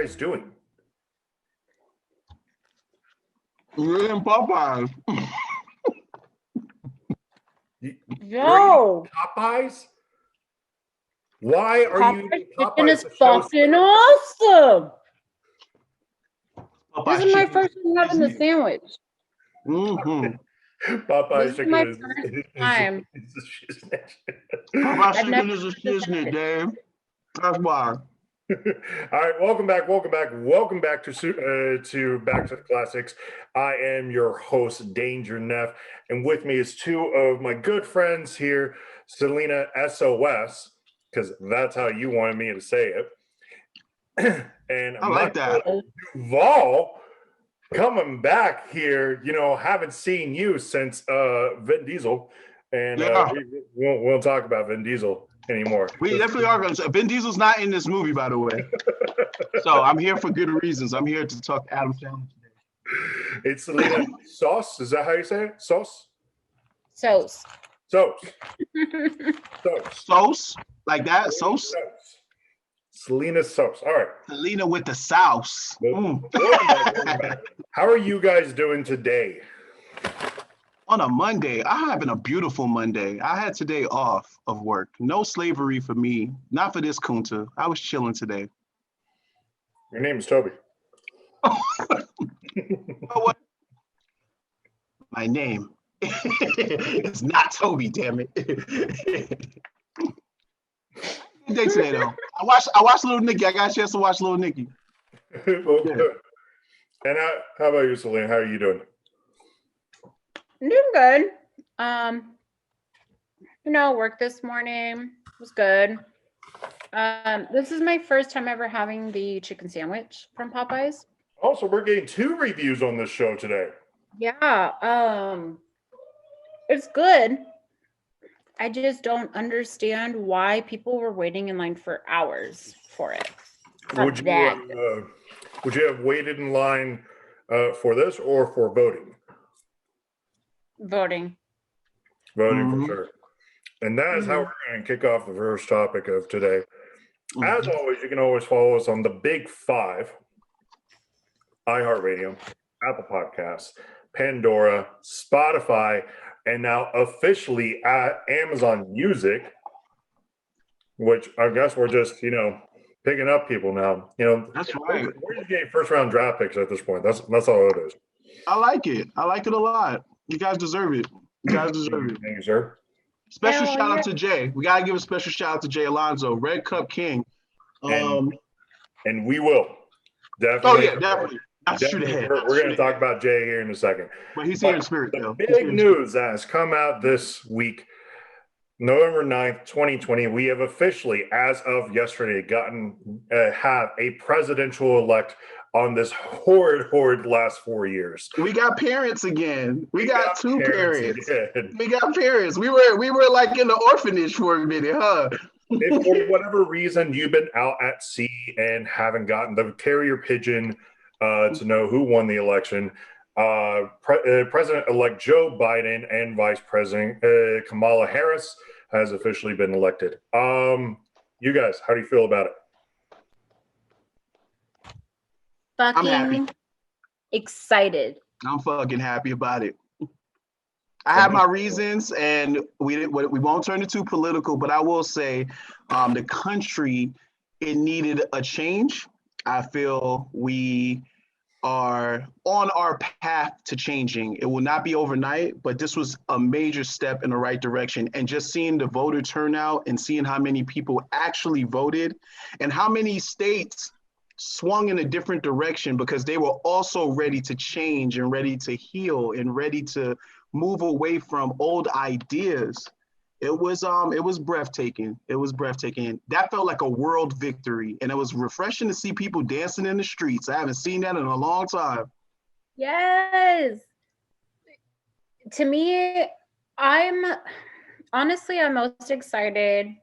guys doing? We're in Popeyes. Yo, Popeyes? Why are you eating Popeyes Popeyes? is fucking awesome. Popeyes This is my chicken first time having the sandwich. Mm-hmm. Popeyes This is chicken my is first time. Popeyes I've chicken never is a had this shiznit, sandwich. Dave. That's why. All right, welcome back to Back to the Classics. I am your host, Danger Neff, and with me is two of my good friends here, Selina SOS, because that's how you wanted me to say it, and I like that. Duval coming back here. You know, haven't seen you since Vin Diesel, and we won't talk about Vin Diesel anymore. We definitely are going to. Vin Diesel's not in this movie, by the way. So I'm here for good reasons. I'm here to talk Adam Sandler today. It's Selina Sauce. Is that how you say it? Sauce? Sous. Sauce. Sauce? Like that? Sauce? Selina Sauce. All right. Selena with the sauce. Welcome back. How are you guys doing today? On a Monday, I'm having a beautiful Monday. I had today off of work. No slavery for me. Not for this kunta. I was chilling today. Your name is Toby. You know what? My name is not Toby, damn it. Good day today, though. I watched Little Nicky. I got a chance to watch Little Nicky. Good. And how about you, Selena? How are you doing? I'm doing good. Work this morning was good. This is my first time ever having the chicken sandwich from Popeyes. Also, we're getting 2 reviews on this show today. Yeah. It's good. I just don't understand why people were waiting in line for hours for it. Would you have waited in line for this or for voting? Voting for sure. And that is how we're going to kick off the first topic of today. As always, you can always follow us on the Big 5, iHeartRadio, Apple Podcasts, Pandora, Spotify, and now officially at Amazon Music, which I guess we're just, picking up people now. That's right. We're just getting first round draft picks at this point. That's all it is. I like it. I like it a lot. You guys deserve it. Thank you, sir. Special shout out to Jay. We gotta give a special shout out to Jay Alonzo, Red Cup King. And we will definitely. Oh yeah, definitely. We're going to talk about Jay here in a second. But he's here in spirit, the though. Big news that has come out this week, November 9th, 2020, we have officially, as of yesterday, have a presidential elect on this horrid last 4 years. We got parents again. We got 2 parents. Again. We got parents. We were like in the orphanage for a minute, huh? If for whatever reason you've been out at sea and haven't gotten the carrier pigeon to know who won the election, President-elect Joe Biden and Vice President Kamala Harris has officially been elected. You guys, how do you feel about it? fucking I'm happy. excited. I'm fucking happy about it. I have my reasons, and we won't turn it too political, but I will say the country, it needed a change. I feel we are on our path to changing. It will not be overnight, but this was a major step in the right direction. And just seeing the voter turnout and seeing how many people actually voted and how many states swung in a different direction because they were also ready to change and ready to heal and ready to move away from old ideas. It was breathtaking. It was breathtaking. That felt like a world victory, and it was refreshing to see people dancing in the streets. I haven't seen that in a long time. Yes. To me, I'm most excited.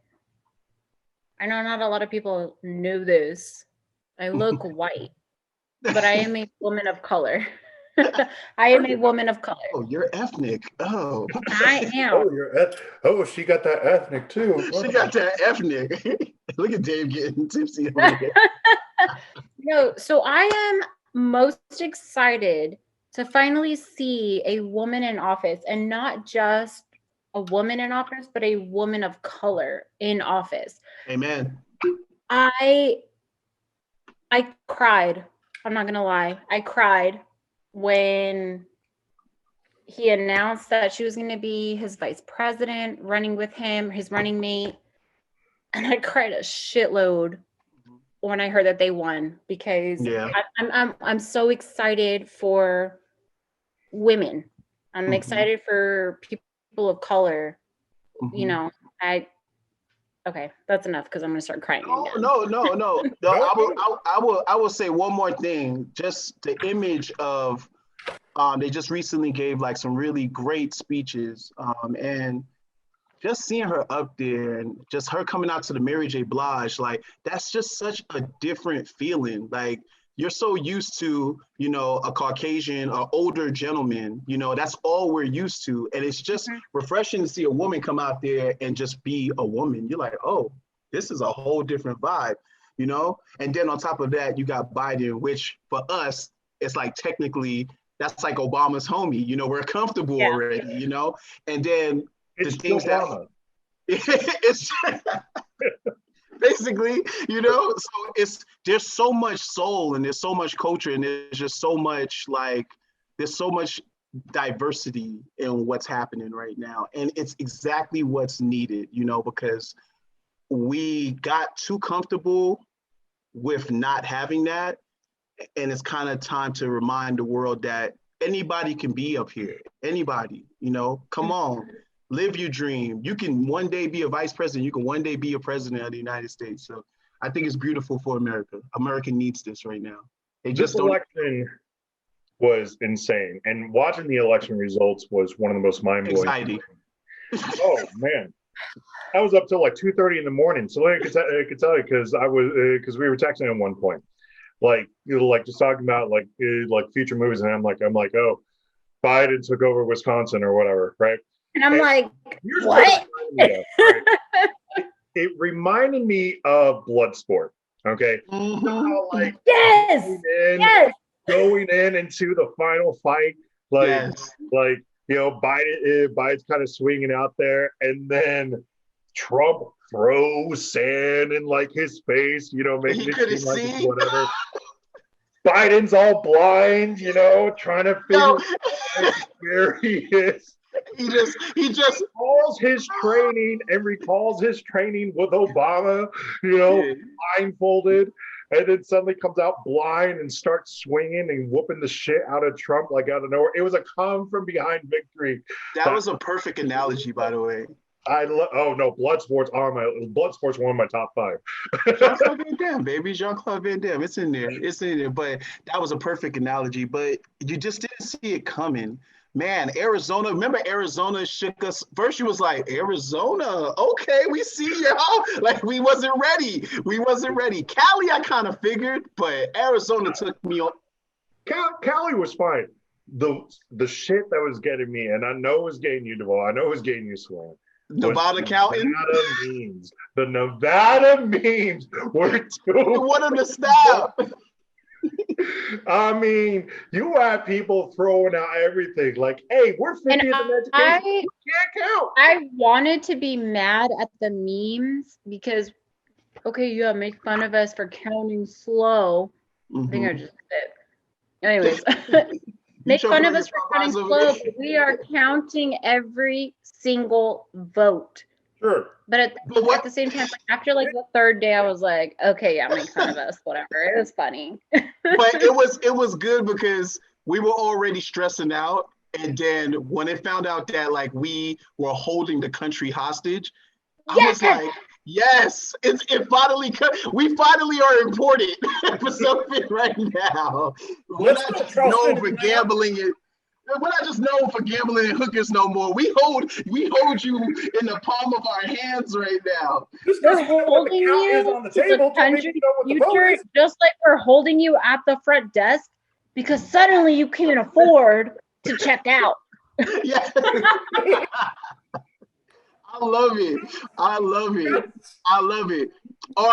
I know not a lot of people knew this. I look white, but I am a woman of color. I am a woman of color. Oh, you're ethnic. Oh. I am. Oh, she got that ethnic too. She got that ethnic. Look at Dave getting tipsy. No, so I am most excited to finally see a woman in office, and not just a woman in office, but a woman of color in office. Amen. I cried. I'm not gonna lie. I cried when he announced that she was going to be his vice president, running with him, his running mate. And I cried a shitload when I heard that they won, because I'm so excited for women. I'm excited for people of color. You know, okay, that's enough, because I'm gonna start crying again. No. I will say one more thing. Just the image of they just recently gave like some really great speeches, and just seeing her up there and just her coming out to the Mary J. Blige, like that's just such a different feeling. Like you're so used to, you know, a Caucasian or older gentleman, you know, that's all we're used to. And it's just refreshing to see a woman come out there and just be a woman. You're like, oh, this is a whole different vibe, you know? And then on top of that, you got Biden, which for us, it's like technically, that's like Obama's homie, you know, we're comfortable already, you know? And then it's the things Obama. It's basically, you know, so there's so much soul and there's so much culture and there's just so much there's so much diversity in what's happening right now. And it's exactly what's needed, you know, because we got too comfortable with not having that. And it's kind of time to remind the world that anybody can be up here. Anybody, you know, come on, live your dream. You can one day be a vice president. You can one day be a president of the United States. So I think it's beautiful for America. America needs this right now. This election was insane. And watching the election results was one of the most mind-blowing. Anxiety. Oh, man. I was up till like 2:30 in the morning. So I could tell you because we were texting at one point. Like, you know, like just talking about like future movies, and I'm like, oh, Biden took over Wisconsin or whatever, right? And I'm like, what? It reminded me of Bloodsport. Okay, how, like going in into the final fight, like you know, Biden's kind of swinging out there, and then Trump throws sand in like his face, you know, making it seem like it's whatever. Biden's all blind, you know, trying to figure out where he is. He just calls his training and recalls his training with Obama, you know, blindfolded, and then suddenly comes out blind and starts swinging and whooping the shit out of Trump like out of nowhere. It was a come from behind victory. That was a perfect analogy, by the way. Bloodsport's one of my top 5. Jean-Claude Van Damme, baby. Jean-Claude Van Damme. It's in there. But that was a perfect analogy. But you just didn't see it coming. Man, Arizona, remember Arizona shook us. First you was like, Arizona, okay, we see y'all. Like we wasn't ready. Cali, I kind of figured, but Arizona took me on. Cali was fine. The shit that was getting me, and I know it was getting you, Duval, I know it was getting you, Sloan. Nevada counting? The Nevada memes were too. They wanted to stop. I mean, you have people throwing out everything like, hey, we're 50th in education. We can't count. I wanted to be mad at the memes because, okay, yeah, make fun of us for counting slow. I think I just did. Anyways, make fun of us for counting slow, but we are counting every single vote. Sure. But at the same time, after like the third day, I was like, okay, yeah, make fun of us, whatever. It was funny. But it was good because we were already stressing out. And then when it found out that like we were holding the country hostage, I was like, yes, we finally are important for something right now. We're not just known for gambling and hookers no more. We hold you in the palm of our hands right now. We're holding you on the table, country future, just like we're holding you at the front desk because suddenly you can't afford to check out. Yeah. I love it. Or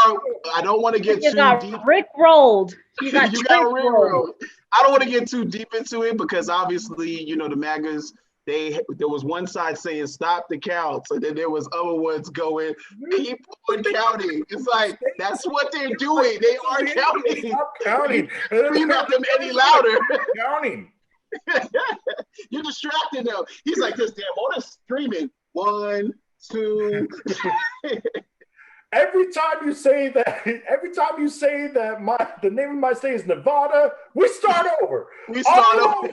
I don't want to get You too got deep. rickrolled. You got You got rickrolled. I don't want to get too deep into it because obviously, the MAGAs, there was one side saying stop the counts, and then there was other ones going keep on counting. It's like that's what they're doing. They are counting. Stop counting. Scream at them any louder. Counting. You're distracting them. He's like this damn on screaming. 1, 2. Every time you say that the name of my state is Nevada, we start over. We start over.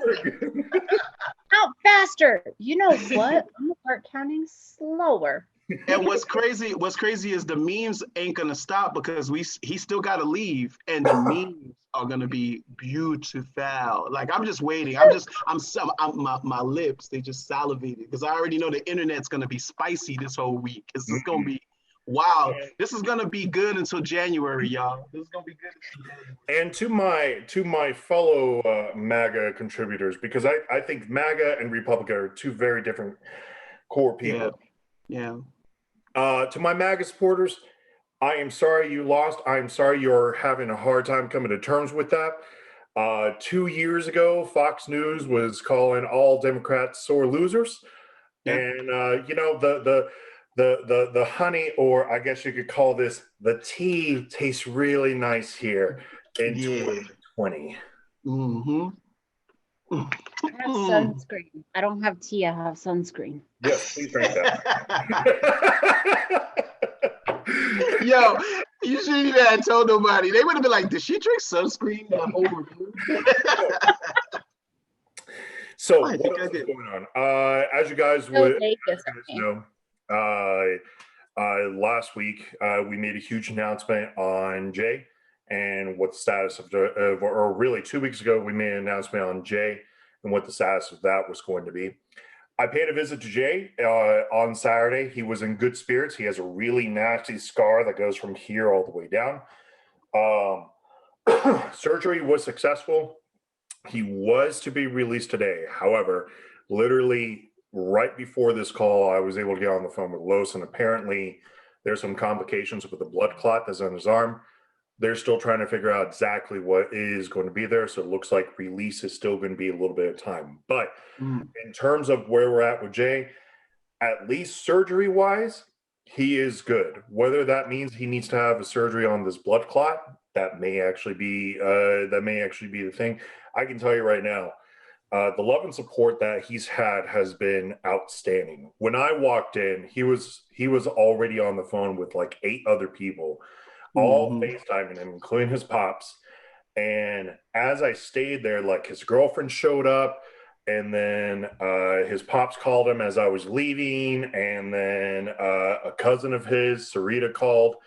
Out faster. You know what? I'm gonna start counting slower. And what's crazy is the memes ain't gonna stop because he still gotta leave, and the memes are gonna be beautiful. Like I'm just waiting. My lips, they just salivated because I already know the internet's gonna be spicy this whole week. This is gonna be wow. This is gonna be good until January, y'all. This is gonna be good until January. And to my fellow MAGA contributors, because I think MAGA and Republican are two very different core people. Yeah. To my MAGA supporters, I am sorry you lost. I am sorry you're having a hard time coming to terms with that. 2 years ago, Fox News was calling all Democrats sore losers. Yeah. And the honey, or I guess you could call this the tea, tastes really nice here in 2020. Mm-hmm. I have sunscreen. I don't have tea, I have sunscreen. Yes, please drink that. Yo, you shouldn't have told nobody. They would have been like, did she drink sunscreen? So what else is going on? As you guys would know, last week we made a huge announcement on Jay and what the status of or really 2 weeks ago we made an announcement on Jay and what the status of that was going to be. I paid a visit to Jay on Saturday. He was in good spirits. He has a really nasty scar that goes from here all the way down. Surgery was successful. He was to be released today. However, literally right before this call, I was able to get on the phone with Los, and apparently there's some complications with the blood clot that's on his arm. They're still trying to figure out exactly what is going to be there. So it looks like release is still going to be a little bit of time. But in terms of where we're at with Jay, at least surgery-wise, he is good. Whether that means he needs to have a surgery on this blood clot, that may actually be the thing. I can tell you right now, the love and support that he's had has been outstanding. When I walked in, he was already on the phone with like 8 other people, all FaceTiming him, including his pops. And as I stayed there, like his girlfriend showed up, and then his pops called him as I was leaving, and then a cousin of his, Sarita, called.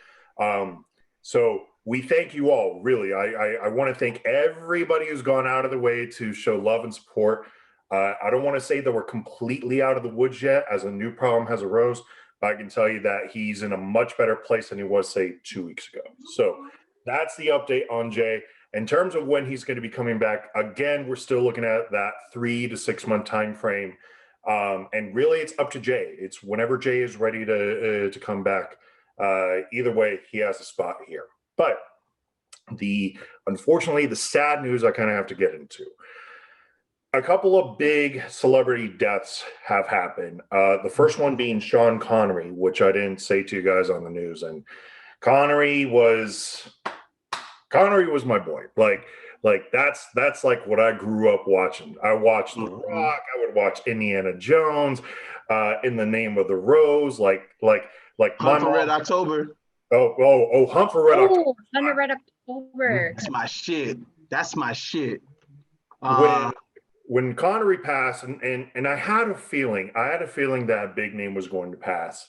So we thank you all, really. I want to thank everybody who's gone out of the way to show love and support. I don't want to say that we're completely out of the woods yet, as a new problem has arose, but I can tell you that he's in a much better place than he was, say, 2 weeks ago. So that's the update on Jay. In terms of when he's going to be coming back, again, we're still looking at that 3 to 6 month time frame. And really, it's up to Jay. It's whenever Jay is ready to come back. Either way, he has a spot here. But unfortunately, the sad news I kind of have to get into. A couple of big celebrity deaths have happened. The first one being Sean Connery, which I didn't say to you guys on the news. And Connery was my boy. Like that's like what I grew up watching. I watched The Rock. I would watch Indiana Jones, In the Name of the Rose. Like Hunt for Red October. Oh, Hunt for Red October. Hunt for Red October. That's my shit. When Connery passed, and I had a feeling that big name was going to pass.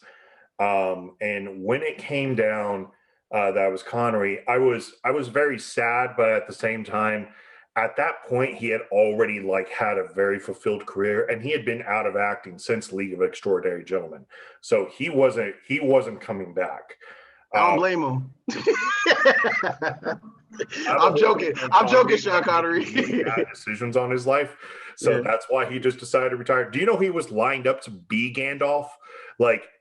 And when it came down that was Connery, I was very sad, but at the same time, at that point, he had already had a very fulfilled career, and he had been out of acting since League of Extraordinary Gentlemen. So he wasn't coming back. I don't blame him. I'm joking, Sean Connery. He had decisions on his life, so that's why he just decided to retire. Do you know he was lined up to be Gandalf?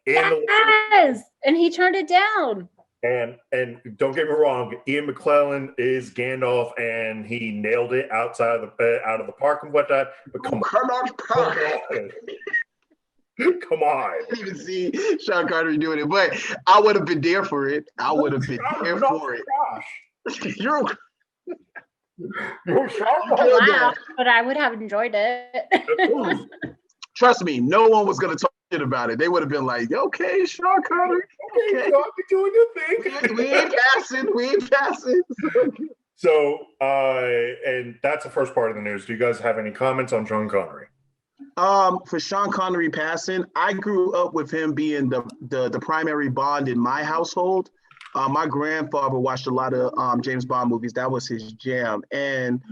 Yes, and he turned it down. And don't get me wrong, Ian McKellen is Gandalf, and he nailed it out of the park and whatnot. But come on. Come on. I didn't even see Sean Connery doing it, but I would have been there for it. I would have been there for it. You're wow, but I would have enjoyed it. Trust me, no one was gonna talk shit about it. They would have been like, "Okay, Sean Connery, okay, Sean, you're doing your thing. We ain't passing." So, and that's the first part of the news. Do you guys have any comments on Sean Connery? For Sean Connery passing, I grew up with him being the primary Bond in my household. My grandfather watched a lot of James Bond movies. That was his jam. And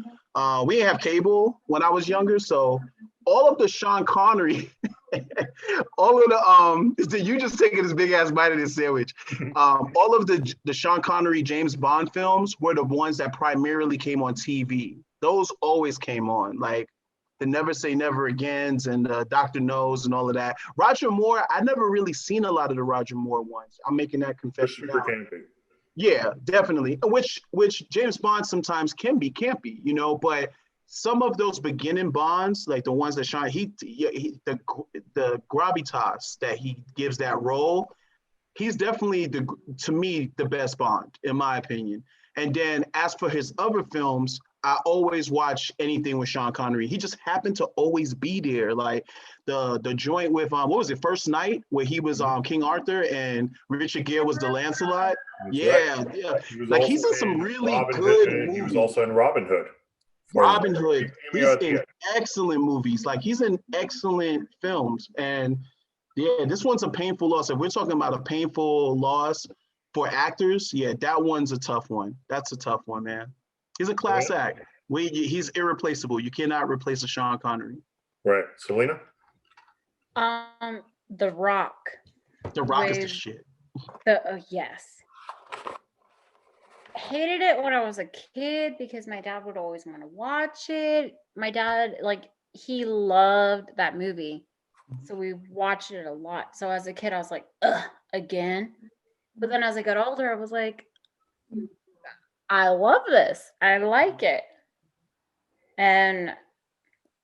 we didn't have cable when I was younger, so all of the Sean Connery, all of the you just taking this big ass bite of this sandwich. All of the Sean Connery James Bond films were the ones that primarily came on TV. Those always came on, like the Never Say Never Agains and Dr. Knows and all of that. Roger Moore, I never really seen a lot of the Roger Moore ones. I'm making that confession now. Yeah, definitely. Which James Bond sometimes can be campy, you know, but some of those beginning Bonds, like the ones that Sean, the gravitas that he gives that role, he's definitely, to me, the best Bond, in my opinion. And then as for his other films, I always watch anything with Sean Connery. He just happened to always be there. Like the joint with what was it, First Night, where he was King Arthur and Richard Gere was the Lancelot. Yeah. Like he's in some really good movies. He was also in Robin Hood. He's in excellent movies. Like he's in excellent films. And yeah, this one's a painful loss. If we're talking about a painful loss for actors, yeah, that one's a tough one. That's a tough one, man. He's a class act. He's irreplaceable. You cannot replace a Sean Connery. Right. Selena? The Rock. The Rock is the shit. Yes. Hated it when I was a kid because my dad would always want to watch it. My dad, he loved that movie. So we watched it a lot. So as a kid, I was like, ugh, again. But then as I got older, I was like, I love this. I like it. And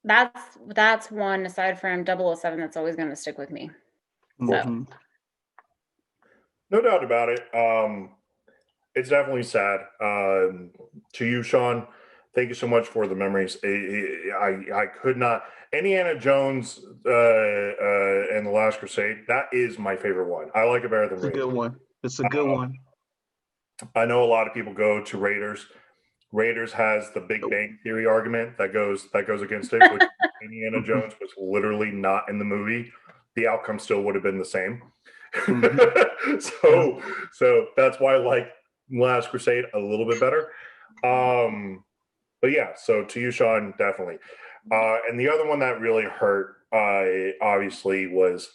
that's one aside from 007 that's always going to stick with me. So. No doubt about it. It's definitely sad. To you, Sean, thank you so much for the memories. I could not. Indiana Jones and The Last Crusade, that is my favorite one. I like it better than Raiders. It's a good one. It's a good one. I know a lot of people go to Raiders. Raiders has the Big Bang Theory argument that goes against it, which Indiana Jones was literally not in the movie. The outcome still would have been the same. So that's why I like Last Crusade a little bit better. But yeah, so to you, Sean, definitely. And the other one that really hurt, obviously, was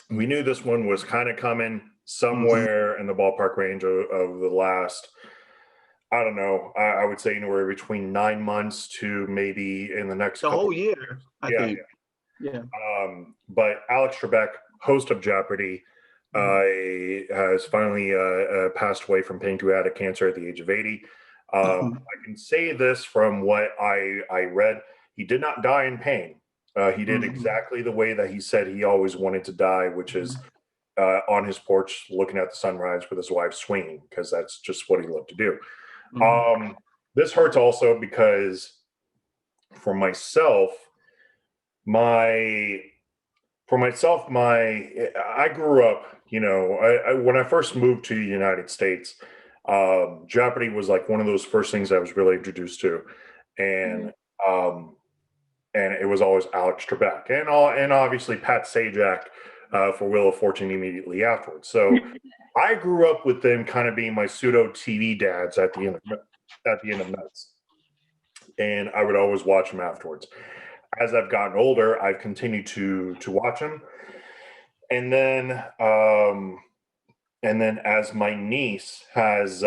we knew this one was kind of coming somewhere in the ballpark range of the last, I don't know, I would say anywhere between 9 months to maybe in the next whole year, I think. Yeah. But Alex Trebek, host of Jeopardy, has finally passed away from pancreatic cancer at the age of 80. I can say this from what I read. He did not die in pain. He did exactly the way that he said he always wanted to die, which is on his porch looking at the sunrise with his wife swinging, because that's just what he loved to do. This hurts also because for myself, I grew up, when I first moved to the United States, Jeopardy was like one of those first things I was really introduced to. And it was always Alex Trebek and obviously Pat Sajak for Wheel of Fortune immediately afterwards. So I grew up with them kind of being my pseudo TV dads at the end of nights. And I would always watch them afterwards. As I've gotten older, I've continued to watch them. And then as my niece has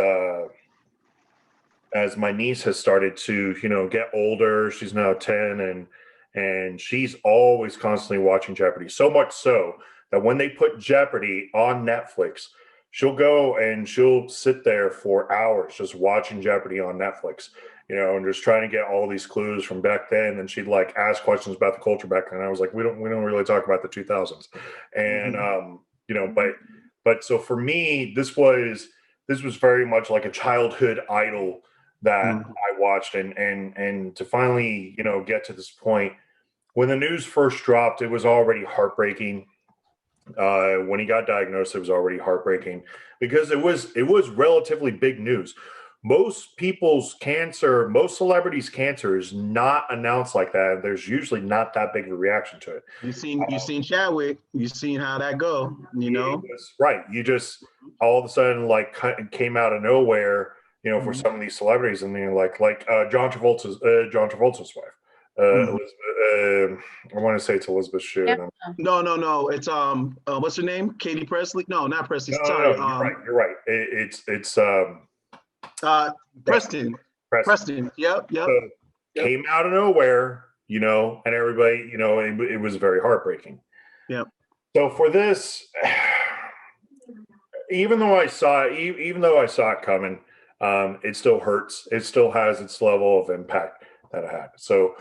started to, get older, she's now 10 and she's always constantly watching Jeopardy. So much so that when they put Jeopardy on Netflix, she'll go and she'll sit there for hours just watching Jeopardy on Netflix, and just trying to get all these clues from back then. And she'd like ask questions about the culture back then. I was like, we don't really talk about the 2000s. And, but so for me, this was very much like a childhood idol that I watched, and to finally, get to this point. When the news first dropped, it was already heartbreaking. When he got diagnosed, it was already heartbreaking because it was relatively big news. Most celebrities' cancer is not announced like that. There's usually not that big of a reaction to it. You seen Chadwick. You seen how that go. Right. You just all of a sudden like came out of nowhere. For some of these celebrities, and then like John Travolta's wife. Elizabeth, I want to say it's Elizabeth Shue. Yeah. No. It's what's her name? Katie Presley? No, not Presley. No, Sorry. You're right. It's Preston. Preston. Yep. So came out of nowhere, and everybody, it was very heartbreaking. Yep. So for this, even though I saw it coming, it still hurts. It still has its level of impact that it had. So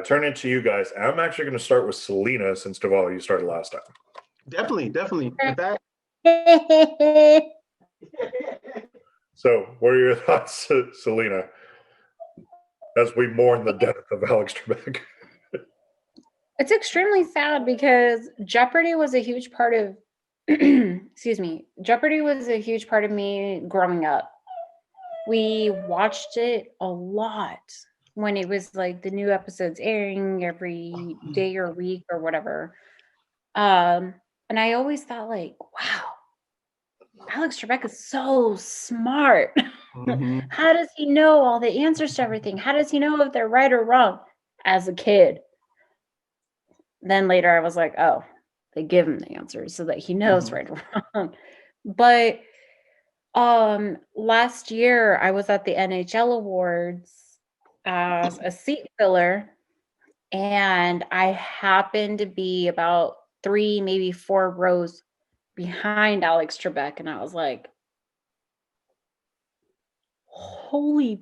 turn it to you guys. I'm actually going to start with Selina since Duval, you started last time. Definitely. In fact. So what are your thoughts, Selina, as we mourn the death of Alex Trebek? It's extremely sad because Jeopardy was a huge part of Jeopardy was a huge part of me growing up. We watched it a lot when it was like the new episodes airing every day or week or whatever. And I always thought like, wow, Alex Trebek is so smart. How does he know all the answers to everything? How does he know if they're right or wrong as a kid? Then later I was like, oh, they give him the answers so that he knows right or wrong. But last year I was at the NHL Awards as a seat filler, and I happened to be about 3, maybe 4 rows behind Alex Trebek, and I was like, holy,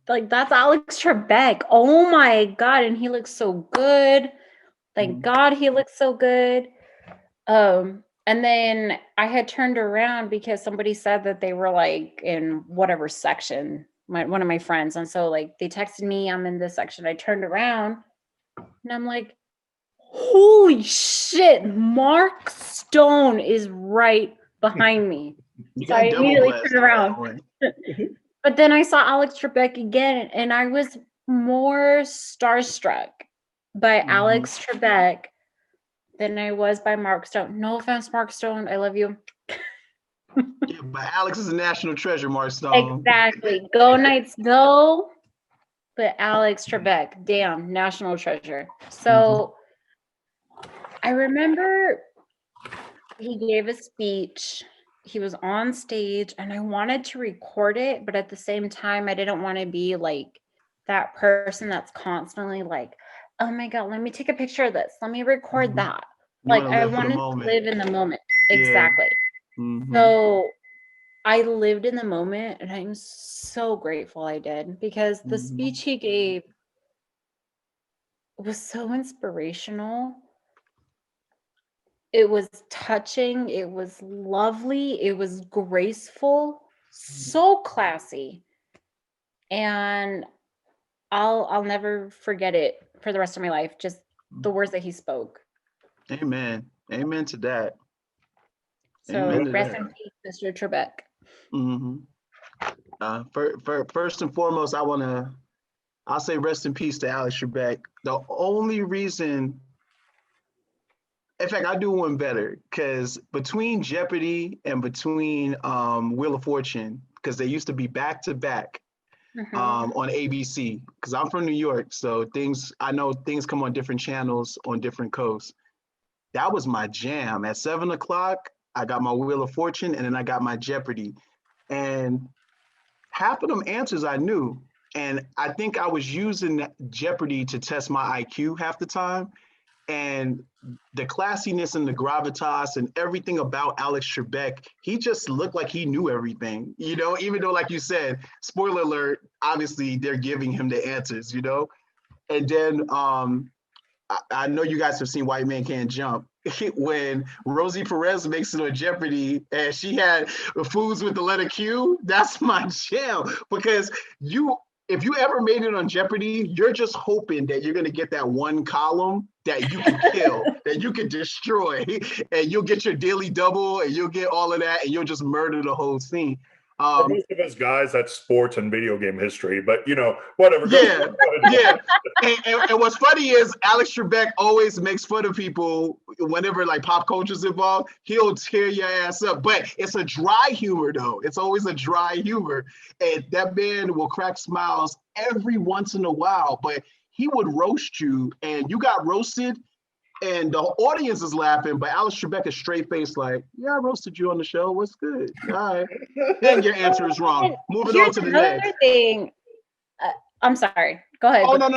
like that's Alex Trebek. Oh my God. And he looks so good. Thank God he looks so good. And then I had turned around because somebody said that they were like in whatever section, one of my friends. And so like they texted me, I'm in this section. I turned around and I'm like, holy shit, Mark Stone is right behind me. So I immediately turned around. But then I saw Alex Trebek again, and I was more starstruck by Alex Trebek than I was by Mark Stone. No offense, Mark Stone. I love you. Yeah, but Alex is a national treasure, Mark Stone. Exactly. Go Knights, go. But Alex Trebek, damn, national treasure. So I remember he gave a speech. He was on stage and I wanted to record it, but at the same time, I didn't want to be like that person that's constantly like, oh my God, let me take a picture of this. Let me record that. Like I wanted to live in the moment. Yeah. Exactly. So I lived in the moment and I'm so grateful I did because the speech he gave was so inspirational. It was touching. It was lovely. It was graceful, so classy. And I'll never forget it for the rest of my life. Just the words that he spoke. Amen. Amen to that. So rest in peace, Mr. Trebek. First and foremost, I'll say rest in peace to Alex Trebek. The only reason, in fact, I do one better, because between Jeopardy and between Wheel of Fortune, because they used to be back to back on ABC, because I'm from New York, so I know things come on different channels on different coasts. That was my jam. At 7 o'clock, I got my Wheel of Fortune, and then I got my Jeopardy. And half of them answers I knew. And I think I was using Jeopardy to test my IQ half the time. And the classiness and the gravitas and everything about Alex Trebek, he just looked like he knew everything, you know, even though, like you said, spoiler alert, obviously they're giving him the answers, you know? And then I know you guys have seen White Man Can't Jump. When Rosie Perez makes it on Jeopardy and she had foods with the letter Q, that's my jam. Because if you ever made it on Jeopardy, you're just hoping that you're going to get that one column that you can kill, that you can destroy, and you'll get your daily double, and you'll get all of that, and you'll just murder the whole scene. For most of us guys, that's sports and video game history, but you know, whatever. Yeah, yeah. And what's funny is Alex Trebek always makes fun of people whenever like pop culture's involved. He'll tear your ass up, but it's a dry humor though. It's always a dry humor, and that man will crack smiles every once in a while. But he would roast you, and you got roasted. And the audience is laughing, but Alex Trebek is straight faced, like, yeah, I roasted you on the show. What's good? All right. And your answer is wrong. Moving on to the next thing. I'm sorry. Go ahead. Oh, no.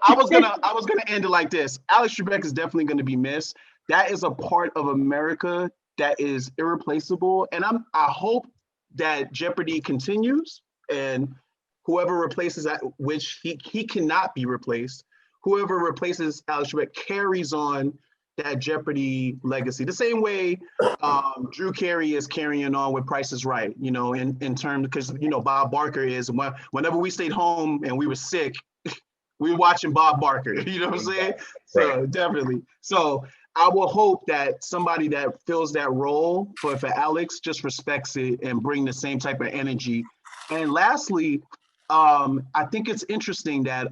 I was gonna end it like this. Alex Trebek is definitely gonna be missed. That is a part of America that is irreplaceable. And I hope that Jeopardy continues, and whoever replaces that, which he cannot be replaced. Whoever replaces Alex Trebek carries on that Jeopardy legacy. The same way Drew Carey is carrying on with Price is Right, you know, in terms, because, you know, Bob Barker is, whenever we stayed home and we were sick, we were watching Bob Barker, you know what I'm saying? So definitely. So I will hope that somebody that fills that role for Alex just respects it and bring the same type of energy. And lastly, I think it's interesting that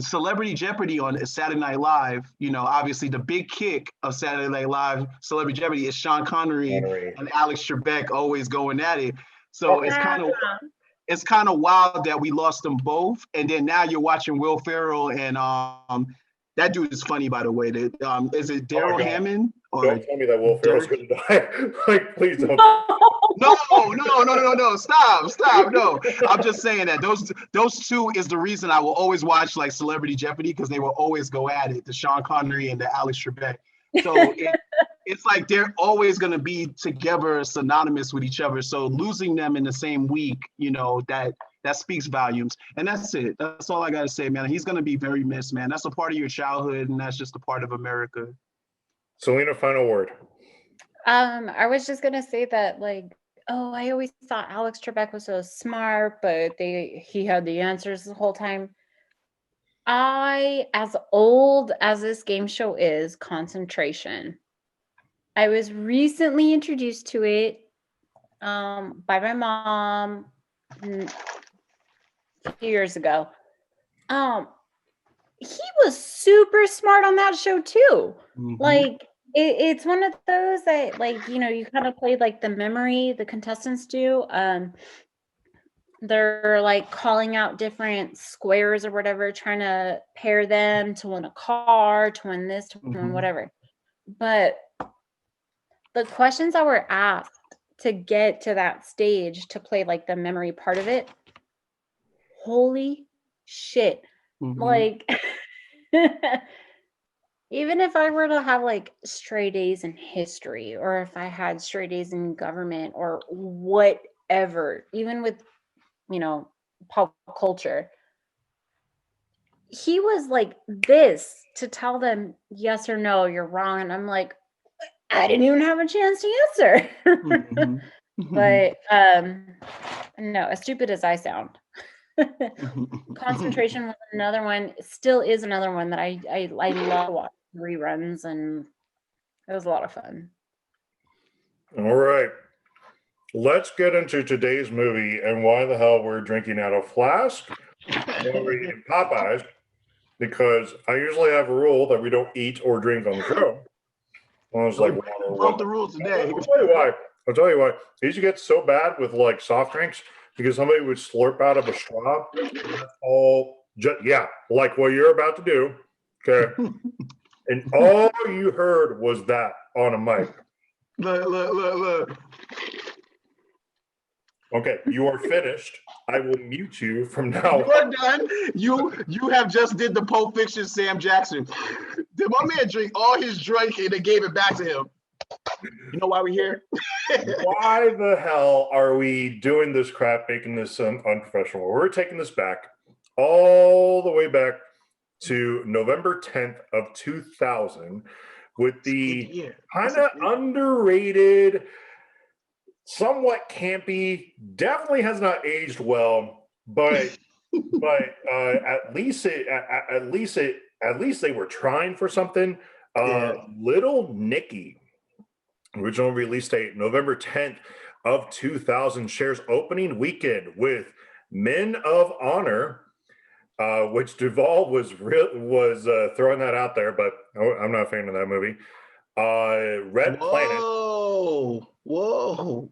Celebrity Jeopardy on Saturday Night Live, you know, obviously the big kick of Saturday Night Live Celebrity Jeopardy is Sean Connery and Alex Trebek always going at it. So it's kind of wild that we lost them both. And then now you're watching Will Ferrell, and that dude is funny, by the way. Is it Daryl Hammond? Or don't tell me that Will Ferrell's going to die. Like, please don't. No. Stop. No, I'm just saying that those two is the reason I will always watch like Celebrity Jeopardy, because they will always go at it, the Sean Connery and the Alex Trebek. So it's like they're always going to be together, synonymous with each other. So losing them in the same week, you know, that speaks volumes. And that's it. That's all I got to say, man. He's going to be very missed, man. That's a part of your childhood, and that's just a part of America. Selena, final word. I was just gonna say that, like, I always thought Alex Trebek was so smart, but he had the answers the whole time. As old as this game show is, Concentration, I was recently introduced to it by my mom a few years ago. He was super smart on that show too. Mm-hmm. Like, it's one of those that, like, you know, you kind of play like the memory, the contestants do. They're like calling out different squares or whatever, trying to pair them to win a car, to win this, to win whatever. But the questions that were asked to get to that stage to play like the memory part of it, holy shit. Like, even if I were to have like stray days in history, or if I had stray days in government or whatever, even with, you know, pop culture, he was like this to tell them yes or no, you're wrong. And I'm like, I didn't even have a chance to answer. But no, as stupid as I sound. Concentration was another one, still is another one that I love watching reruns, and it was a lot of fun. All right, let's get into today's movie and why the hell we're drinking out of flask and we're eating Popeyes, because I usually have a rule that we don't eat or drink on the show. I was like, broke the rules today. I'll tell you why. It used to get so bad with like soft drinks because somebody would slurp out of a straw. Like what you're about to do. Okay. And all you heard was that on a mic. Look. Okay, you are finished. I will mute you from now. You're done. You have just did the Pulp Fiction Sam Jackson. Did my man drink all his drink and they gave it back to him? You know why we're here? Why the hell are we doing this crap, making this unprofessional? We're taking this back all the way back to November 10th of 2000 with the kind of underrated, somewhat campy, definitely has not aged well, but at least they were trying for something. Little Nicky, original release date November 10th of 2000, shares opening weekend with Men of Honor, which Duval was throwing that out there, but I'm not a fan of that movie. Red Planet. Whoa.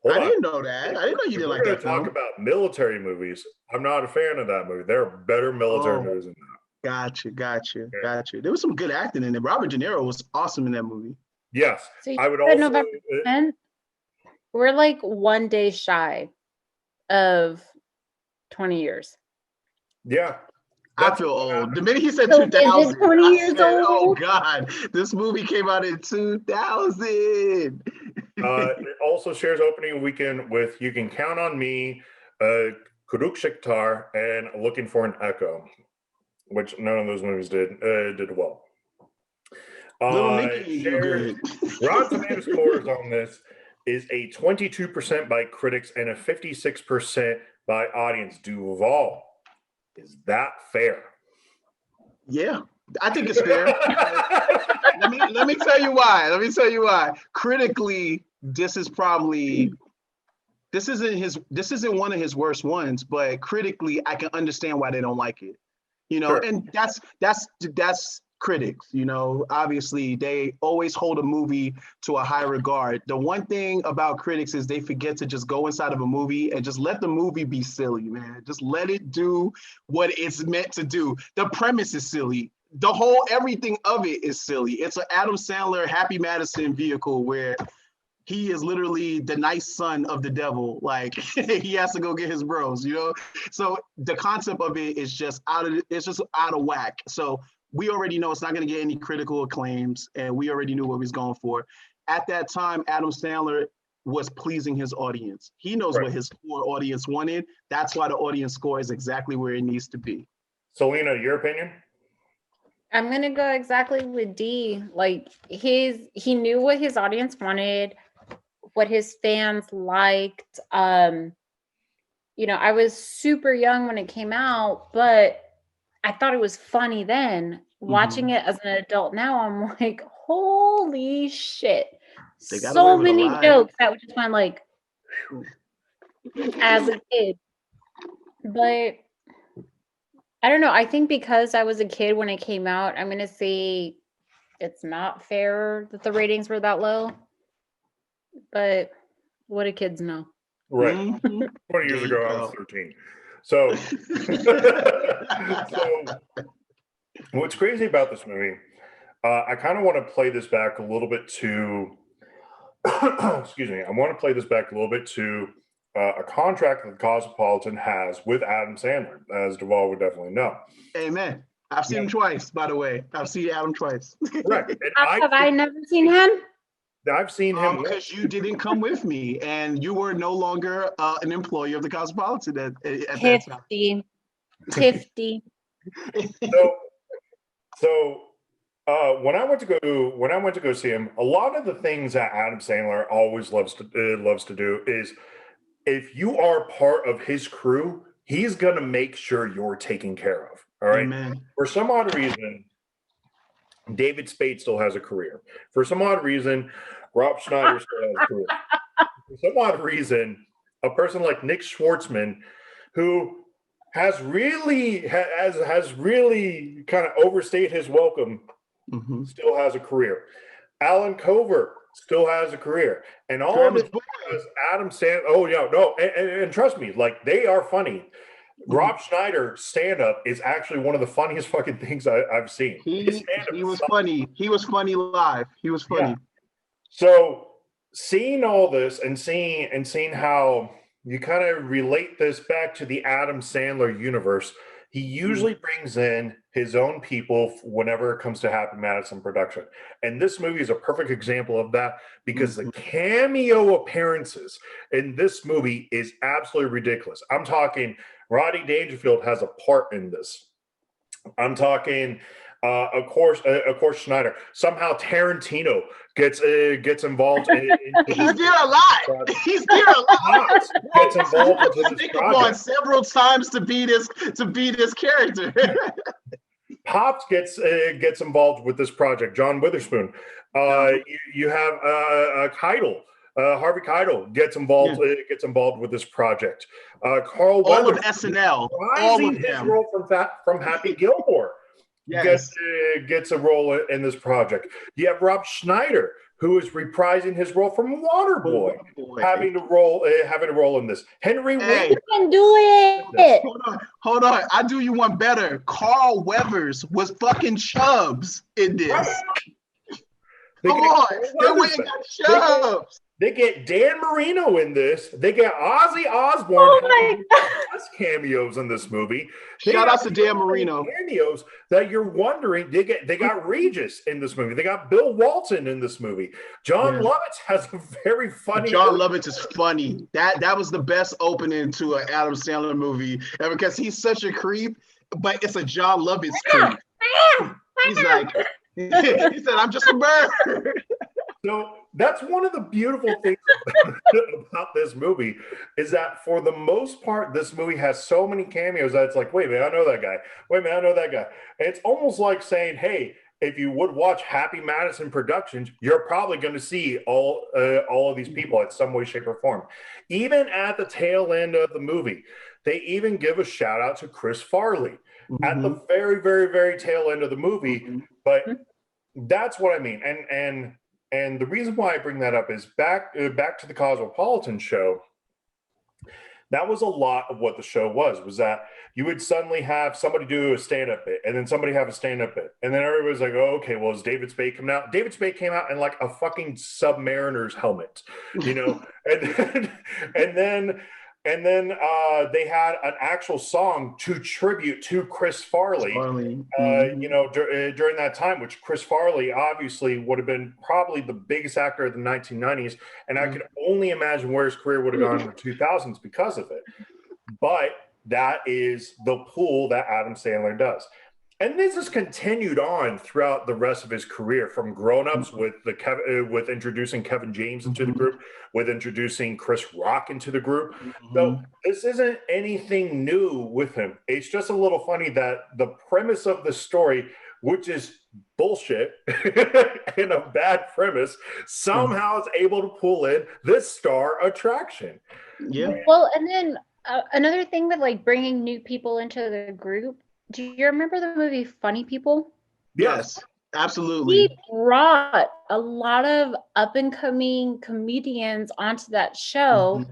I didn't know that. I didn't know you didn't like that film. Talk about military movies. I'm not a fan of that movie. There are better military movies than that. Gotcha. There was some good acting in it. Robert De Niro was awesome in that movie. Yes. So I would also. November 10th, we're like 1 day shy of 20 years. Yeah. I feel old. The minute he said 2000, 20 years old. Oh God, this movie came out in 2000. It also shares opening weekend with You Can Count on Me, Kuruk Shiktar, and Looking for an Echo, which none of those movies did well. Little Nicky, good. Rotten Tomatoes scores on this is a 22% by critics and a 56% by audience. Duval, is that fair? Yeah, I think it's fair. let me tell you why. Critically, this isn't one of his worst ones, but critically, I can understand why they don't like it. Sure. And that's critics. Obviously they always hold a movie to a high regard. The one thing about critics is they forget to just go inside of a movie and just let the movie be silly, man. Just let it do what it's meant to do. The premise is silly. Everything of it is silly. It's an Adam Sandler Happy Madison vehicle where he is literally the nice son of the devil. Like he has to go get his bros, So the concept of it is just out of whack. So we already know it's not going to get any critical acclaims, and we already knew what he was going for. At that time, Adam Sandler was pleasing his audience. He knows what his core audience wanted. That's why the audience score is exactly where it needs to be. Selena, your opinion? I'm going to go exactly with D. Like he knew what his audience wanted, what his fans liked. I was super young when it came out, but I thought it was funny then. Watching it as an adult now, I'm like, holy shit. So many jokes that would just find like as a kid. But I don't know. I think because I was a kid when it came out, I'm going to say it's not fair that the ratings were that low. But what do kids know? Right. 20 years ago, I was 13. So what's crazy about this movie, I kind of want to play this back a little bit to, excuse me, I want to play this back a little bit to a contract that the Cosmopolitan has with Adam Sandler, as Duval would definitely know. Amen. I've seen him twice, by the way. I've seen Adam twice. Right. Have I never seen him? I've seen him because you didn't come with me, and you were no longer an employee of the Cosmopolitan at that time. 50. So when I went to go see him, a lot of the things that Adam Sandler always loves to do is, if you are part of his crew, he's gonna make sure you're taken care of. All right. Amen. For some odd reason, David Spade still has a career. For some odd reason, Rob Schneider still has a career. For some odd reason, a person like Nick Schwartzman, who has really kind of overstayed his welcome, still has a career. Alan Covert still has a career, and all of this because Adam Sandler. Oh yeah, no, and trust me, like they are funny. Rob Schneider stand-up is actually one of the funniest fucking things I've seen. He was funny. He was funny live. He was funny. Yeah. So seeing all this and seeing how you kind of relate this back to the Adam Sandler universe. He usually brings in his own people whenever it comes to Happy Madison production. And this movie is a perfect example of that because the cameo appearances in this movie is absolutely ridiculous. I'm talking Rodney Dangerfield has a part in this. I'm talking, of course, Schneider. Somehow Tarantino gets involved. He's there a lot. He's there a lot. Gets involved into this project several times to be this character. Pops gets involved with this project. John Witherspoon. You have Keitel. Harvey Keitel gets involved with this project. Carl all Weathers, of SNL, all of his them. role from Happy Gilmore gets a role in this project. You have Rob Schneider, who is reprising his role from Waterboy, having a role in this. Henry Winkler can do it. Hold on. I do you one better. Carl Weathers was fucking Chubbs in this. Come on, they went and got Chubbs. They get Dan Marino in this. They get Ozzy Osbourne as cameos in this movie. Shout out to Dan Marino. Cameos that you're wondering. They got Regis in this movie. They got Bill Walton in this movie. John Lovitz has a very funny. John Lovitz is funny. That was the best opening to an Adam Sandler movie ever because he's such a creep, but it's a John Lovitz creep. He's like, he said, "I'm just a bird." So that's one of the beautiful things about this movie is that for the most part, this movie has so many cameos that it's like, wait a minute, I know that guy. Wait a minute, I know that guy. And it's almost like saying, hey, if you would watch Happy Madison Productions, you're probably going to see all of these people in some way, shape, or form. Even at the tail end of the movie, they even give a shout out to Chris Farley at the very, very, very tail end of the movie. But that's what I mean. And the reason why I bring that up is back to the Cosmopolitan show. That was a lot of what the show was that you would suddenly have somebody do a stand-up bit and then somebody have a stand-up bit. And then everybody's like, oh, okay, well, is David Spade coming out? David Spade came out in like a fucking Submariner's helmet, you know? And then they had an actual song to tribute to Chris Farley, you know, during that time, which Chris Farley obviously would have been probably the biggest actor of the 1990s. And I could only imagine where his career would have gone in the 2000s because of it. But that is the pool that Adam Sandler does. And this has continued on throughout the rest of his career, from Grown Ups with introducing Kevin James into the group, with introducing Chris Rock into the group. So this isn't anything new with him. It's just a little funny that the premise of the story, which is bullshit and a bad premise, somehow is able to pull in this star attraction. Yeah. Well, and then another thing with like bringing new people into the group. Do you remember the movie Funny People? Yes, absolutely. He brought a lot of up-and-coming comedians onto that show.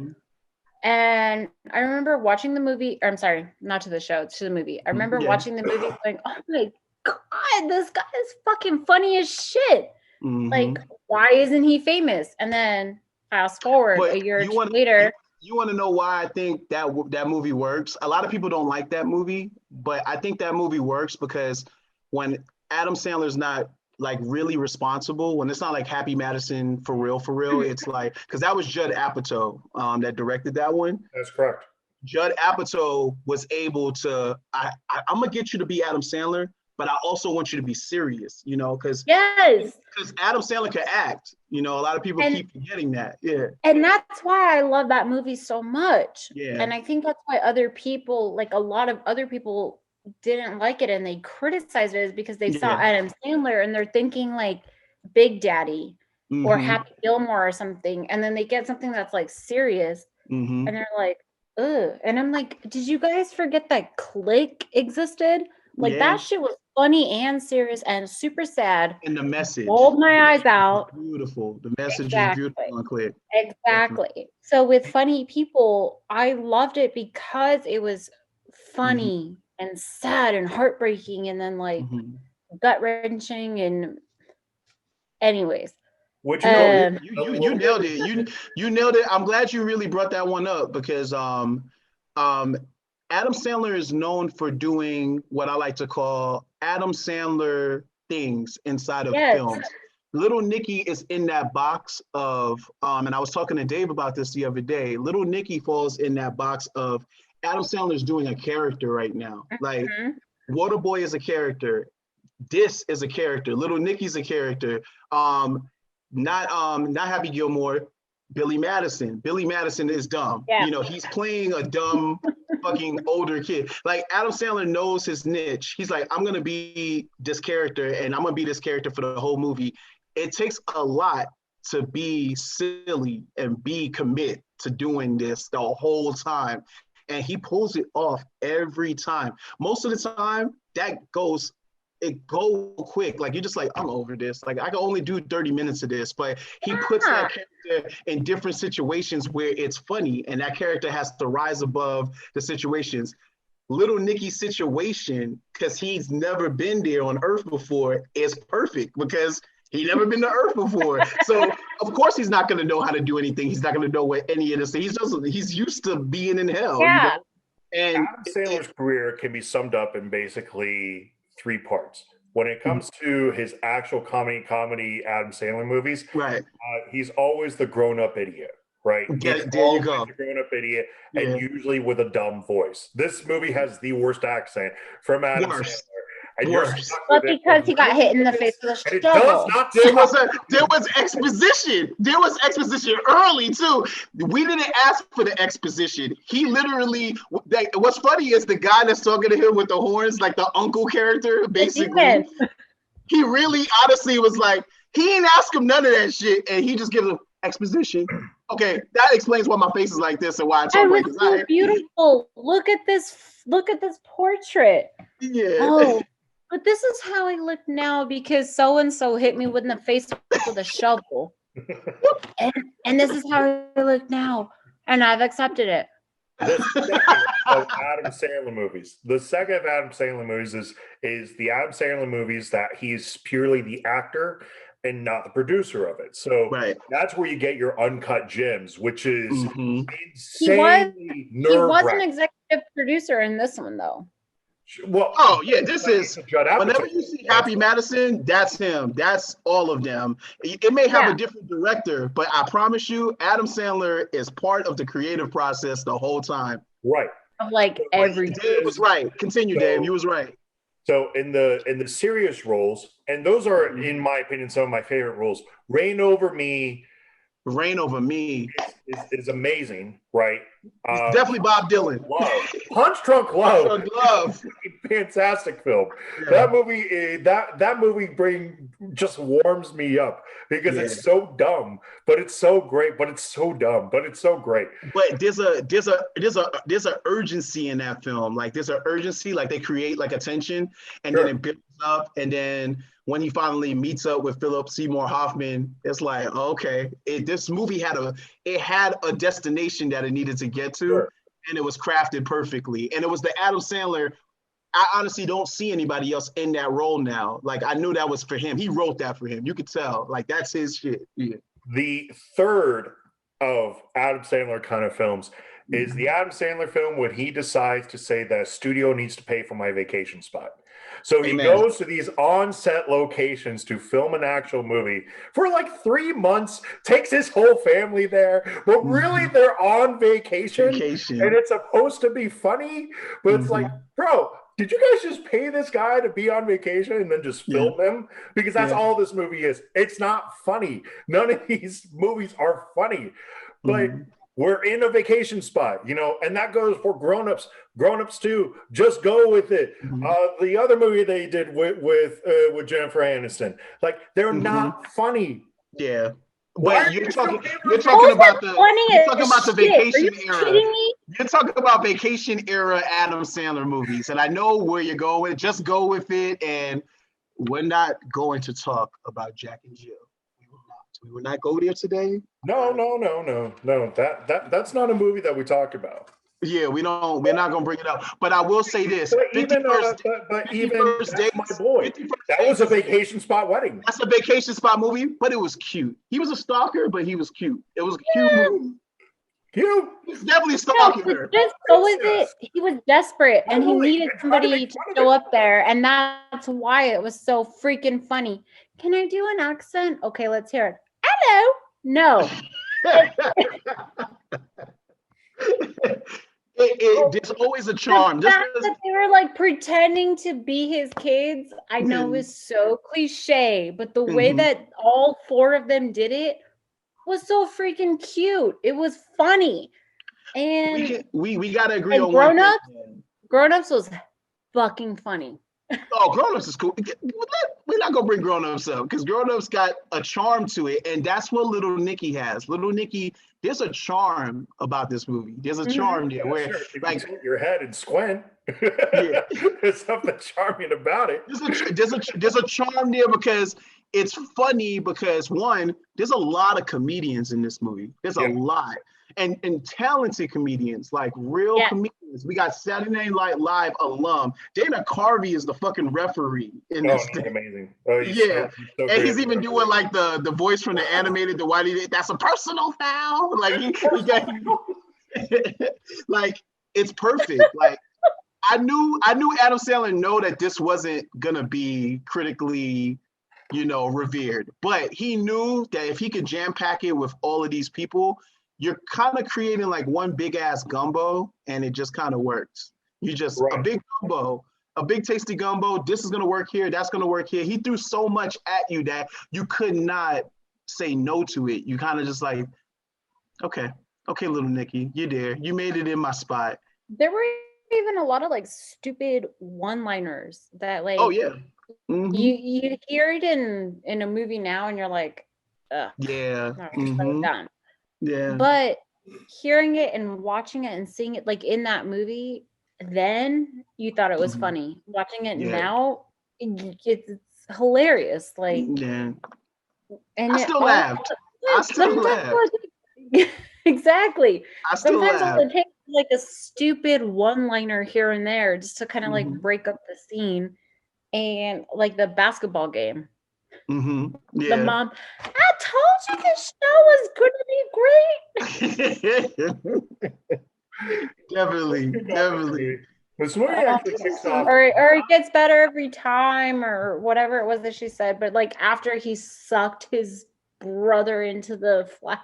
And I remember watching the movie, or I'm sorry, not to the show, to the movie. I remember watching the movie going, oh my God, this guy is fucking funny as shit. Like, why isn't he famous? And then fast forward a year or two later. You want to know why I think that movie works? A lot of people don't like that movie, but I think that movie works because when Adam Sandler's not like really responsible, when it's not like Happy Madison for real, it's like, because that was Judd Apatow that directed that one. That's correct. Judd Apatow was able to, I'm gonna get you to be Adam Sandler, but I also want you to be serious, you know, because Adam Sandler can act. You know, a lot of people keep forgetting that. Yeah. And that's why I love that movie so much. Yeah. And I think that's why other people, like a lot of other people, didn't like it and they criticized it is because they saw Adam Sandler and they're thinking like Big Daddy or Happy Gilmore or something. And then they get something that's like serious and they're like, ugh. And I'm like, did you guys forget that Click existed? Like that shit was funny and serious and super sad. And the message. Rolled my eyes out. Beautiful. The message is beautiful on Click. Exactly. So with Funny People, I loved it because it was funny and sad and heartbreaking and then like gut wrenching and anyways. Which You nailed it. You nailed it. I'm glad you really brought that one up because Adam Sandler is known for doing what I like to call Adam Sandler things inside of films. Little Nicky is in that box of, and I was talking to Dave about this the other day. Little Nicky falls in that box of Adam Sandler's doing a character right now. Like Waterboy is a character. This is a character. Little Nicky's a character. Not Happy Gilmore. Billy Madison. Billy Madison is dumb. Yeah. You know, he's playing a dumb fucking older kid. Like Adam Sandler knows his niche. He's like, I'm gonna be this character and I'm gonna be this character for the whole movie. It takes a lot to be silly and be commit to doing this the whole time. And he pulls it off every time. Most of the time, it go quick. Like you're just like, I'm over this. Like I can only do 30 minutes of this, but he puts that character in different situations where it's funny and that character has to rise above the situations. Little Nicky's situation, because he's never been there on Earth before, is perfect because he never been to Earth before. So of course he's not gonna know how to do anything. He's not gonna know what any of this. He's used to being in hell. Yeah. You know? And Adam Sandler's career can be summed up in basically 3 parts. When it comes to his actual comedy Adam Sandler movies, right, he's always the grown-up idiot, right? there He's you go. the grown-up idiot, and usually with a dumb voice. This movie has the worst accent from Adam Sandler. And but because he got hit in the face with a shovel. There was exposition. There was exposition early too. We didn't ask for the exposition. He literally. What's funny is the guy that's talking to him with the horns, like the uncle character, basically. He really, honestly, was like he didn't ask him none of that shit, and he just gives him exposition. Okay, that explains why my face is like this and why I talk like this. So beautiful. Look at this portrait. Yeah. Oh. But this is how I look now because so-and-so hit me in the face with a shovel. and this is how I look now. And I've accepted it. The second of Adam Sandler movies. The second of Adam Sandler movies is the Adam Sandler movies that he's purely the actor and not the producer of it. So that's where you get your uncut gems, which is insanely nerve-wracking. He was an executive producer in this one, though. Well, this is whenever you see Happy Madison, that's him. That's all of them. It may have a different director, but I promise you, Adam Sandler is part of the creative process the whole time. Right. Of like every. Dave was right. Continue, Dave. You was right. So in the serious roles, and those are, in my opinion, some of my favorite roles. Reign Over Me is amazing, right? It's definitely Bob Dylan. Punch Drunk Love. Fantastic film. Yeah. That movie just warms me up because it's so dumb, but it's so great. But it's so dumb, but it's so great. But there's a urgency in that film. Like there's an urgency. Like they create like a tension, and then it builds up, and then when he finally meets up with Philip Seymour Hoffman, it's like, okay, this movie had a destination that it needed to get to, and it was crafted perfectly. And it was the Adam Sandler. I honestly don't see anybody else in that role now. Like I knew that was for him. He wrote that for him. You could tell. Like that's his shit. Yeah. The third of Adam Sandler kind of films is the Adam Sandler film when he decides to say that a studio needs to pay for my vacation spot. So he goes to these on-set locations to film an actual movie for like 3 months, takes his whole family there, but really they're on vacation. And it's supposed to be funny, but it's like, bro, did you guys just pay this guy to be on vacation and then just film him? Because that's all this movie is. It's not funny. None of these movies are funny, but we're in a vacation spot, and that goes for grown-ups. Grown-ups too. Just go with it. The other movie they did with Jennifer Aniston, like they're not funny. Yeah. But you're talking about the vacation era. You're talking about vacation era Adam Sandler movies, and I know where you're going. Just go with it, and we're not going to talk about Jack and Jill. We will not go there today. No. That's not a movie that we talk about. Yeah, we're not gonna bring it up. But I will say this: But even, 51st that's my Dates. boy. 51st That was a Dates vacation spot wedding. That's a vacation spot movie, but it was cute. He was a stalker, but he was cute. It was a cute movie. Cute. He's definitely No, stalking but her. just go with it. He was desperate and he Totally. needed And try to somebody make to fun of show it. up there. And that's why it was so freaking funny. Can I do an accent? Okay, let's hear it. Hello. No. There's always a charm. The fact that they were like pretending to be his kids, I know is so cliche, but the way that all four of them did it was so freaking cute. It was funny. And we gotta agree on grown-ups, grown-ups was fucking funny. Oh, grown-ups is cool. We're not gonna bring grown-ups up because grown-ups got a charm to it, and that's what little Nicky has. Little Nicky, there's a charm about this movie. There's a charm there where, like, you your head and squint. Yeah. There's something charming about it. There's a charm there because it's funny because one, there's a lot of comedians in this movie. There's a lot. And talented comedians, like real comedians. We got Saturday Night Live alum. Dana Carvey is the fucking referee in this thing. Amazing. So and he's even doing like the voice from the animated, the Whitey. That's a personal foul. Like he got, like it's perfect. Like I knew Adam Sandler know that this wasn't gonna be critically, revered, but he knew that if he could jam pack it with all of these people, you're kind of creating like one big ass gumbo, and it just kind of works. You just a big gumbo, a big tasty gumbo. This is gonna work here. That's gonna work here. He threw so much at you that you could not say no to it. You kind of just like, okay, little Nicky, you're there. You made it in my spot. There were even a lot of like stupid one-liners that like. Oh yeah. You hear it in a movie now, and you're like, ugh. Yeah. So done. Yeah. But hearing it and watching it and seeing it like in that movie, then you thought it was funny. Watching it now, it's hilarious. Like, and I still laughed. Exactly. Sometimes all it takes like a stupid one-liner here and there just to kind of like break up the scene. And like the basketball game. The mom, I told you this show was going to be great. Definitely. This movie actually kicks off. Or it gets better every time, or whatever it was that she said. But like after he sucked his brother into the flask.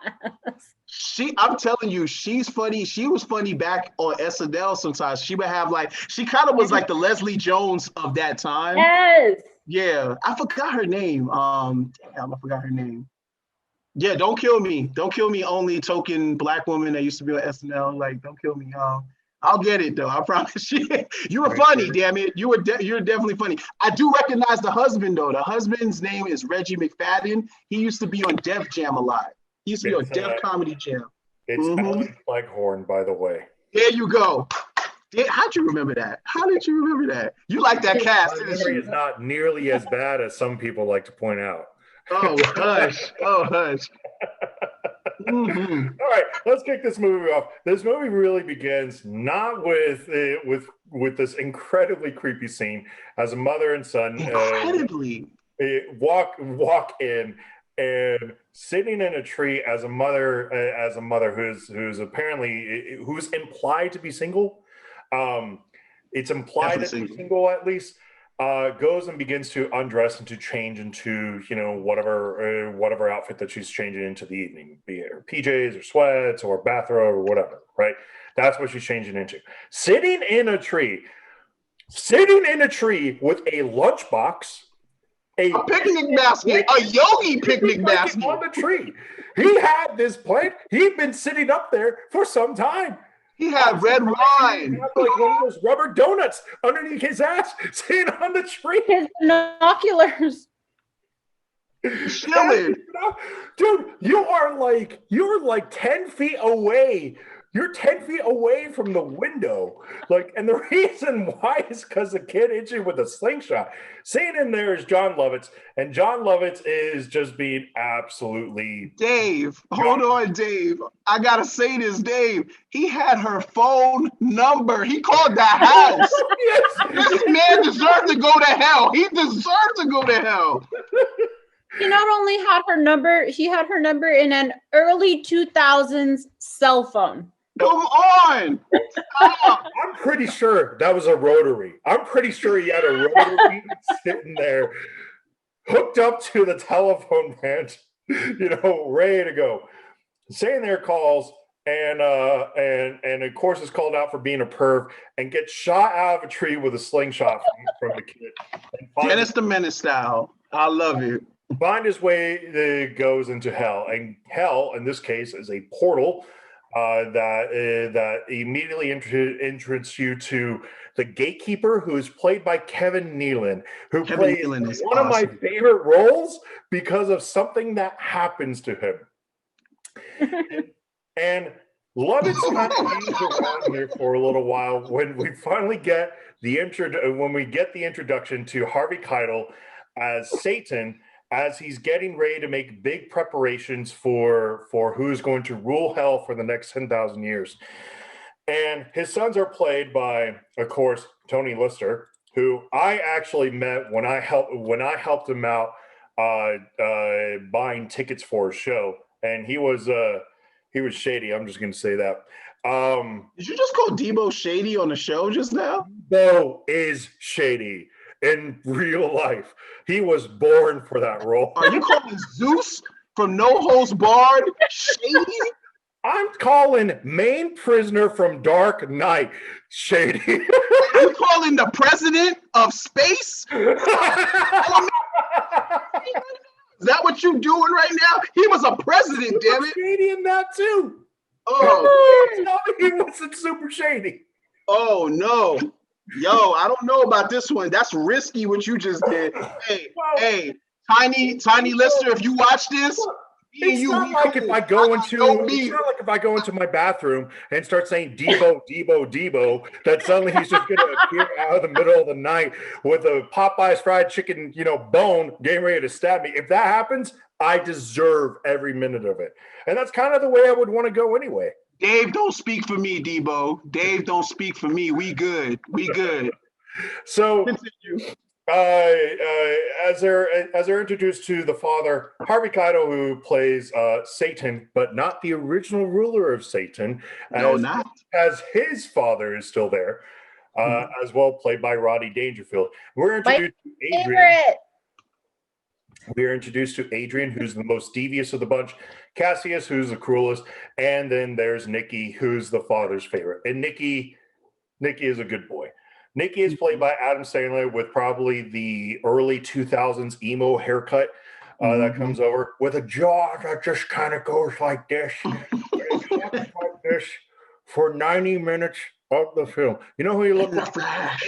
I'm telling you, she's funny. She was funny back on SNL sometimes. She would have she kind of was like the Leslie Jones of that time. Yes. Yeah. I forgot her name. I forgot her name. Yeah, Don't Kill Me. Don't Kill Me, only token black woman that used to be on SNL. Like, don't kill me. I'll get it though. I promise you. You were funny, damn it. You're definitely funny. I do recognize the husband though. The husband's name is Reggie McFadden. He used to be on Def Jam a lot. He used to be on Def Comedy Jam. It's Alan Leghorn, by the way. There you go. How'd you remember that? How did you remember that? You like that cast. My memory is not nearly as bad as some people like to point out. Oh, hush. Oh, hush. All right, let's kick this movie off. This movie really begins not with this incredibly creepy scene as a mother and son walk in, and sitting in a tree as a mother who's apparently who's implied to be single. It's implied that she's single at least. Goes and begins to undress and to change into whatever outfit that she's changing into the evening, be it her PJs or sweats or bathrobe or whatever, right? That's what she's changing into. Sitting in a tree with a lunchbox, a picnic basket, a yogi picnic basket on the tree. He had this plant. He'd been sitting up there for some time. He had red wine. He had like one of those rubber donuts underneath his ass, sitting on the tree. His binoculars. Chilling. Dude, you're like 10 feet away. You're 10 feet away from the window. Like, and the reason why is because the kid hits you with a slingshot. Sitting in there is John Lovitz, and John Lovitz is just being absolutely... Dave, hold on, Dave. I gotta say this, Dave. He had her phone number. He called the house. Yes. This man deserved to go to hell. He deserved to go to hell. He not only had her number, he had her number in an early 2000s cell phone. Come on. I'm pretty sure that was a rotary. I'm pretty sure he had a rotary sitting there, hooked up to the telephone branch, ready to go. Saying their calls, and of course is called out for being a perv and gets shot out of a tree with a slingshot from the kid. Dennis the Menace style. I love it. Find his way goes into hell, and hell in this case is a portal that immediately introduces you to the gatekeeper, who is played by Kevin Nealon, who plays one awesome. of my favorite roles because of something that happens to him. and Lovett's kind of hangs around here for a little while when we finally get the introduction to Harvey Keitel as Satan, as he's getting ready to make big preparations for who's going to rule hell for the next 10,000 years. And his sons are played by, of course, Tony Lister, who I actually met when I helped him out buying tickets for a show, and he was shady. I'm just going to say that. Did you just call Debo shady on the show just now? Debo is shady in real life. He was born for that role. Are you calling Zeus from No Holds Barred shady? I'm calling main prisoner from Dark Knight shady. Are you calling the president of space? Is that what you doing right now? He was a president, damn it. Shady in that too. Oh, tell me he wasn't super shady. Oh no. Yo, I don't know about this one. That's risky what you just did. Hey, Tiny Lister, if you watch this, it's not like if I go into my bathroom and start saying Debo, that suddenly he's just going to appear out of the middle of the night with a Popeye's fried chicken, bone getting ready to stab me. If that happens, I deserve every minute of it. And that's kind of the way I would want to go anyway. Dave, don't speak for me, Debo. Dave, don't speak for me. We good. So, continue. As they're introduced to the father, Harvey Keitel, who plays Satan, but not the original ruler of Satan, as his father is still there, as well, played by Rodney Dangerfield. We're introduced to Adrian. We are introduced to Adrian, who's the most devious of the bunch, Cassius, who's the cruelest, and then there's Nicky, who's the father's favorite. And Nicky is a good boy. Nicky is played by Adam Sandler with probably the early 2000s emo haircut that comes over with a jaw that just kind of goes like this. Like this for 90 minutes of the film. You know who he looks like? Has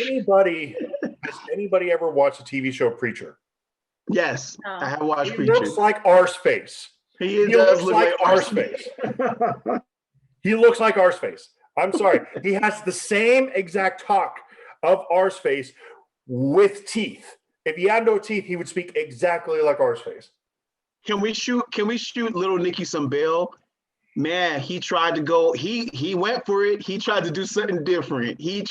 anybody ever watched the TV show Preacher? Yes, I have watched Preacher. He looks like Arseface. He looks like Arseface. He looks like Arseface. I'm sorry. He has the same exact talk of Arseface with teeth. If he had no teeth, he would speak exactly like Arseface. Can we shoot little Nicky some bail? Man, he tried to go. He went for it. He tried to do something different. He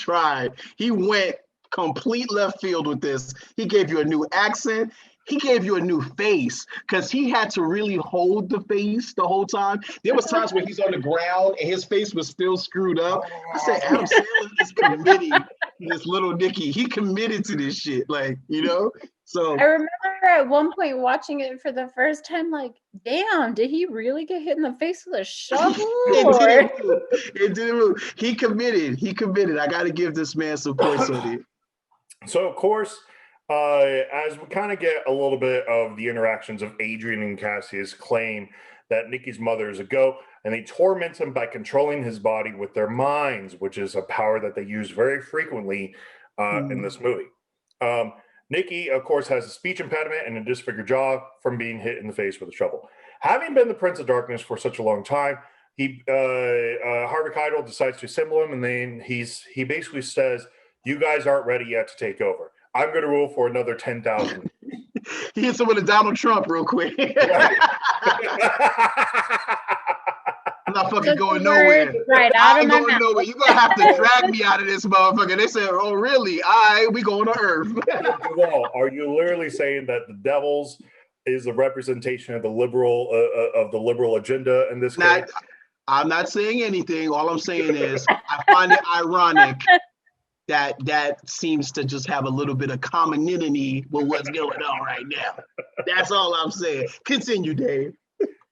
went complete left field with this. He gave you a new accent. He gave you a new face because he had to really hold the face the whole time. There was times where he's on the ground and his face was still screwed up. I said, Adam Sandler is committed to this little Nicky. He committed to this shit, So I remember at one point watching it for the first time, like, damn, did he really get hit in the face with a shovel? It didn't move. He committed. I got to give this man some points on it. So, of course, as we kind of get a little bit of the interactions of Adrian and Cassius claim that Nicky's mother is a goat, and they torment him by controlling his body with their minds, which is a power that they use very frequently in this movie. Nicky, of course, has a speech impediment and a disfigured jaw from being hit in the face with a shovel. Having been the Prince of Darkness for such a long time, Harvey Keitel decides to assemble him, and then he basically says, "You guys aren't ready yet to take over. I'm going to rule for another 10,000." He hits him with a Donald Trump real quick. I'm not fucking going nowhere. Right I ain't going nowhere. You're going to have to drag me out of this motherfucker. They said, oh, really? All right, we going to Earth. Duval, are you literally saying that the Devils is a representation of the liberal agenda in this case? I'm not saying anything. All I'm saying is I find it ironic that seems to just have a little bit of commonality with what's going on right now. That's all I'm saying. Continue, Dave.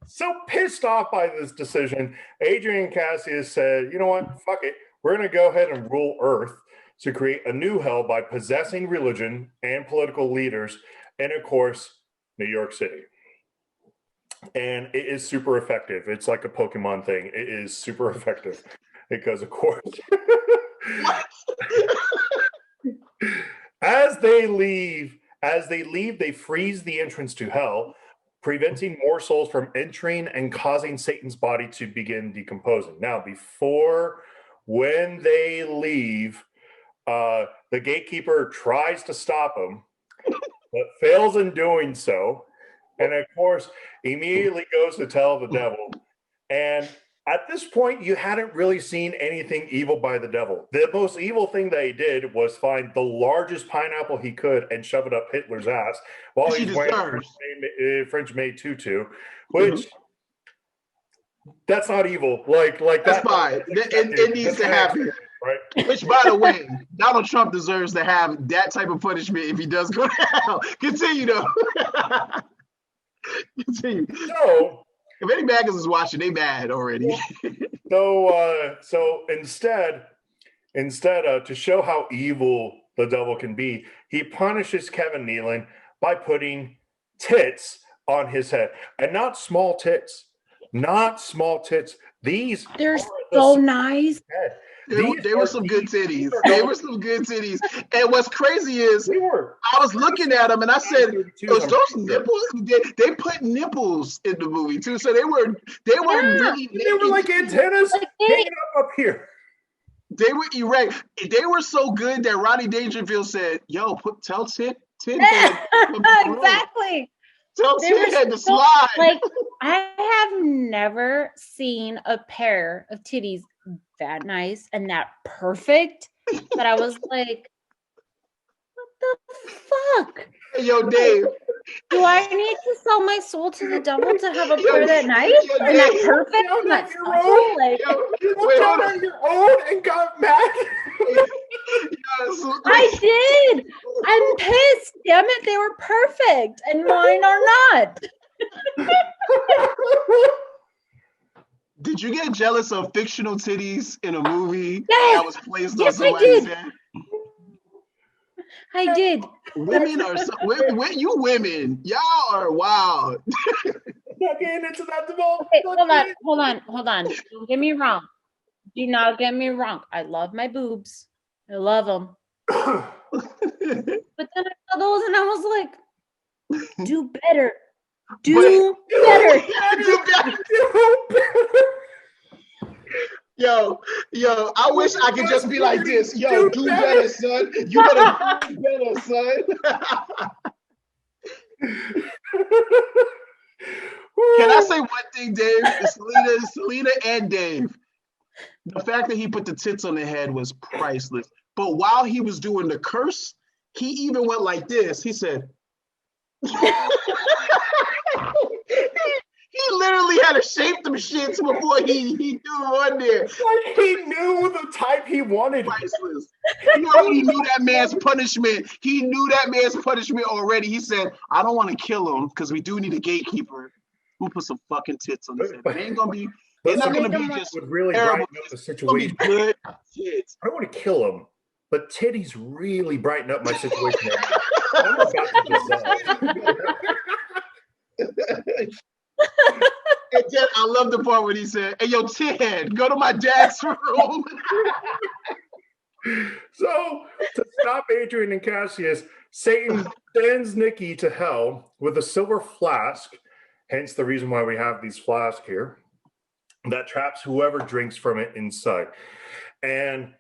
So pissed off by this decision, Adrian Cassius said, you know what, fuck it. We're going to go ahead and rule Earth to create a new hell by possessing religion and political leaders and, of course, New York City. And it is super effective. It's like a Pokemon thing. It is super effective because, of course, as they leave, they freeze the entrance to hell, preventing more souls from entering and causing Satan's body to begin decomposing. Now, when they leave, the gatekeeper tries to stop them, but fails in doing so. And of course, immediately goes to tell the devil. And at this point, you hadn't really seen anything evil by the devil. The most evil thing that he did was find the largest pineapple he could and shove it up Hitler's ass while he's wearing French-made tutu, which that's not evil. Like that's fine. It needs to happen. Right. Which, by the way, Donald Trump deserves to have that type of punishment if he does go to hell. Continue, though. Continue. So, if any maggots is watching, they mad already. So instead, to show how evil the devil can be, he punishes Kevin Nealon by putting tits on his head, and not small tits. They're so nice. They were some good titties. They were some good titties. And what's crazy is I was looking at them and I said, those nipples, they put nipples in the movie too. So they were really they were like antennas hanging up here. They were erect. They were so good that Rodney Dangerfield said, yo, tell Tit. Exactly. Tell Tit had to slide. Like, I have never seen a pair of titties that nice and that perfect that I was like, what the fuck? Hey, yo, Dave. Do I need to sell my soul to the devil to have a pair that nice and that perfect? And that you went out on your own and got mad. I did. I'm pissed. Damn it, they were perfect and mine are not. Did you get jealous of fictional titties in a movie that was placed on somebody's head? I did. Women are you women. Y'all are wild. Not getting into that, Duval. Okay, hold on. Don't get me wrong. Do not get me wrong. I love my boobs. I love them. But then I saw those and I was like, do better. Do better. Yo, I wish I could just be like this. Yo, do better, son. You better do better, son. Can I say one thing, Dave? Selina and Dave. The fact that he put the tits on the head was priceless. But while he was doing the curse, he even went like this. He said, he literally had to shape them shits before he threw them on there. Like he knew the type he wanted. Priceless. He already knew that man's punishment. He knew that man's punishment already. He said, I don't want to kill him because we do need a gatekeeper. We'll put some fucking tits on his head. It ain't gonna be. It's not gonna be just would really terrible. brighten up the situation. Good tits. I don't want to kill him, but titties really brighten up my situation. I'm about to dissolve. And then I love the part when he said, hey, yo, Ted, go to my dad's room. So, to stop Adrian and Cassius, Satan sends Nicky to hell with a silver flask, hence the reason why we have these flasks here. that traps whoever drinks from it inside. And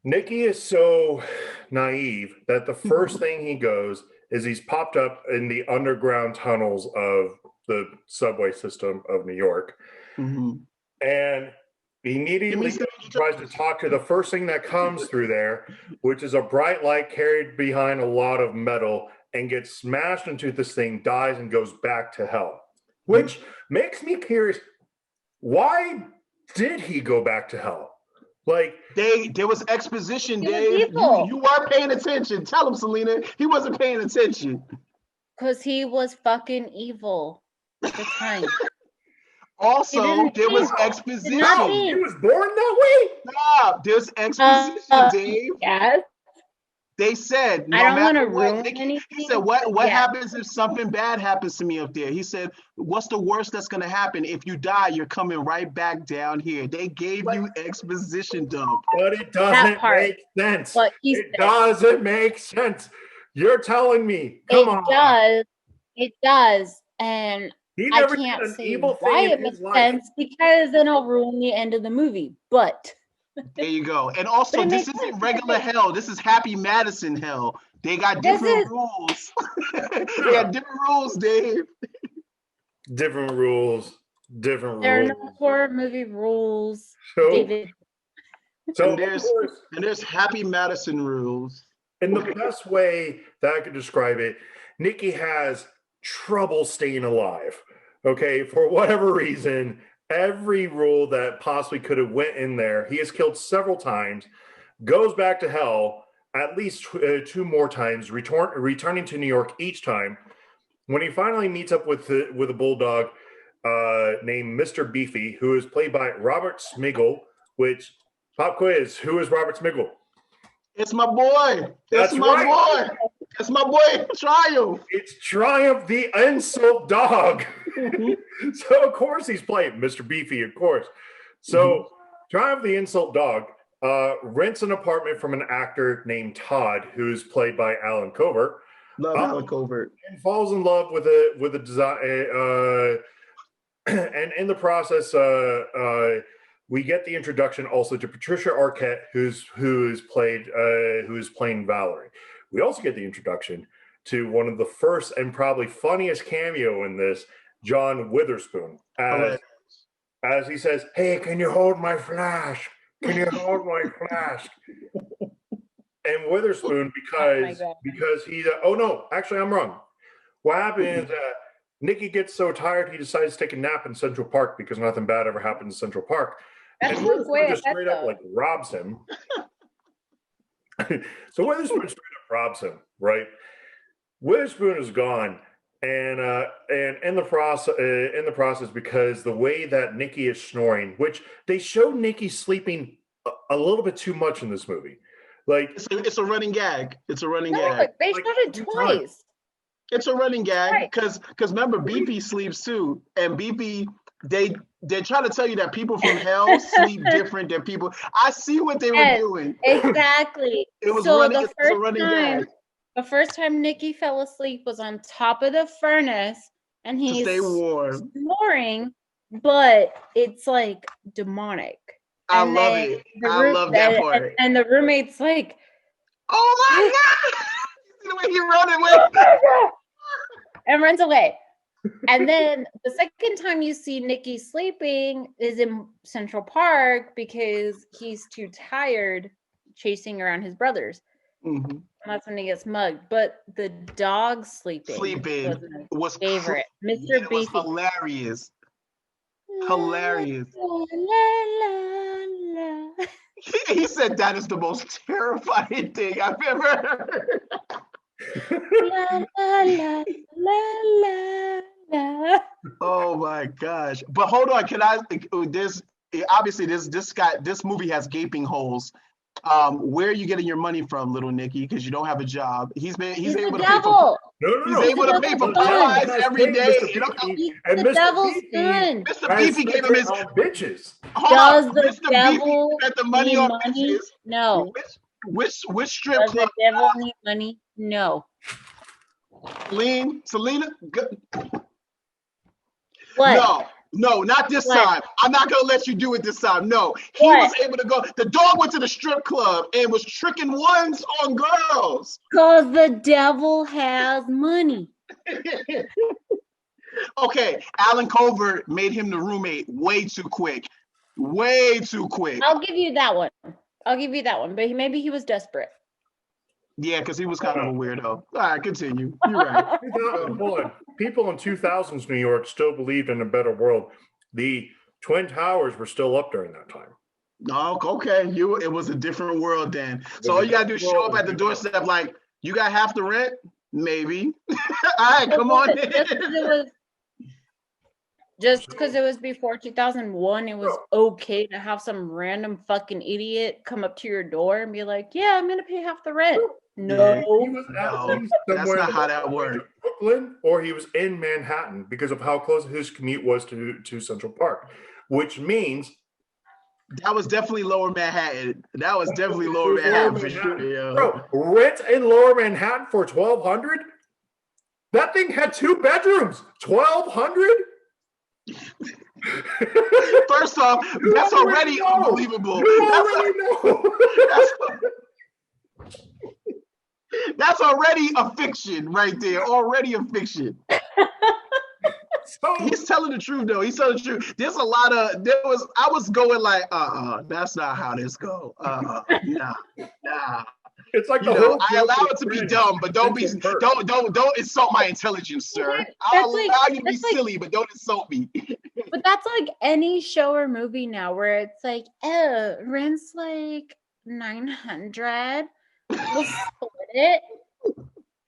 Nicky is so naive that the first thing he goes is he's popped up in the underground tunnels of the subway system of New York. Mm-hmm. And he immediately tries to talk to the first thing that comes through there, which is a bright light carried behind a lot of metal, and gets smashed into this thing, dies, and goes back to hell. Which makes me curious, why did he go back to hell? Like, there was exposition, Dave. You weren't paying attention. Tell him, Selena. He wasn't paying attention. Because he was fucking evil at the time. Also, there was exposition. He was born that way? Stop. There's exposition, Dave. Yes. They said, I don't want to ruin anything. He said, what happens if something bad happens to me up there? He said, what's the worst that's going to happen? If you die, you're coming right back down here. They gave you exposition dump. But it doesn't make sense. It doesn't make sense. You're telling me. Come on. It does. And I can't say why it makes sense because then it'll ruin the end of the movie. But there you go. And also, this isn't regular hell. This is Happy Madison hell. They got different rules. They got different rules, Dave. Different rules. There are no horror movie rules, David. So there's Happy Madison rules. And the best way that I could describe it, Nicky has trouble staying alive. Okay, for whatever reason, every rule that possibly could have went in there, he has killed several times, goes back to hell at least 2 more times, returning to New York each time. When he finally meets up with a bulldog named Mr. Beefy, who is played by Robert Smigel, which, pop quiz, who is Robert Smigel? It's my boy. That's my boy. That's my boy, Triumph. It's Triumph the insult dog. So, of course, he's playing Mr. Beefy, of course. So, Triumph the insult dog rents an apartment from an actor named Todd, who's played by Alan Covert. Love Alan Covert. And falls in love with a design. And in the process, we get the introduction also to Patricia Arquette, who is playing Valerie. We also get the introduction to one of the first and probably funniest cameo in this, John Witherspoon, as he says, "Hey, can you hold my flash? Can you hold my flash?" And Witherspoon, because he's oh no, actually I'm wrong. What happened is Nicky gets so tired he decides to take a nap in Central Park because nothing bad ever happened in Central Park. And Witherspoon just straight up robs him. So Witherspoon straight up robs him, right? Witherspoon is gone, and in the process, because the way that Nicky is snoring, which they show Nicky sleeping a little bit too much in this movie, like it's a running gag. It's a running gag. They showed it twice. It's a running gag because remember BP sleeps too, and BP they try to tell you that people from hell sleep different than people. I see what they were doing. Exactly. It was a running gag. The first time Nicky fell asleep was on top of the furnace, and he's snoring, but it's like demonic. I love it. I love that part. And the roommate's like, "Oh my god!" The way he run away and runs away. And then the second time you see Nicky sleeping is in Central Park because he's too tired chasing around his brothers. Mm-hmm. That's when he gets mugged. But the dog sleeping was favorite. Mr. Beefy. Was hilarious. Hilarious. La, la, la. He said that is the most terrifying thing I've ever heard. La, la, la, la, la. Oh my gosh. But hold on, this movie has gaping holes. Where are you getting your money from, little Nicky? Because you don't have a job. He's able to pay for pies every day. And the devil's son. Mr. Beefy gave him his bitches. Does the devil spent the money on bitches? No. Which strip Does club? The devil need money? No. Selina? What? No. No, not this What? time. I'm not gonna let you do it this time. No, he What? was able to go. The dog went to the strip club and was tricking ones on girls. Because the devil has money. Okay, Alan Covert made him the roommate way too quick. Way too quick. I'll give you that one. But maybe he was desperate. Yeah, because he was kind of a weirdo. All right, continue. You're right. Hold on. People in 2000s New York still believed in a better world. The Twin Towers were still up during that time. Oh, okay. It was a different world then. So all you gotta do is show up at the doorstep like, you got half the rent? Maybe. All right, come on in. Just because it was before 2001, it was okay to have some random fucking idiot come up to your door and be like, yeah, I'm going to pay half the rent. No. He was No, that's not how that worked. Brooklyn, or he was in Manhattan because of how close his commute was to Central Park, which means that was definitely Lower Manhattan. That was definitely Lower Manhattan for sure. Yeah. Bro, rent in Lower Manhattan for $1,200? That thing had 2 bedrooms. $1,200? First off, that's already unbelievable. That's already a fiction right there. Already a fiction. So, he's telling the truth though. He's telling the truth. There's a lot of I was going like, that's not how this go. Nah. It's like I allow it to be dumb, but don't insult my intelligence, sir. I'll allow you to be silly, but don't insult me. But that's like any show or movie now where it's like, oh, rent's like $900. We'll split it.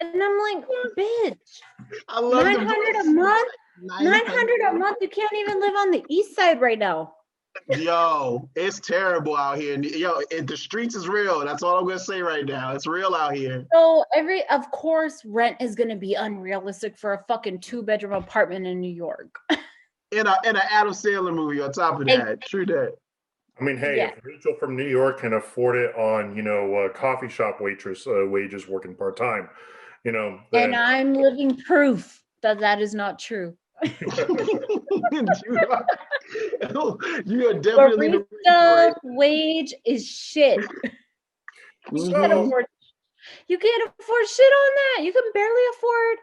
And I'm like, bitch, I love $900 a month? $900 a month? You can't even live on the east side right now. Yo, it's terrible out here. Yo, the streets is real. That's all I'm gonna say right now. It's real out here. So of course, rent is gonna be unrealistic for a fucking 2-bedroom apartment in New York. In an Adam Sandler movie on top of that. True that. I mean, hey, if Rachel from New York can afford it on, coffee shop waitress wages working part-time, then... And I'm living proof that is not true. You are definitely barista wage is shit. You can't afford shit on that. You can barely afford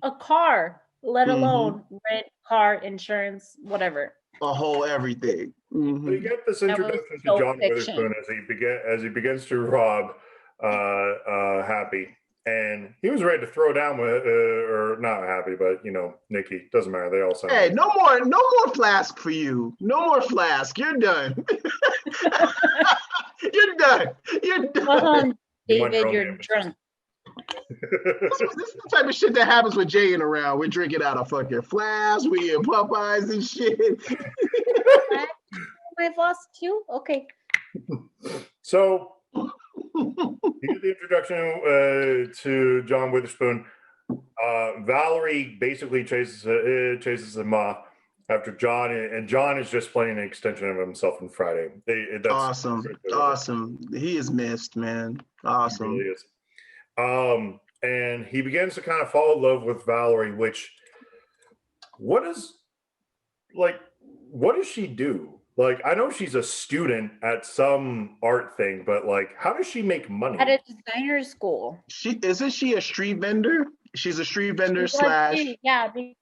a car, let alone rent, car, insurance, whatever. A whole everything. So you get this introduction to John Witherspoon as he begins to rob Happy. And he was ready to throw down with, or not Happy, but Nicky. Doesn't matter. They all sound. Hey, no more flask for you. No more flask. You're done. You're done. David, you're drunk. This is the type of shit that happens with Jay and around. We're drinking out of fucking flask. We eat Popeyes and shit. My flask too. Okay. So. You get the introduction to John Witherspoon. Valerie basically chases him off after John, and John is just playing an extension of himself on Friday. That's awesome. He is missed, man. Awesome. He really is. And he begins to kind of fall in love with Valerie, which what does she do? Like, I know she's a student at some art thing, but how does she make money? At a designer school. Isn't she a street vendor? She's a street vendor slash. Yeah, because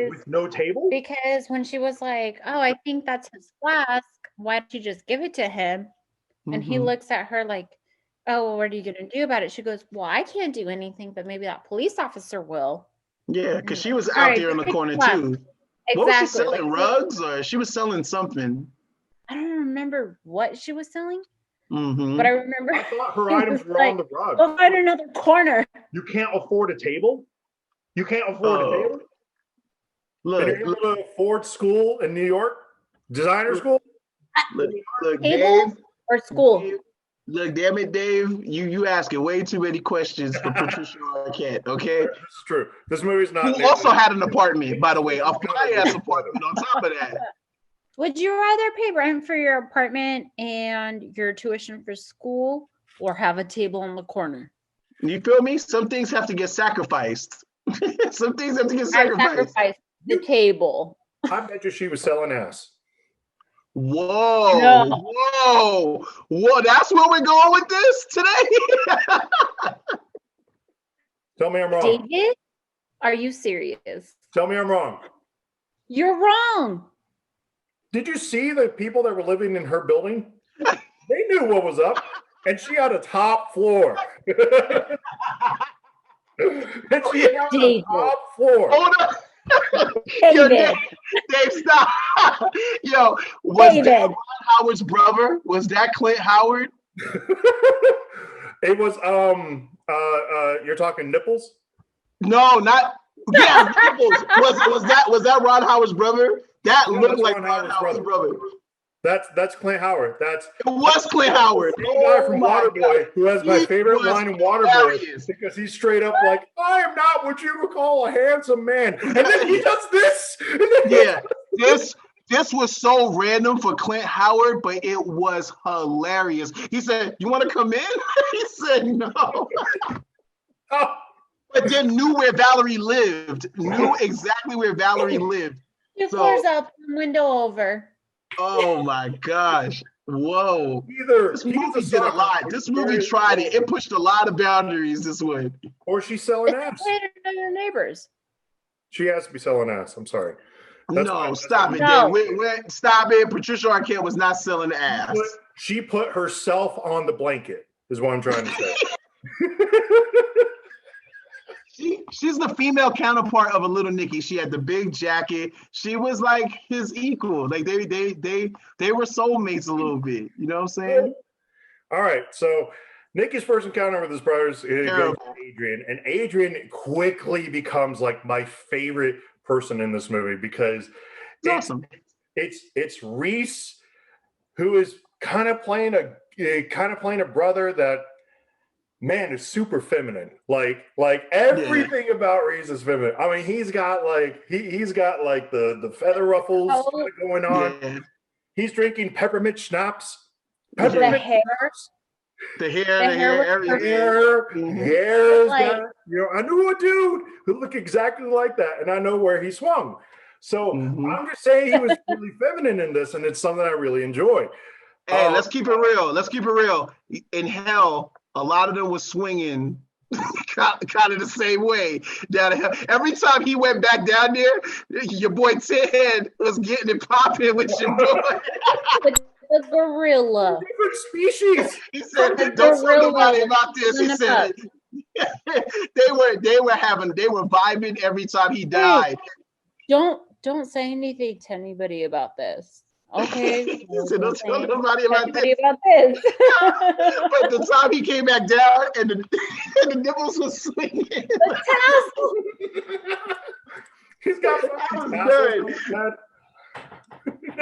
with no table. Because when she was like, "Oh, I think that's his flask. Why don't you just give it to him?" And he looks at her like, "Oh, well, what are you gonna do about it?" She goes, "Well, I can't do anything, but maybe that police officer will." Yeah, because she was out there in the corner too. Exactly. What was she selling? Rugs, or she was selling something? I don't remember what she was selling, but I remember. I thought her items were on the rug. We'll find another corner. You can't afford a table? You can't afford a table? Look, you're able to afford school in New York? Designer school? Look, table Dave, or school? Dave, look, damn it, Dave. You asking way too many questions for Patricia Arquette, okay? This is true. This movie's not... Who also had an apartment, by the way. A fly-ass apartment on top of that. Would you rather pay rent for your apartment and your tuition for school, or have a table in the corner? You feel me? Some things have to get sacrificed. Some things have to get sacrificed. I sacrificed the table. I bet you she was selling ass. Whoa, No. whoa! That's where we're going with this today. Tell me I'm wrong. David, are you serious? Tell me I'm wrong. You're wrong. Did you see the people that were living in her building? They knew what was up, and she had a top floor. And she had a top floor. Hold on. Yo, David. Dave, stop. Yo, was David. that Ron Howard's brother? Was that Clint Howard? It was you're talking nipples? No, not nipples. Was that Ron Howard's brother? That No, looked that's like Ron Ron Howard's Howard's brother. That's Clint Howard. It was Clint Howard. The guy from my Waterboy, who has my He favorite was line in Waterboy, hilarious. because he's straight up like, I am not what you would call a handsome man. And then he does this. Yeah, this was so random for Clint Howard, but it was hilarious. He said, "You want to come in?" He said, "No." Oh. But then knew where Valerie lived. Knew exactly where Valerie lived. Your floor's out, window over. Oh my gosh. Whoa. This movie did a lot. This movie tried it. It pushed a lot of boundaries this way. Or she's selling ass. Your neighbors. She has to be selling ass. I'm sorry. Stop it, Dave. Stop it. Patricia Arquette was not selling ass. She put herself on the blanket, is what I'm trying to say. She's the female counterpart of a little Nicky. She had the big jacket. She was like his equal. Like they were soulmates a little bit. You know what I'm saying? All right. So Nicky's first encounter with his brothers is Adrian, and Adrian quickly becomes like my favorite person in this movie because it's Reese, who is kind of playing a brother that, man, is super feminine. Like everything about Reese is feminine. I mean, he's got like the feather ruffles going on. Yeah. He's drinking peppermint schnapps. The hair. The hair, everything. Hair is got, I knew a dude who looked exactly like that, and I know where he swung. So I'm just saying he was really feminine in this, and it's something I really enjoy. Hey, let's keep it real. In hell, a lot of them was swinging kind of the same way down hell. Every time he went back down there, your boy Ted was getting it popping with your boy. The gorilla. Different species. He said, "Don't tell nobody about this." He said, they were vibing every time he died. Don't say anything to anybody about this. Okay. He said, "Don't tell nobody about this." But the time he came back down and the nipples was swinging. He's got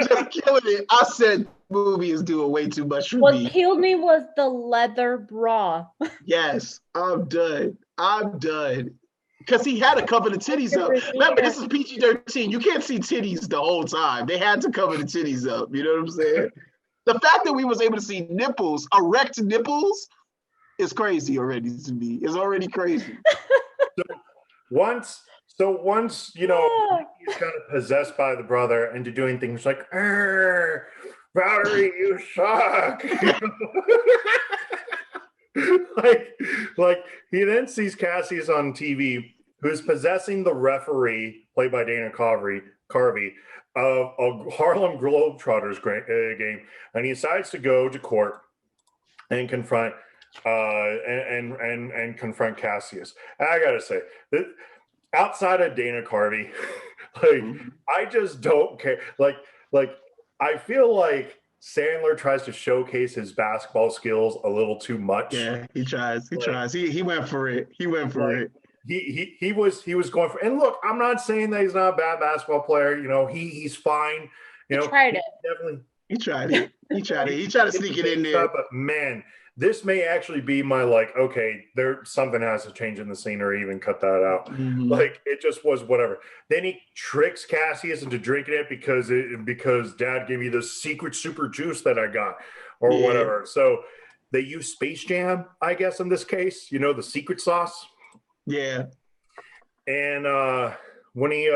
just killing it. I said, movie is doing way too much for me. What killed me was the leather bra. Yes, I'm done. Because he had to cover the titties up. Remember, this is PG-13. You can't see titties the whole time. They had to cover the titties up. You know what I'm saying? The fact that we was able to see nipples, erect nipples, is crazy already to me. It's already crazy. So once he's kind of possessed by the brother into doing things like, Valerie, you suck. like he then sees Cassius on TV, who's possessing the referee, played by Dana Carvey, of a Harlem Globetrotters game, and he decides to go to court and confront and confront Cassius. And I gotta say that outside of Dana Carvey, I just don't care. Like I feel like Sandler tries to showcase his basketball skills a little too much. Yeah, he tries. He went for it. He was going for. And look, I'm not saying that he's not a bad basketball player. He's fine. He tried it. He tried it. He tried to sneak it in there. But man, this may actually be my okay, something has to change in the scene, or even cut that out. Mm-hmm. It just was whatever. Then he tricks Cassius into drinking it because Dad gave me the secret super juice that I got, or whatever. So they use Space Jam, I guess, in this case. The secret sauce. Yeah. And when he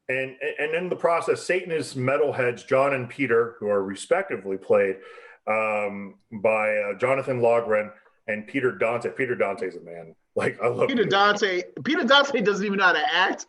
and in the process, Satanist metalheads John and Peter, who are respectively played by Jonathan Logren and Peter Dante. Peter Dante's a man. Like, I love Peter Dante. Peter Dante doesn't even know how to act.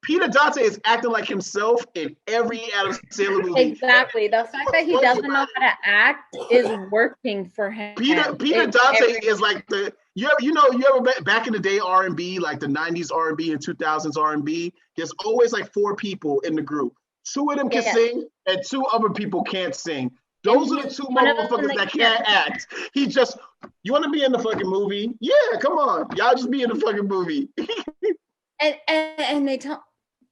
Peter Dante is acting like himself in every Adam Sandler movie. Exactly. The fact that he doesn't know how to act is working for him. Peter Dante is like you ever back in the day R&B, like the 90s R&B and 2000s R&B, there's always like 4 people in the group. 2 of them can sing and 2 other people can't sing. Those are the 2 motherfuckers that can't act. He just, you want to be in the fucking movie? Yeah, come on. Y'all just be in the fucking movie. and they tell,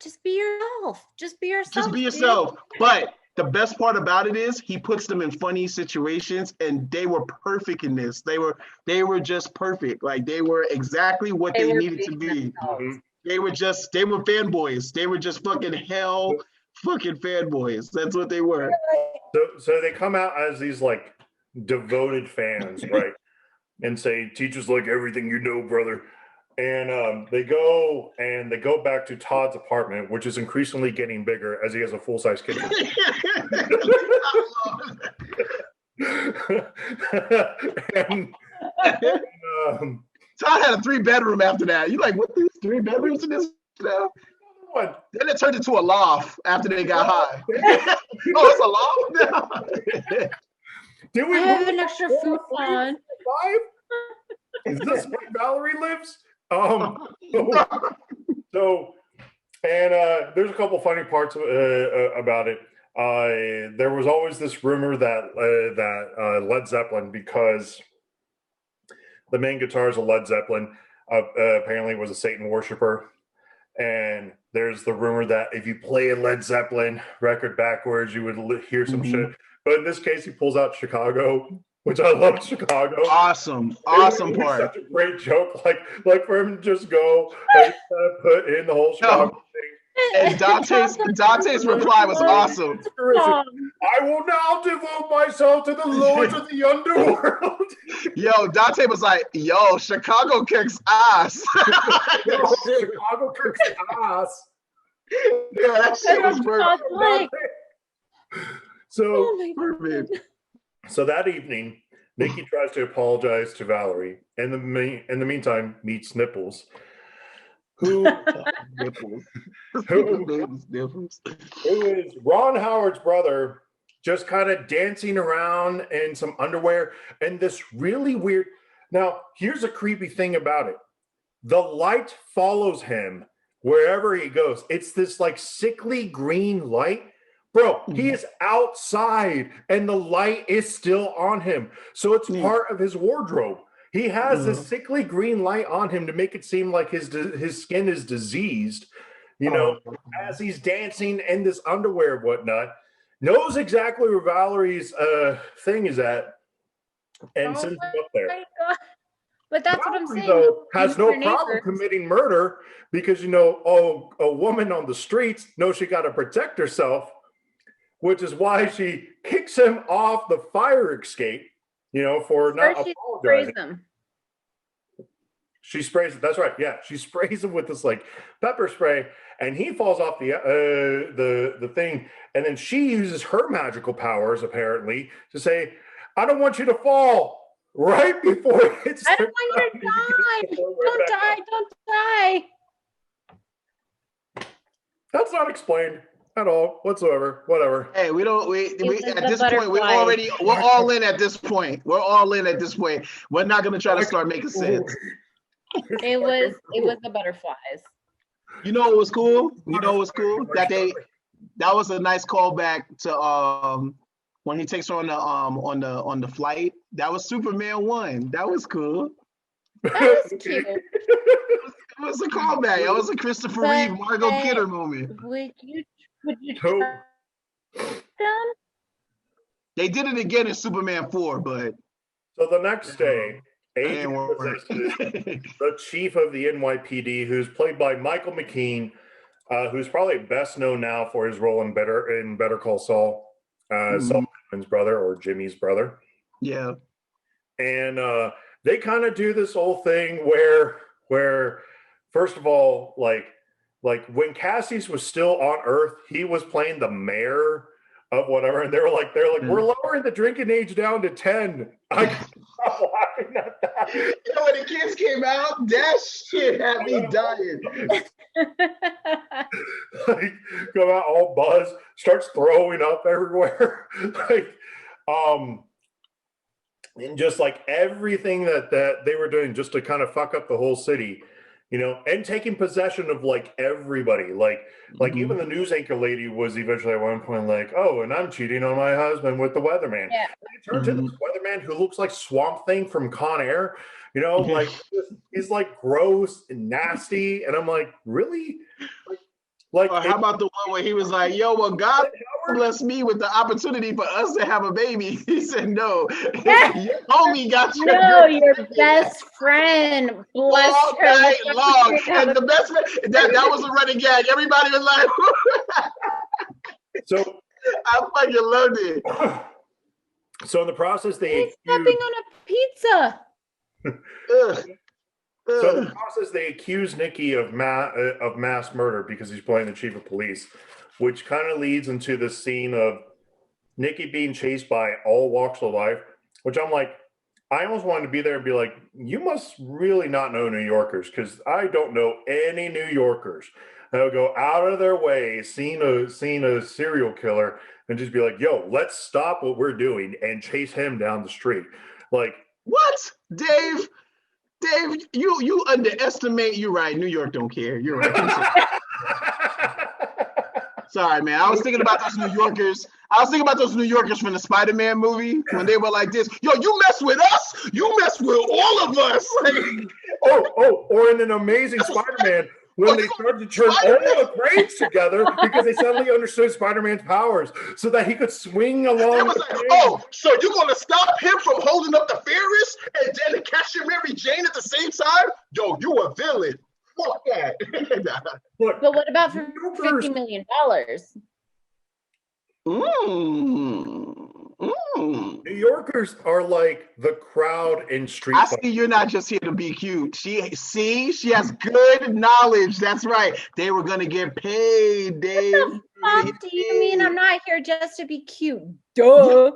just be yourself. Just be yourself. Just be yourself. Dude. But the best part about it is he puts them in funny situations, and they were perfect in this. They were just perfect. Like, they were exactly what they needed to be. Mm-hmm. They were fanboys. They were just fucking fucking fanboys. That's what they were. So they come out as these like devoted fans, right? And say, teach us like everything you know, brother. And they go back to Todd's apartment, which is increasingly getting bigger as he has a full-size kitchen. and Todd had a 3-bedroom after that. You like, what, these 3 bedrooms in this now? What? Then it turned into a loft after they got high. Oh, it's a loft now? Did we have an extra food on? 5? Is this where Valerie lives? There's a couple funny parts about it. There was always this rumor that Led Zeppelin, because the main guitarist of Led Zeppelin apparently was a Satan worshiper, and there's the rumor that if you play a Led Zeppelin record backwards, you would hear some shit. But in this case, he pulls out Chicago, which I love Chicago. Awesome part. Such a great joke, like for him to just go and put in the whole Chicago thing. And Dante's reply was awesome. I will now devote myself to the lords of the underworld. Yo, Dante was like, yo, Chicago kicks ass. Chicago kicks ass. Yeah, that shit was perfect. So that evening, Nicky tries to apologize to Valerie. In the meantime, meets Nipples, who is Ron Howard's brother, just kind of dancing around in some underwear and this really weird. Now, here's a creepy thing about it. The light follows him wherever he goes. It's this like sickly green light. Bro, he is outside and the light is still on him. So it's part of his wardrobe. He has this sickly green light on him to make it seem like his skin is diseased, as he's dancing in this underwear and whatnot. Knows exactly where Valerie's thing is at and sends him up there. But that's Valerie, what I'm saying. Though, has no problem committing murder because, a woman on the streets knows she got to protect herself, which is why she kicks him off the fire escape, for not apologizing. She sprays him. That's right. Yeah, she sprays him with this like pepper spray, and he falls off the thing. And then she uses her magical powers apparently to say, "I don't want you to fall." Right before it's. I don't want you to die. Don't die. That's not explained at all whatsoever. Whatever. Hey, we at this point we're all in at this point. We're all in at this point. We're not gonna try to start making sense. It was the butterflies. You know what was cool? That was a nice callback to when he takes her on the flight. That was Superman 1. That was cool. That was cute. It was a callback. It was a Christopher Reeve, Margot Kidder moment. Would you try them? They did it again in Superman 4, but so the next day, Agent the chief of the NYPD, who's played by Michael McKean, who's probably best known now for his role in Better Call Saul, Saul Goodman's brother or Jimmy's brother. Yeah, and they kind of do this whole thing where first of all, like like when Cassius was still on Earth, he was playing the mayor of whatever, and they're like, we're lowering the drinking age down to 10. I can't stop laughing at that. You know, when the kids came out, that shit had me dying. Like, come out all buzzed, starts throwing up everywhere. Like, and just like everything that they were doing just to kind of fuck up the whole city, you know, and taking possession of like everybody, like even the news anchor lady was eventually at one point like, oh, and I'm cheating on my husband with the weatherman. Yeah. And it turns into this weatherman who looks like Swamp Thing from Con Air, you know, like he's like gross and nasty, and I'm like, really? Like, how about the one where he was like, yo, well, God bless me with the opportunity for us to have a baby. He said, no. Your homie got you. No, your best friend. Bless all her. Night long. And the best friend, that was a running gag. Everybody was like, so I fucking loved it. So in the process, he's stepping on a pizza. So in the process, they accuse Nicky of mass murder because he's playing the chief of police, which kind of leads into the scene of Nicky being chased by all walks of life, which I'm like, I almost wanted to be there and be like, you must really not know New Yorkers, because I don't know any New Yorkers that'll go out of their way, seeing a serial killer and just be like, yo, let's stop what we're doing and chase him down the street. Like, what? Dave, you underestimate. You're right. New York don't care. You're right. Sorry, man. I was thinking about those New Yorkers. From the Spider-Man movie when they were like this. Yo, you mess with us, you mess with all of us. Or in an Amazing Spider-Man, when they started to turn all the cranes together because they suddenly understood Spider-Man's powers so that he could swing along. Like, oh, so you're going to stop him from holding up the Ferris and then catching Mary Jane at the same time? Yo, you a villain. Fuck that. Look, but what about for $50 million? New Yorkers are like the crowd in Street Fighter. I see you're not just here to be cute. She has good knowledge. That's right. They were gonna get paid, Dave. What the fuck do you mean I'm not here just to be cute? Duh.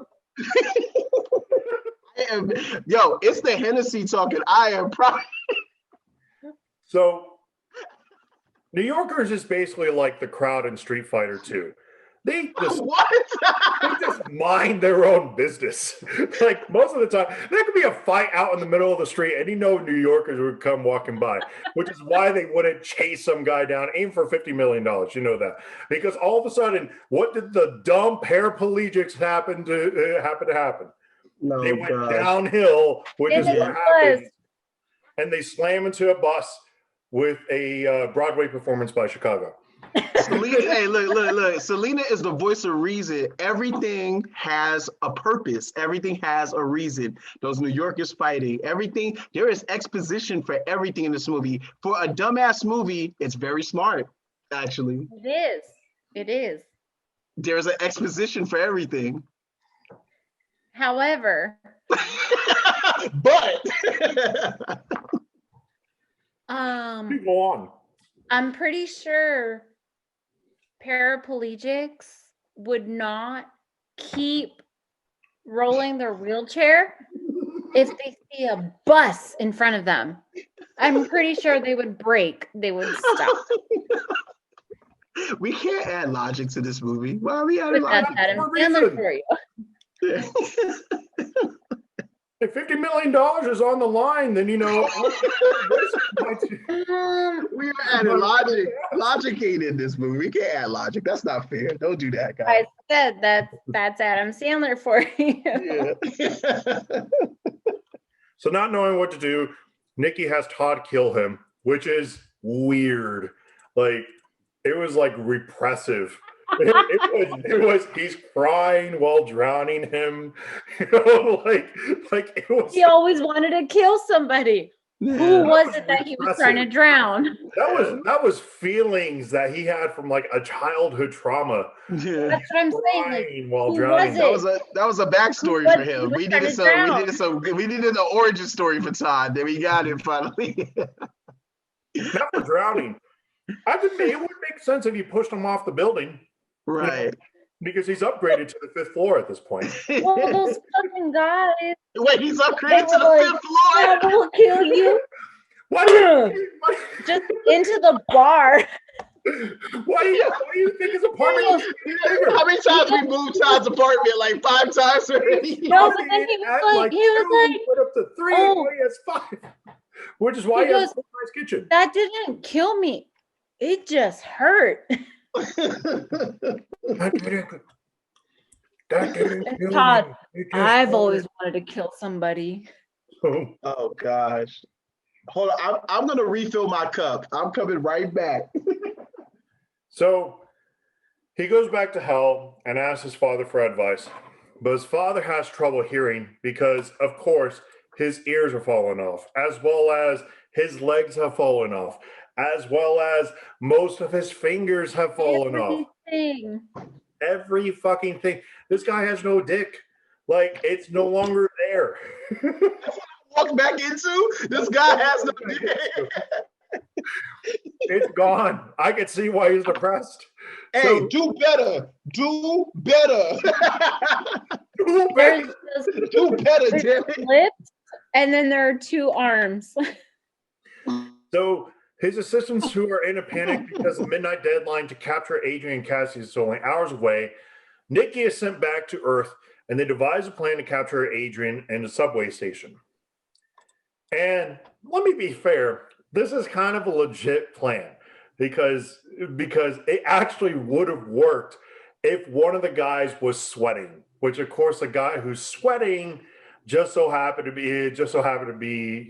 Yo, it's the Hennessy talking. I am proud. So, New Yorkers is basically like the crowd in Street Fighter 2. They just mind their own business. Like most of the time, there could be a fight out in the middle of the street, and New Yorkers would come walking by, which is why they wouldn't chase some guy down, aim for $50 million. You know that, because all of a sudden, what did the dumb paraplegics happen to happen? No, they went downhill, which is what happened, and they slam into a bus with a Broadway performance by Chicago. Selina, hey, look. Selina is the voice of reason. Everything has a purpose. Everything has a reason. Those New Yorkers fighting. Everything. There is exposition for everything in this movie. For a dumbass movie, it's very smart, actually. It is. There's an exposition for everything. However. But. Go on. I'm pretty sure paraplegics would not keep rolling their wheelchair if they see a bus in front of them. I'm pretty sure they would break. They would stop. We can't add logic to this movie. Why are we adding logic? That's Adam Sandler for you. If $50 million is on the line, then we are adding logic. Logic ain't in this movie. We can't add logic. That's not fair. Don't do that, guys. I said that's Adam Sandler for you. Yeah. So not knowing what to do, Nicky has Todd kill him, which is weird. Like, it was like repressive. It was he's crying while drowning him. You know, like it was. He always wanted to kill somebody. Yeah. Who was it that he was trying to drown? That was feelings that he had from like a childhood trauma. Yeah. That's what I'm saying. Like, while drowning. That was a backstory for him. We needed an origin story for Todd. Then we got it finally. Not for drowning. I think it would make sense if you pushed him off the building. Right. Because he's upgraded to the 5th floor at this point. Well, those fucking guys. Wait, he's They upgraded to were the like, 5th floor? "Yeah, we'll kill you." Why? Just into the bar. Why do you think his apartment is bigger? How many times we moved Todd's apartment? Like 5 times already? No, but then he was like, put up to 3, oh. he has 5. Which is why he has a nice kitchen. That didn't kill me. It just hurt. That didn't kill Todd, me. I've always wanted to kill somebody. Oh gosh. Hold on, I'm gonna refill my cup. I'm coming right back. So he goes back to hell and asks his father for advice. But his father has trouble hearing because, of course, his ears are falling off, as well as his legs have fallen off, as well as most of his fingers have fallen off. Every fucking thing. This guy has no dick. Like, it's no longer there. Walk back into? This guy has no dick. It's gone. I can see why he's depressed. Hey, so, do better. Do better. Do better. Do better, damn it. Lips, and then there are 2 arms. So his assistants, who are in a panic because the midnight deadline to capture Adrian and Cassie is only hours away, Nicky is sent back to Earth, and they devise a plan to capture Adrian in a subway station. And let me be fair, this is kind of a legit plan because it actually would have worked if one of the guys was sweating, which of course the guy who's sweating just so happened to be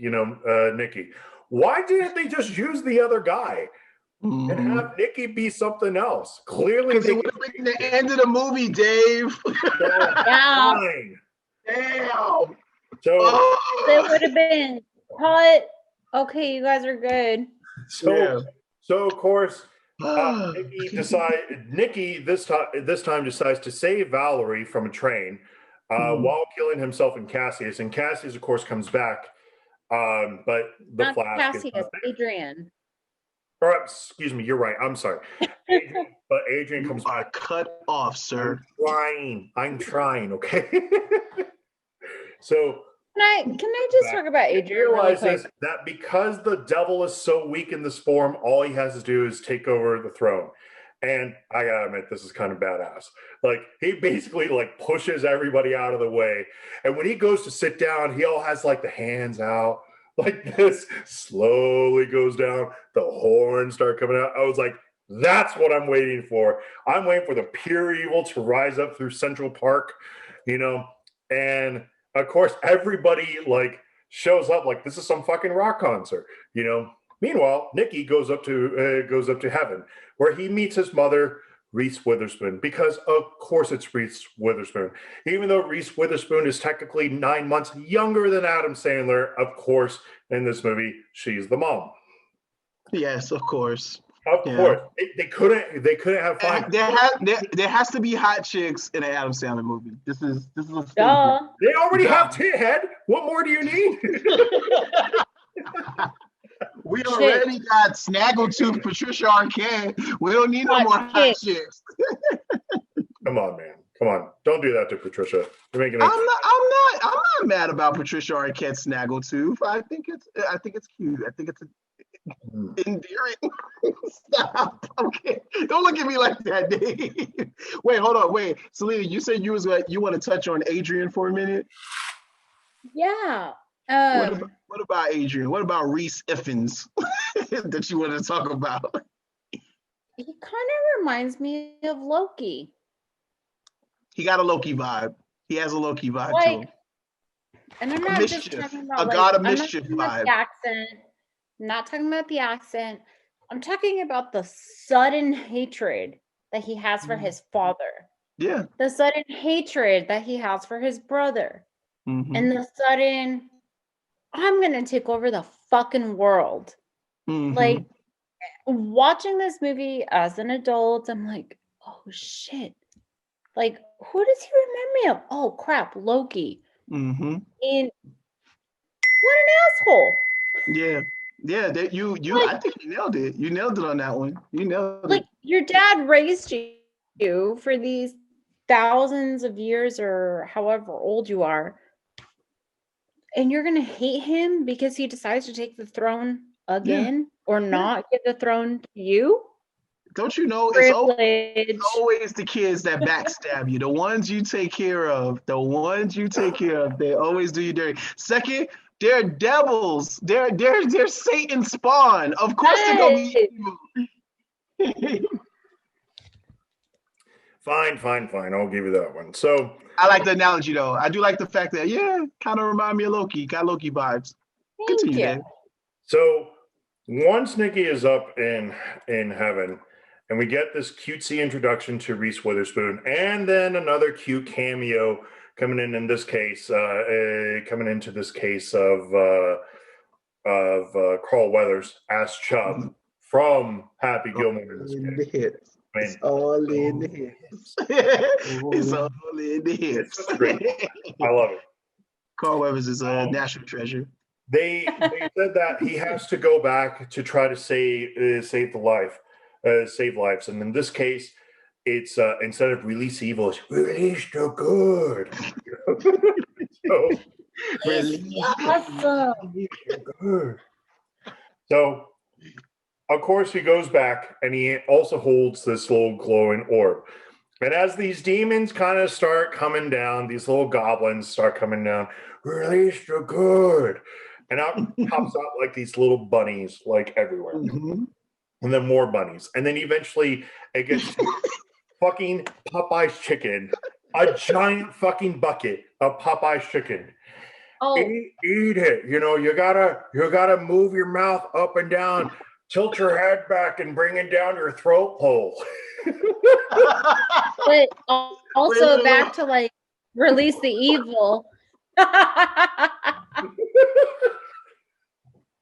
Nicky. Why didn't they just use the other guy and have Nicky be something else? Clearly, because it would have been the end of the movie, Dave. Yeah. Damn. So it would have been cut. Okay, you guys are good. So of course, Nicky this time decides to save Valerie from a train while killing himself and Cassius. And Cassius, of course, comes back. But the Not flask Cassius, Adrian. Or excuse me, you're right. I'm sorry. Adrian comes back. Cut off, sir. I'm trying. Okay. So can I just talk about Adrian? Realizes that because the devil is so weak in this form, all he has to do is take over the throne. And I gotta admit, this is kind of badass. Like, he basically like pushes everybody out of the way. And when he goes to sit down, he all has like the hands out like this, slowly goes down. The horns start coming out. I was like, that's what I'm waiting for. I'm waiting for the pure evil to rise up through Central Park, and of course, everybody like shows up like this is some fucking rock concert, Meanwhile, Nicky goes up to heaven, where he meets his mother, Reese Witherspoon, because of course it's Reese Witherspoon. Even though Reese Witherspoon is technically 9 months younger than Adam Sandler, of course, in this movie, she's the mom. Yes, of course. Of course, they couldn't have fun. There has to be hot chicks in an Adam Sandler movie. This is a statement. They already have tit head. What more do you need? We already got Snaggletooth, Patricia Arquette. We don't need no more hot chicks. Come on, man. Come on. Don't do that to Patricia. You're making it. I'm not mad about Patricia Arquette Snaggletooth. I think it's cute. I think it's endearing. Stop. Okay. Don't look at me like that, Dave. Wait, hold on. Wait, Selina, you said you want to touch on Adrian for a minute? Yeah. What about Adrian? What about Reese Iffens that you want to talk about? He kind of reminds me of Loki. He got a Loki vibe. He has a Loki vibe too. And I'm not just talking about a god of mischief vibe. I'm not talking about the accent. I'm talking about the sudden hatred that he has for his father. Yeah. The sudden hatred that he has for his brother. Mm-hmm. And the sudden, I'm going to take over the fucking world. Mm-hmm. Like, watching this movie as an adult, I'm like, oh shit. Like, who does he remind me of? Oh crap, Loki. Mm-hmm. And what an asshole. Yeah. Yeah, that you Like, I think you nailed it. You nailed it on that one. You nailed like it. your dad raised you for these thousands of years or however old you are, and you're gonna hate him because he decides to take the throne Yeah. again or not give the throne to you? Don't you know Privilege. always the kids that backstab you, the ones you take care of, they always do you dirty. Second, they're devils. They're Satan spawn. Of course they're gonna be evil. Fine. I'll give you that one. So I like the analogy though. I do like the fact that kind of remind me of Loki. Got Loki vibes. Thank Continue, you. Dave. So once Nicky is up in heaven, and we get this cutesy introduction to Reese Witherspoon, and then another cute cameo coming in this case, coming into this case of Carl Weathers as Chubb from Happy Gilmore. In this In case. the hips. I mean, It's all in the hips. It's all in the hips. It's great. I love it. Carl Weathers is a national treasure. They said that he has to go back to try to save lives, and in this case, it's instead of release evil, it's release the good. So, Awesome. good. So, of course, he goes back, and he also holds this little glowing orb. And as these demons kind of start coming down, these little goblins start coming down. Release the good. And out pops out like these little bunnies, like everywhere. Mhm. And then more bunnies. And then eventually it gets to fucking Popeye's chicken. A giant fucking bucket of Popeye's chicken. Oh, Eat it. You know, you gotta move your mouth up and down, tilt your head back and bring it down your throat hole. but also Wait. back to like release the evil.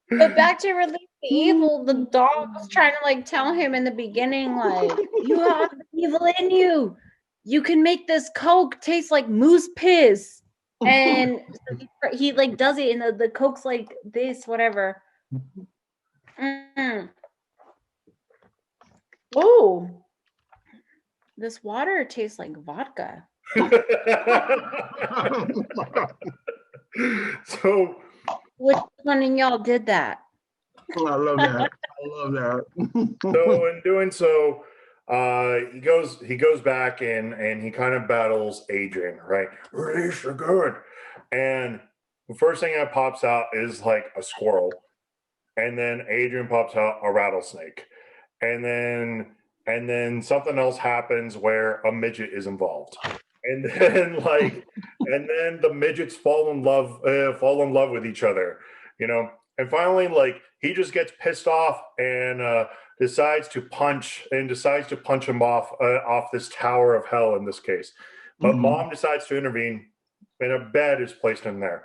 But back to release the evil, the dog was trying to like tell him in the beginning, like, you have the evil in you. You can make this Coke taste like moose piss. And so he like does it, and the Coke's like this, whatever. Oh, this water tastes like vodka. So Which one of y'all did that? I love that. so in doing so, he goes back and he kind of battles Adrian, right? Release the good. And the first thing that pops out is like a squirrel. And then Adrian pops out a rattlesnake. And then something else happens where a midget is involved. And then the midgets fall in love with each other, you know. And finally, like, he just gets pissed off and decides to punch him off this tower of hell in this case. But Mom decides to intervene, and a bed is placed in there.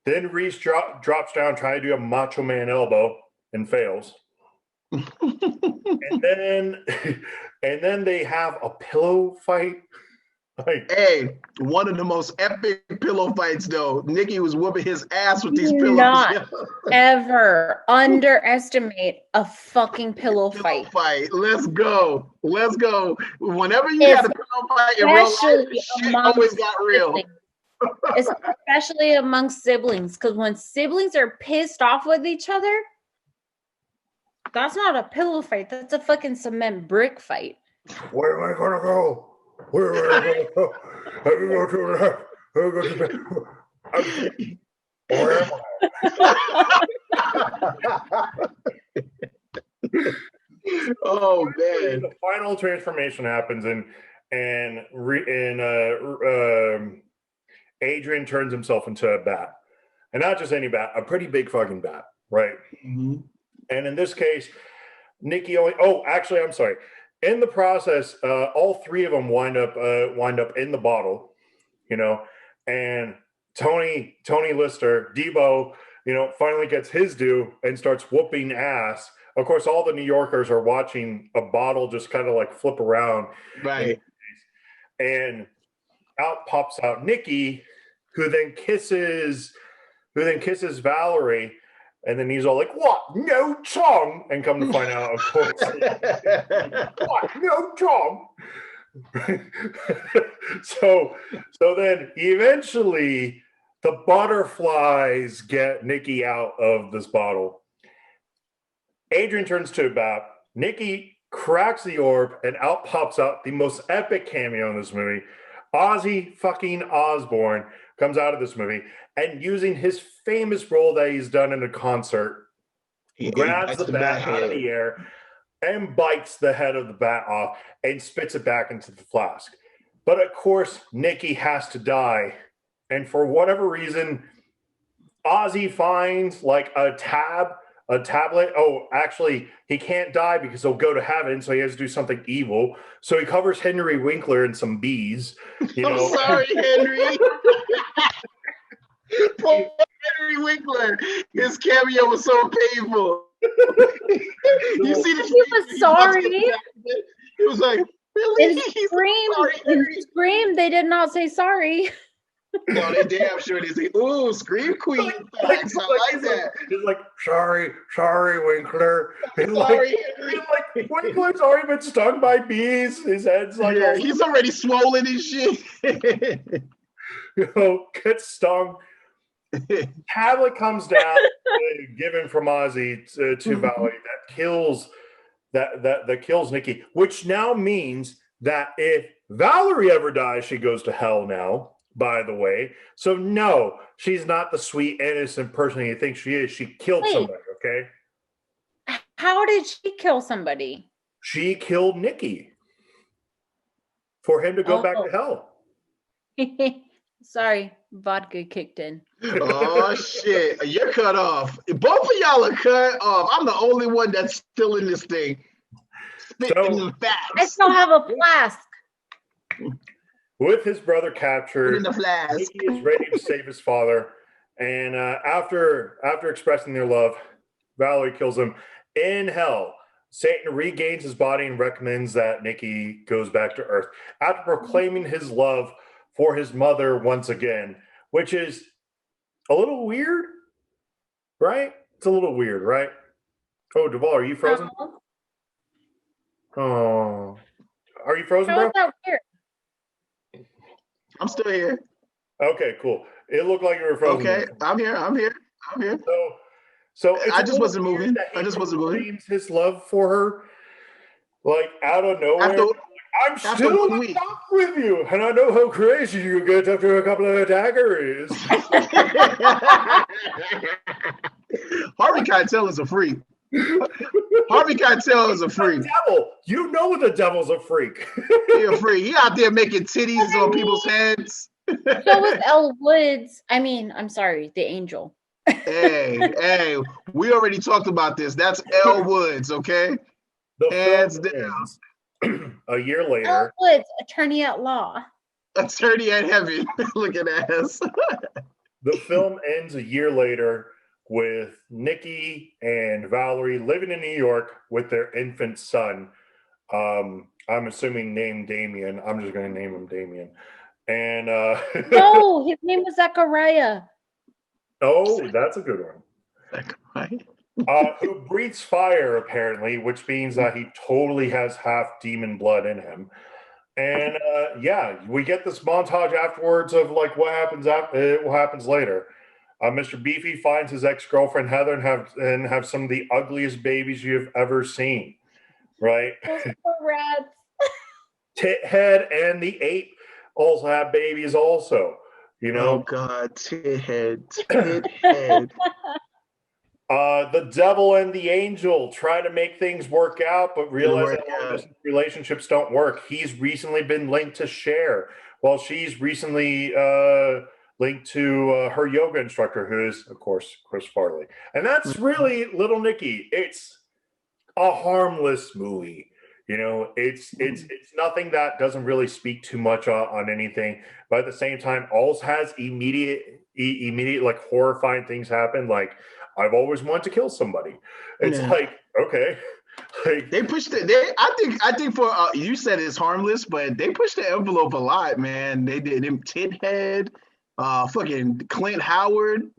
Then Reese drops down, trying to do a Macho Man elbow, and fails. and then they have a pillow fight. Like, Hey, one of the most epic pillow fights though. Nicky was whooping his ass with these Do pillows. not ever underestimate a fucking pillow fight. Let's go. Whenever you had a pillow fight in real life, shit always got real. Especially amongst siblings, because when siblings are pissed off with each other, that's not a pillow fight. That's a fucking cement brick fight. Where am I gonna go? Where am I gonna go? I can go to the left. I can go to the right. Where am I? Oh man! The final transformation happens, and Adrian turns himself into a bat, and not just any bat, a pretty big fucking bat, right? Mm-hmm. And in this case, Nicky only. Oh, actually, I'm sorry. In the process, all three of them wind up in the bottle, you know, and Tony Lister, Debo, you know, finally gets his due and starts whooping ass. Of course, all the New Yorkers are watching a bottle just kind of like flip around, Right? And out pops out Nicky, who then kisses Valerie. And then he's all like, what? No tongue. And come to find out, of course, what? No tongue. so then eventually the butterflies get Nicky out of this bottle. Adrian turns to about. Nicky cracks the orb, and out pops out the most epic cameo in this movie. Ozzy fucking Osbourne comes out of this movie, and using his famous role that he's done in a concert, he grabs the bat out of the air and bites the head of the bat off and spits it back into the flask. But of course, Nicky has to die. And for whatever reason, Ozzy finds like a tablet. Oh, actually, he can't die because he'll go to heaven, so he has to do something evil. So he covers Henry Winkler in some bees. I'm sorry, Henry. Poor Henry Winkler. His cameo was so painful. You see the He was sorry. He was like, really? In Scream, they did not say sorry. No, they damn sure they say, ooh, Scream Queen. Facts. I like that. He's like, sorry, Winkler. Sorry, like Winkler's already been stung by bees. His head's like, yeah, he's already swollen and shit. Gets stung. Tablet comes down, given from Ozzy to Valerie, that kills Nicky, which now means that if Valerie ever dies, she goes to hell now, by the way. So no, she's not the sweet, innocent person you think she is. She killed somebody, okay? How did she kill somebody? She killed Nicky for him to go back to hell. Sorry, vodka kicked in. Oh shit, you're cut off. Both of y'all are cut off. I'm the only one that's still in this thing. Spitting the facts. I still have a flask. With his brother captured, in the flask. Nicky is ready to save his father. And after expressing their love, Valerie kills him in hell. Satan regains his body and recommends that Nicky goes back to Earth after proclaiming his love for his mother once again, which is a little weird, right? It's a little weird, right? Oh, Duval, are you frozen? Oh, are you frozen, bro? That weird? I'm still here. Okay, cool. It looked like you were frozen. Okay, I'm here. So I just wasn't moving. His love for her, like out of nowhere. I'm still in love with you, and I know how crazy you get after a couple of daiquiris. Harvey Keitel is a freak. Harvey Keitel is a freak. Devil. You know the devil's a freak. He a freak. He out there making titties on people's heads. So was Elle Woods. I mean, I'm sorry, the angel. Hey, we already talked about this. That's Elle Woods, okay? Hands down. A year later. Elle Woods, attorney at law. Attorney at heaven. Look at that. The film ends a year later with Nicky and Valerie living in New York with their infant son. I'm assuming named Damien. I'm just going to name him Damien. And no, his name was Zachariah. Oh, that's a good one. Who breathes fire, apparently, which means that he totally has half demon blood in him. And we get this montage afterwards of like what happens later. Mr. Beefy finds his ex-girlfriend Heather and have some of the ugliest babies you've ever seen. Right? Those poor rats. Tithead and the ape also have babies also. You know? Oh God, Tithead. The devil and the angel try to make things work out, but realize that relationships don't work. He's recently been linked to Cher, while she's recently linked to her yoga instructor, who is, of course, Chris Farley. And that's really Little Nicky. It's a harmless movie. You know, it's nothing that doesn't really speak too much on anything, but at the same time, also has immediate like horrifying things happen. Like, I've always wanted to kill somebody. It's like, okay, like, they pushed it. I think for you said it's harmless, but they pushed the envelope a lot, man. They did him Tithead. Fucking Clint Howard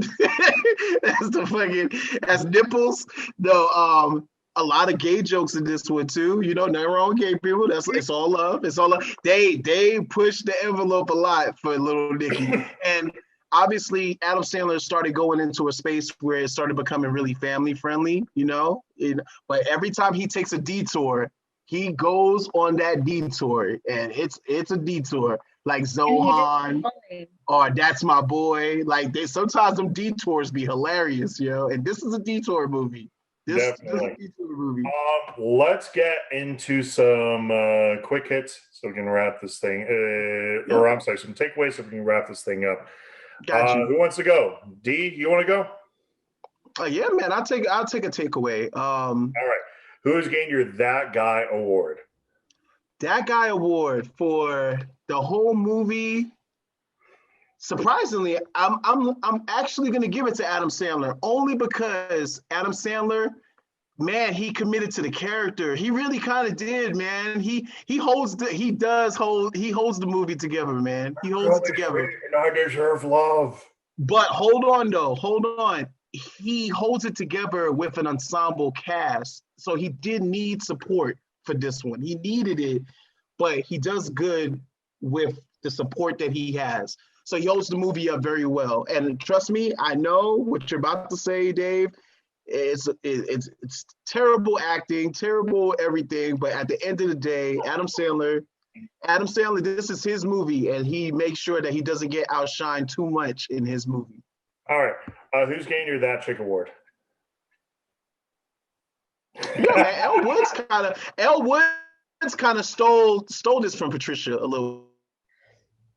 as Nipples. No, a lot of gay jokes in this one too. You know, nothing wrong with gay people. It's all love. It's all love. They push the envelope a lot for little Nicky. And obviously Adam Sandler started going into a space where it started becoming really family friendly, you know. But every time he takes a detour, he goes on that detour, and it's a detour. Like Zohan or That's My Boy. Like sometimes them detours be hilarious, you know. And this is a detour movie. This is a detour movie. Let's get into some quick hits so we can wrap this thing. Or I'm sorry, some takeaways so we can wrap this thing up. Got you. Who wants to go? D, you want to go? Yeah, man. I'll take a takeaway. All right. Who's getting your That Guy award? That Guy award for the whole movie. Surprisingly, I'm actually going to give it to Adam Sandler, only because Adam Sandler, man, he committed to the character. He really kind of did, man. He holds the movie together, man. He holds it together. And I deserve love. But hold on. He holds it together with an ensemble cast, so he did need support for this one. He needed it, but he does good with the support that he has. So he holds the movie up very well. And trust me, I know what you're about to say, Dave. It's terrible acting, terrible everything. But at the end of the day, Adam Sandler, this is his movie, and he makes sure that he doesn't get outshined too much in his movie. All right. Who's getting your That Chick award? Yeah, man, Elle Woods kind of stole this from Patricia a little.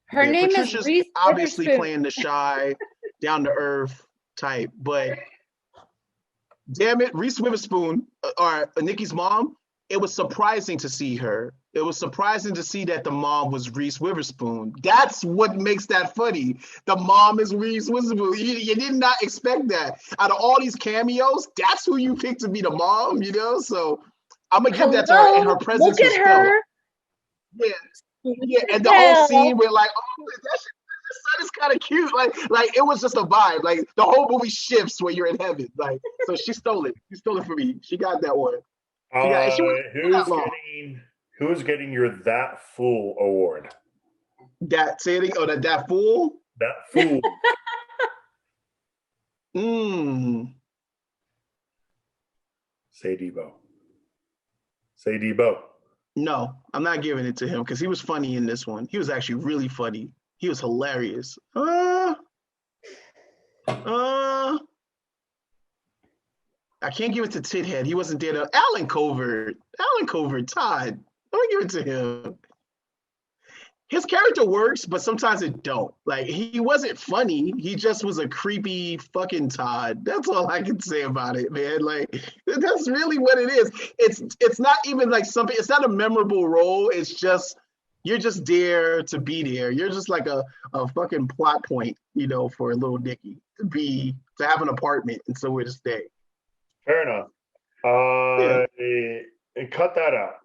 Her name Patricia's is Reese obviously Witherspoon. playing the shy, down to earth type, but damn it, Reese Witherspoon, or Nicky's mom, it was surprising to see her. It was surprising to see that the mom was Reese Witherspoon. That's what makes that funny. The mom is Reese Witherspoon. You did not expect that. Out of all these cameos, that's who you picked to be the mom, you know? So I'm going to give that to her, and her presence was stellar. Yeah, and the whole scene where like, oh, that son is kind of cute. Like it was just a vibe. Like the whole movie shifts when you're in heaven. Like, so she stole it. She stole it for me. She got that one. Who's getting your That Fool award? That fool? That fool. Say Debo. No, I'm not giving it to him because he was funny in this one. He was actually really funny. He was hilarious. I can't give it to Tithead. He wasn't there. Alan Covert, Todd. Let me give it to him. His character works, but sometimes it don't. Like, he wasn't funny. He just was a creepy fucking Todd. That's all I can say about it, man. Like, that's really what it is. It's not even like something. It's not a memorable role. It's just, you're just there to be there. You're just like a fucking plot point, you know, for a little Nicky to have an apartment and somewhere to stay. Fair enough. And cut that out.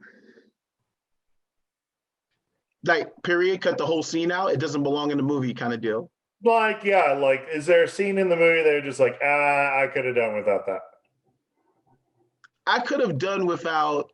Like, period, cut the whole scene out. It doesn't belong in the movie kind of deal. Like, yeah, like, is there a scene in the movie that you're just like, I could have done without that? I could have done without.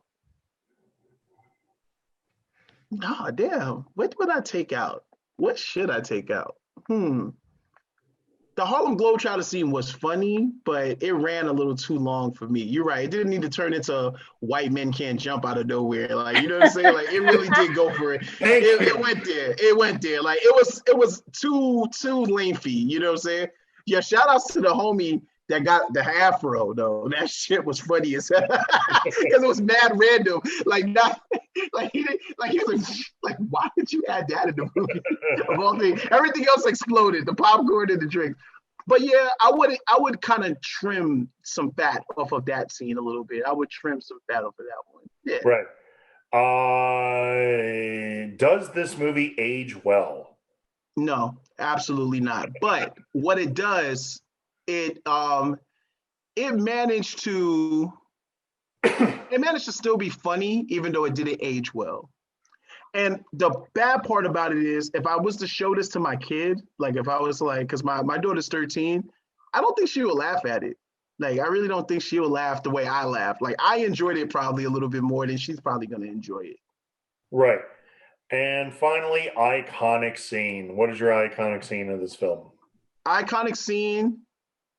Oh, damn. What would I take out? What should I take out? The Harlem Globetrotter scene was funny, but it ran a little too long for me. You're right. It didn't need to turn into white men can't jump out of nowhere. Like, you know what I'm saying? Like, it really did go for it. It went there. It went there. Like, it was too lengthy. You know what I'm saying? Yeah, shout outs to the homie that got the afro, though. That shit was funny as hell. Because it was mad random. Like, not like he was like, why did you add that in the movie? Of all things, everything else exploded, the popcorn and the drink. But yeah, I would kind of trim some fat off of that scene a little bit. I would trim some fat off of that one. Yeah. Right. Does this movie age well? No, absolutely not. But what it does, it managed to still be funny, even though it didn't age well. And the bad part about it is, if I was to show this to my kid, like if I was like, because my daughter's 13, I don't think she would laugh at it. Like, I really don't think she would laugh the way I laugh. Like, I enjoyed it probably a little bit more than she's probably going to enjoy it. Right. And finally, iconic scene. What is your iconic scene of this film? Iconic scene,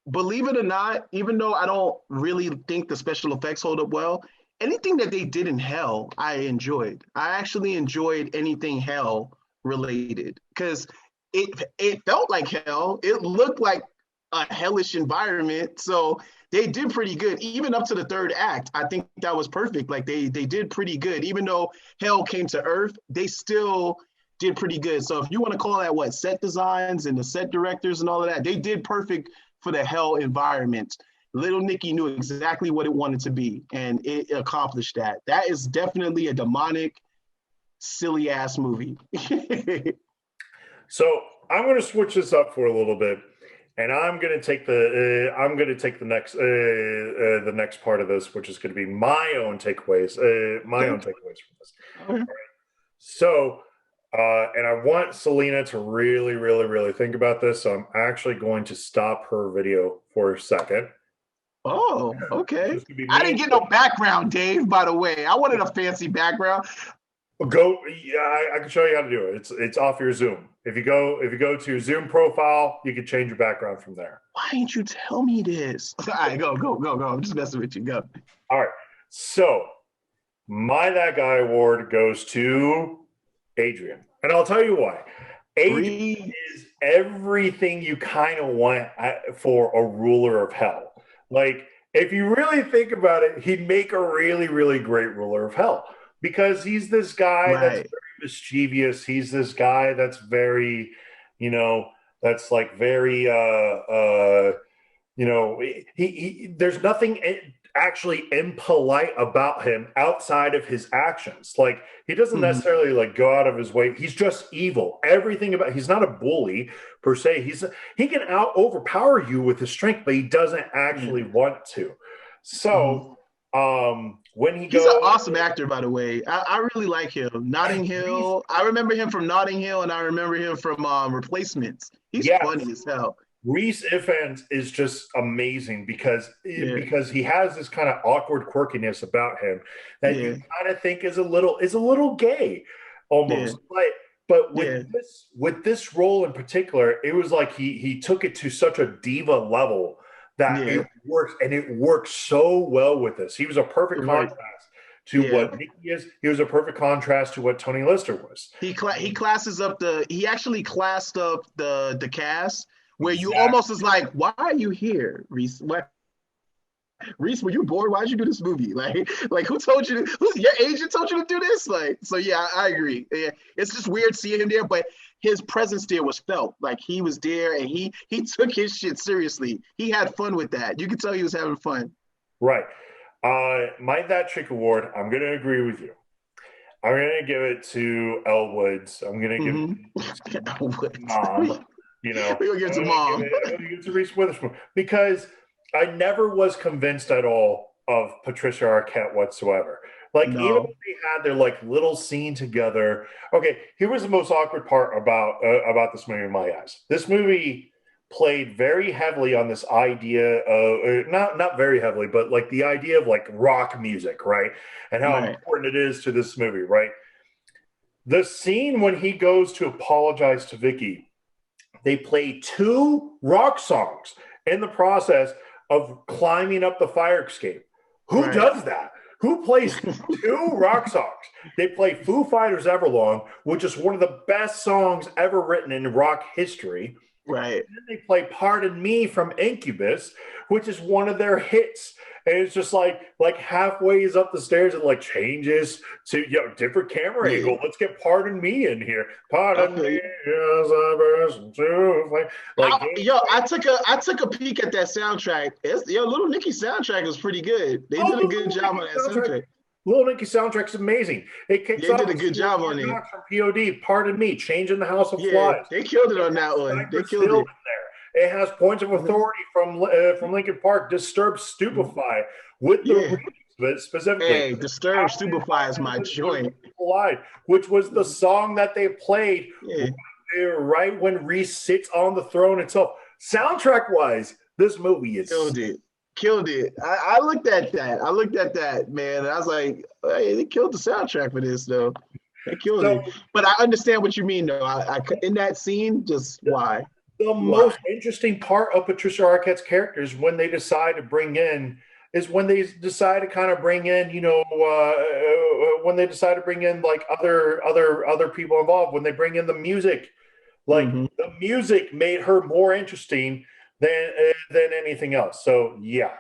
believe it or not, even though I don't really think the special effects hold up well, anything that they did in Hell, I enjoyed. I actually enjoyed anything Hell related because it felt like hell. It looked like a hellish environment. So they did pretty good. Even up to the third act, I think that was perfect. Like they did pretty good. Even though Hell came to Earth, they still did pretty good. So if you want to call that what set designs and the set directors and all of that, they did perfect for the Hell environment. Little Nicky knew exactly what it wanted to be, and it accomplished that. That is definitely a demonic, silly ass movie. So I'm going to switch this up for a little bit, and I'm going to take the next part of this, which is going to be my own takeaways. From this. Okay. All right. So, and I want Selina to really, really, really think about this. So I'm actually going to stop her video for a second. Oh, okay. I didn't get no background, Dave, by the way. I wanted a fancy background. I can show you how to do it. It's off your Zoom. If you go to your Zoom profile, you can change your background from there. Why didn't you tell me this? All right, go. I'm just messing with you. Go. All right. So my That Guy award goes to Adrian. And I'll tell you why. Adrian is everything you kind of want for a ruler of hell. Like, if you really think about it, he'd make a really, really great ruler of hell. Because he's this guy that's very mischievous. He's this guy that's very, that's like very, there's nothing actually impolite about him outside of his actions. Like, he doesn't necessarily like go out of his way. He's just evil. He's not a bully per se. He can overpower you with his strength, but he doesn't actually want to. So, when he's an awesome actor, by the way. I really like him. Notting Hill. I remember him from Notting Hill, and I remember him from Replacements. He's funny as hell. Rhys Ifans is just amazing because he has this kind of awkward quirkiness about him that you kind of think is a little gay almost. But with this role in particular, it was like he took it to such a diva level that it works, and it works so well with this. He was a perfect contrast to what Nicky is. He was a perfect contrast to what Tony Lister was. He actually classed up the cast where you almost is like, why are you here, Rhys? Rhys, were you bored? Why'd you do this movie? Like who told you? Your agent told you to do this? I agree. Yeah, it's just weird seeing him there, but his presence there was felt. Like he was there, and he took his shit seriously. He had fun with that. You could tell he was having fun. Right. My That Chick award, I'm going to agree with you. I'm going to give it to Elle Woods. I'm going to give it to Mom. We're going to give it to Mom. I'm going to give it to Reese Witherspoon because I never was convinced at all of Patricia Arquette whatsoever. Even when they had their little scene together. Okay, here was the most awkward part about this movie in my eyes. This movie played very heavily on this idea of not very heavily, but the idea of rock music, right? And how important it is to this movie, right? The scene when he goes to apologize to Vicky, they play 2 rock songs in the process of climbing up the fire escape. Who does that? Who plays 2 rock songs? They play Foo Fighters' Everlong, which is one of the best songs ever written in rock history. Right. And then they play Pardon Me from Incubus, which is one of their hits. And it's just like halfway is up the stairs and changes to different camera angle. Let's get Pardon Me in here. Pardon me as I burst into I took a peek at that soundtrack. Little Nicky soundtrack is pretty good. They did a good job on that soundtrack. Little Nicky soundtrack's amazing. It kicks off. They did a good job on it. From POD, Pardon Me, Changing the House of Flies. They killed it on that one. They killed it. It has Points of Authority from Linkin Park, Disturb, Stupefy, with the specifically. Hey, Disturbed Superfly is my joint. Which was the song that they played right when Reese sits on the throne itself. Soundtrack-wise, this movie is killed it. I looked at that, man, and I was like, hey, they killed the soundtrack for this, though. They killed it. But I understand what you mean, though. I in that scene, just why? The most interesting part of Patricia Arquette's character is when they decide to bring in, when they decide to bring in like other people involved, when they bring in the music. Like the music made her more interesting than anything else. So yeah,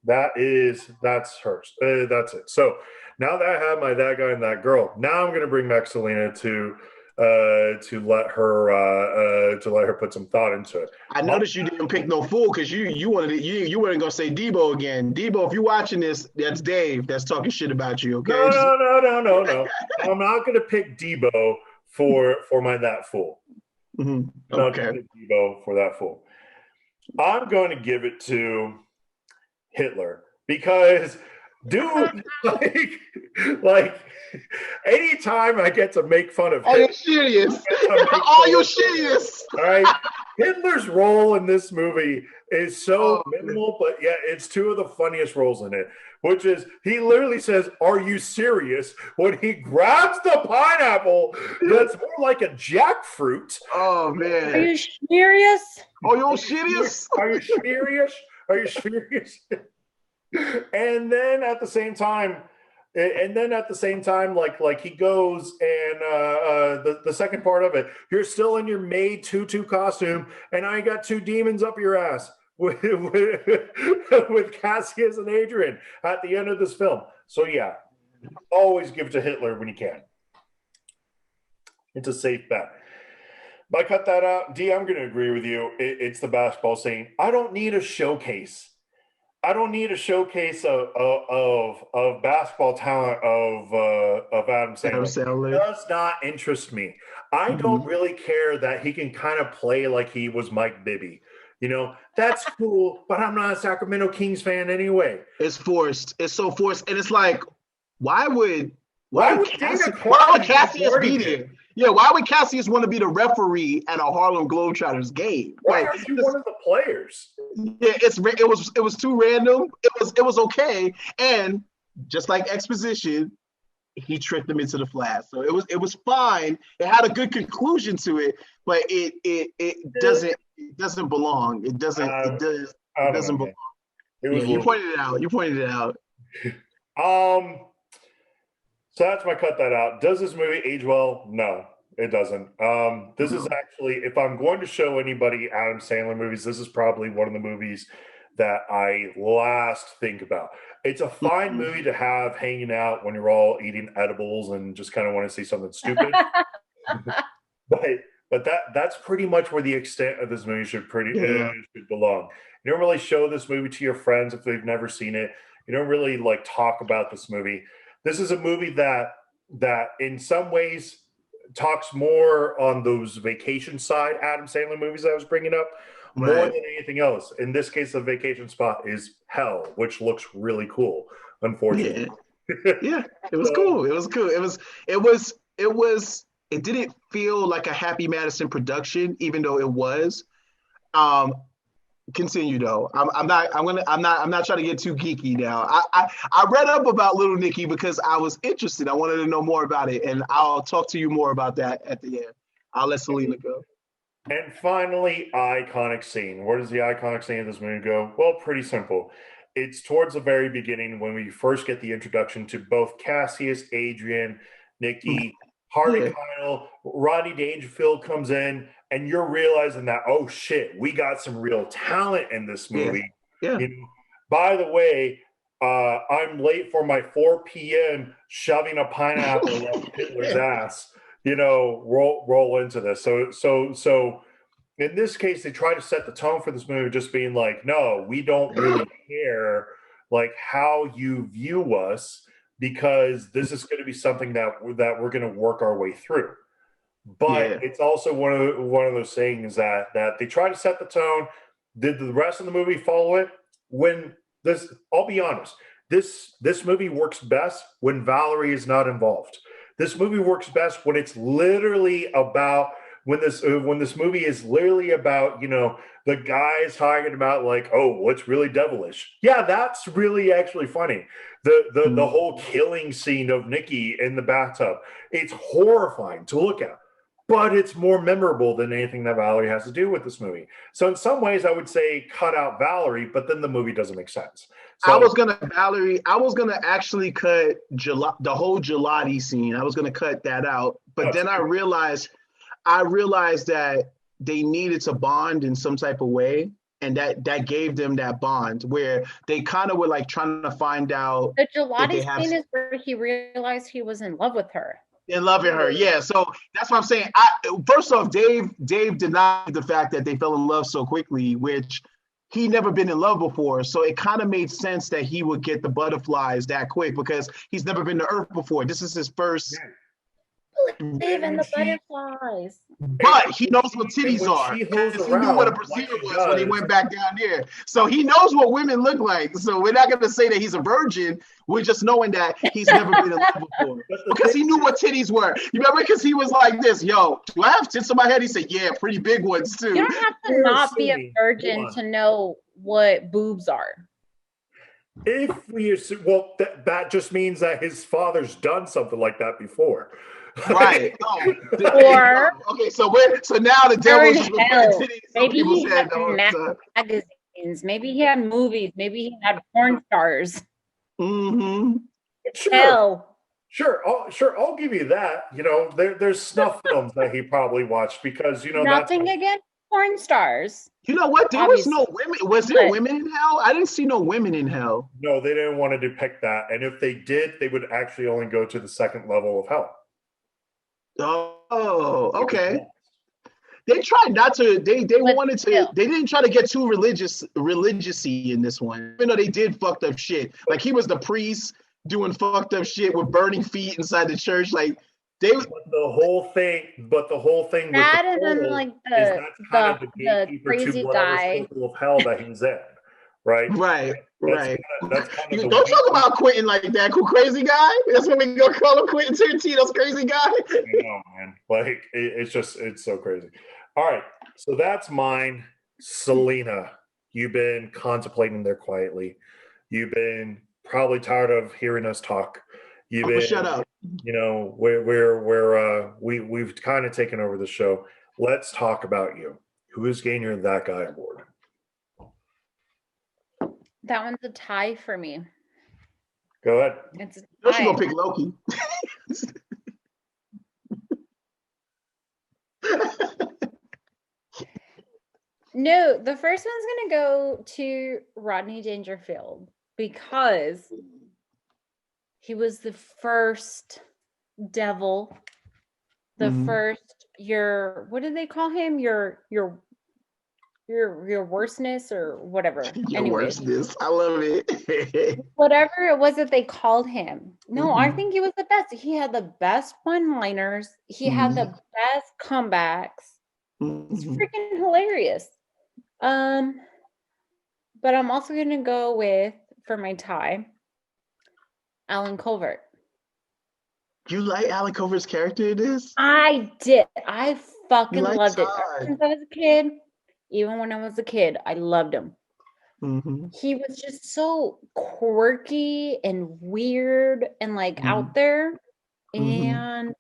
that's hers. That's it. So now that I have my that guy and that girl, now I'm gonna bring back Selina to let her put some thought into it. I noticed you didn't pick no fool because you weren't gonna say Debo again. Debo, if you're watching this, that's Dave that's talking shit about you. Okay. No. I'm not gonna pick Debo for my that fool. Okay. Debo for that fool. I'm going to give it to Hitler because, dude, like anytime I get to make fun of Hitler, you're serious? You're serious? All right. Hitler's role in this movie is so minimal, but yeah, it's two of the funniest roles in it, which is he literally says, "Are you serious?" when he grabs the pineapple that's more like a jackfruit. Oh, man. Are you serious? Oh, you're serious? Are you serious? Are you serious? And then at the same time, like he goes and the second part of it, you're still in your maid tutu costume, and I got two demons up your ass with Cassius and Adrian at the end of this film. So yeah, always give it to Hitler when you can. It's a safe bet. But I cut that out. D, I'm going to agree with you. It's the basketball scene. I don't need a showcase. of basketball talent of Adam Sandler. It does not interest me. I don't really care that he can kind of play like he was Mike Bibby. You know, that's cool, but I'm not a Sacramento Kings fan anyway. It's forced. It's so forced. And it's like, why would Cassius be there? Yeah, why would Cassius want to be the referee at a Harlem Globetrotters game? Why are you one of the players? Yeah, it was too random. It was okay, and just like exposition, he tricked them into the flash. So it was fine. It had a good conclusion to it, but it doesn't belong. It doesn't belong. You pointed it out. So that's my cut that out. Does this movie age well? No, it doesn't. This is actually, if I'm going to show anybody Adam Sandler movies, this is probably one of the movies that I last think about. It's a fine movie to have hanging out when you're all eating edibles and just kind of want to see something stupid. but that's pretty much where the extent of this movie should belong. You don't really show this movie to your friends if they've never seen it. You don't really like talk about this movie. This is a movie that in some ways talks more on those vacation side Adam Sandler movies I was bringing up more than anything else. In this case, the vacation spot is hell, which looks really cool, unfortunately. Yeah, it was cool. It was cool. It didn't feel like a Happy Madison production, even though it was. Continue though. I'm not trying to get too geeky now. I read up about Little Nicky because I was interested. I wanted to know more about it, and I'll talk to you more about that at the end. I'll let Selina go. And finally, iconic scene. Where does the iconic scene of this movie go? Well, pretty simple. It's towards the very beginning when we first get the introduction to both Cassius, Adrian, Nicky, Harvey Keitel, Rodney Dangerfield comes in, and you're realizing that, oh shit, we got some real talent in this movie. Yeah. You know, by the way, I'm late for my 4 p.m. shoving a pineapple up Hitler's ass. You know, roll into this. So in this case, they try to set the tone for this movie, just being like, no, we don't really care like how you view us, because this is going to be something that we're going to work our way through. But it's also one of those things that they try to set the tone. Did the rest of the movie follow it? I'll be honest, This movie works best when Valerie is not involved. This movie works best when it's literally about when this movie is literally about, you know, the guys talking about like, oh, what's really devilish? Yeah, that's really actually funny. The whole killing scene of Nicky in the bathtub, it's horrifying to look at, but it's more memorable than anything that Valerie has to do with this movie. So in some ways, I would say cut out Valerie, but then the movie doesn't make sense. So, I was gonna actually cut the whole gelati scene. I was gonna cut that out, but then I realized that they needed to bond in some type of way, and that gave them that bond where they kind of were like trying to find out. The gelati scene is where he realized he was in love with her. In loving her, yeah. So that's what I'm saying. First off, Dave denied the fact that they fell in love so quickly, which he never been in love before. So it kind of made sense that he would get the butterflies that quick because he's never been to Earth before. This is his first. Dave and the butterflies. But he knows what titties are. He knew what a procedure was when he went back down there. So he knows what women look like. So we're not going to say that he's a virgin. We're just knowing that he's never been in love before. Because he knew what titties were. You remember? Because he was like this, yo, do I have tits on my head? He said, yeah, pretty big ones too. You don't have to not be a virgin to know what boobs are. If we assume, well, that just means that his father's done something like that before. Right. Or okay, so now the devil's just titties. Maybe he had magazines. Maybe he had movies. Maybe he had porn stars. Mm-hmm. Sure, I'll give you that. You know, there's snuff films that he probably watched because, you know, nothing against porn stars. You know what? There was no women. Was there women in hell? I didn't see no women in hell. No, they didn't want to depict that. And if they did, they would actually only go to the second level of hell. Oh, okay. They tried not to. They wanted to. They didn't try to get too religiously in this one. Even though they did fucked up shit. Like he was the priest doing fucked up shit with burning feet inside the church. Like they. But the whole thing. That and then like the crazy guy of hell that he's in. Right. That's don't talk about Quentin like that, cool crazy guy. That's what we gonna call him, Quentin Tarantino's crazy guy. I know, man. Like it's so crazy. All right, so that's mine. Selina, you've been contemplating there quietly. You've been probably tired of hearing us talk. You've been shut up. You know, we've kind of taken over the show. Let's talk about you. Who is getting that guy award? That one's a tie for me. Go ahead. It's a tie. You're gonna pick Loki. No, the first one's gonna go to Rodney Dangerfield because he was the first devil, the first what did they call him? Your worstness or whatever. Worstness. I love it. Whatever it was that they called him. No, I think he was the best. He had the best one-liners. He had the best comebacks. It's freaking hilarious. But I'm also gonna go with, for my tie, Alan Colbert. You like Alan Colbert's character in this? I did. I fucking loved it. Ever since I was a kid. Even when I was a kid, I loved him. He was just so quirky and weird and like out there. And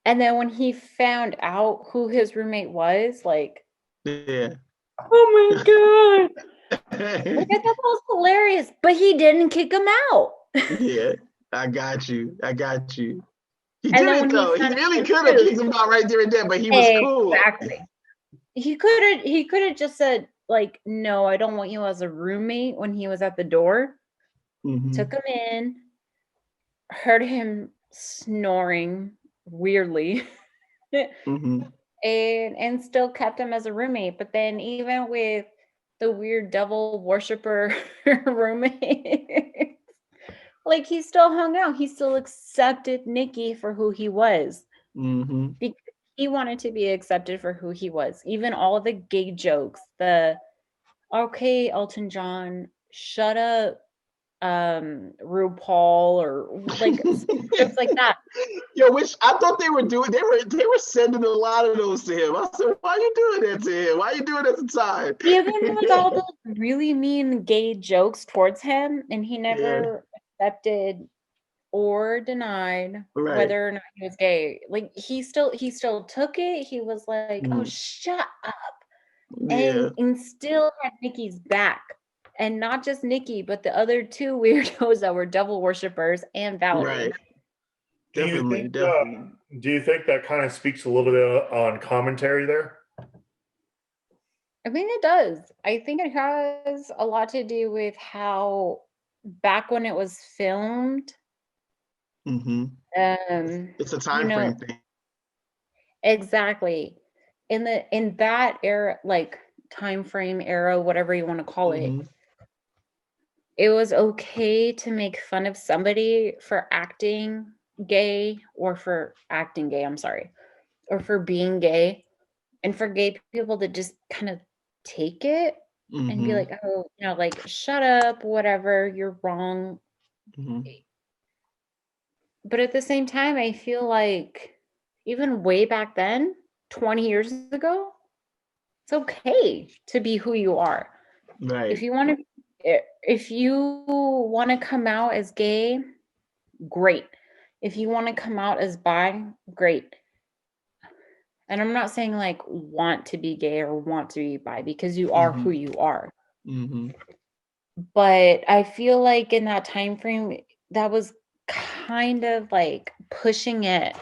then when he found out who his roommate was, like, yeah. Oh my God. Like, I thought that was hilarious, but he didn't kick him out. Yeah, I got you. He didn't though. He really could have kicked him out right there and then, but he was cool. Exactly. He could have just said, like, no, I don't want you as a roommate when he was at the door. Took him in, heard him snoring weirdly, and still kept him as a roommate. But then even with the weird devil worshiper roommate, like, he still hung out. He still accepted Nicky for who he was. Because he wanted to be accepted for who he was. Even all the gay jokes, okay, Elton John, shut up. RuPaul or like jokes like that. Yo, which I thought they were doing. They were sending a lot of those to him. I said, "Why are you doing that to him? Why are you doing that to Ty?" Even like all those really mean gay jokes towards him, and he never accepted or denied whether or not he was gay. Like he still took it. He was like, "Oh, shut up," and still had Nicky's back. And not just Nicky, but the other two weirdos that were devil worshippers and Valerie. Right. Definitely. Do you think that kind of speaks a little bit on commentary there? I mean, it does. I think it has a lot to do with how back when it was filmed. It's a time frame thing. Exactly. In that era, like time frame era, whatever you want to call it, it was okay to make fun of somebody for acting gay or for acting gay, I'm sorry, or for being gay, and for gay people to just kind of take it and be like, oh, like, shut up, whatever, you're wrong. But at the same time, I feel like even way back then, 20 years ago, it's okay to be who you are. Right. If you want to come out as gay, great. If you want to come out as bi, great. And I'm not saying like want to be gay or want to be bi, because you are who you are. But I feel like in that time frame, that was kind of like pushing it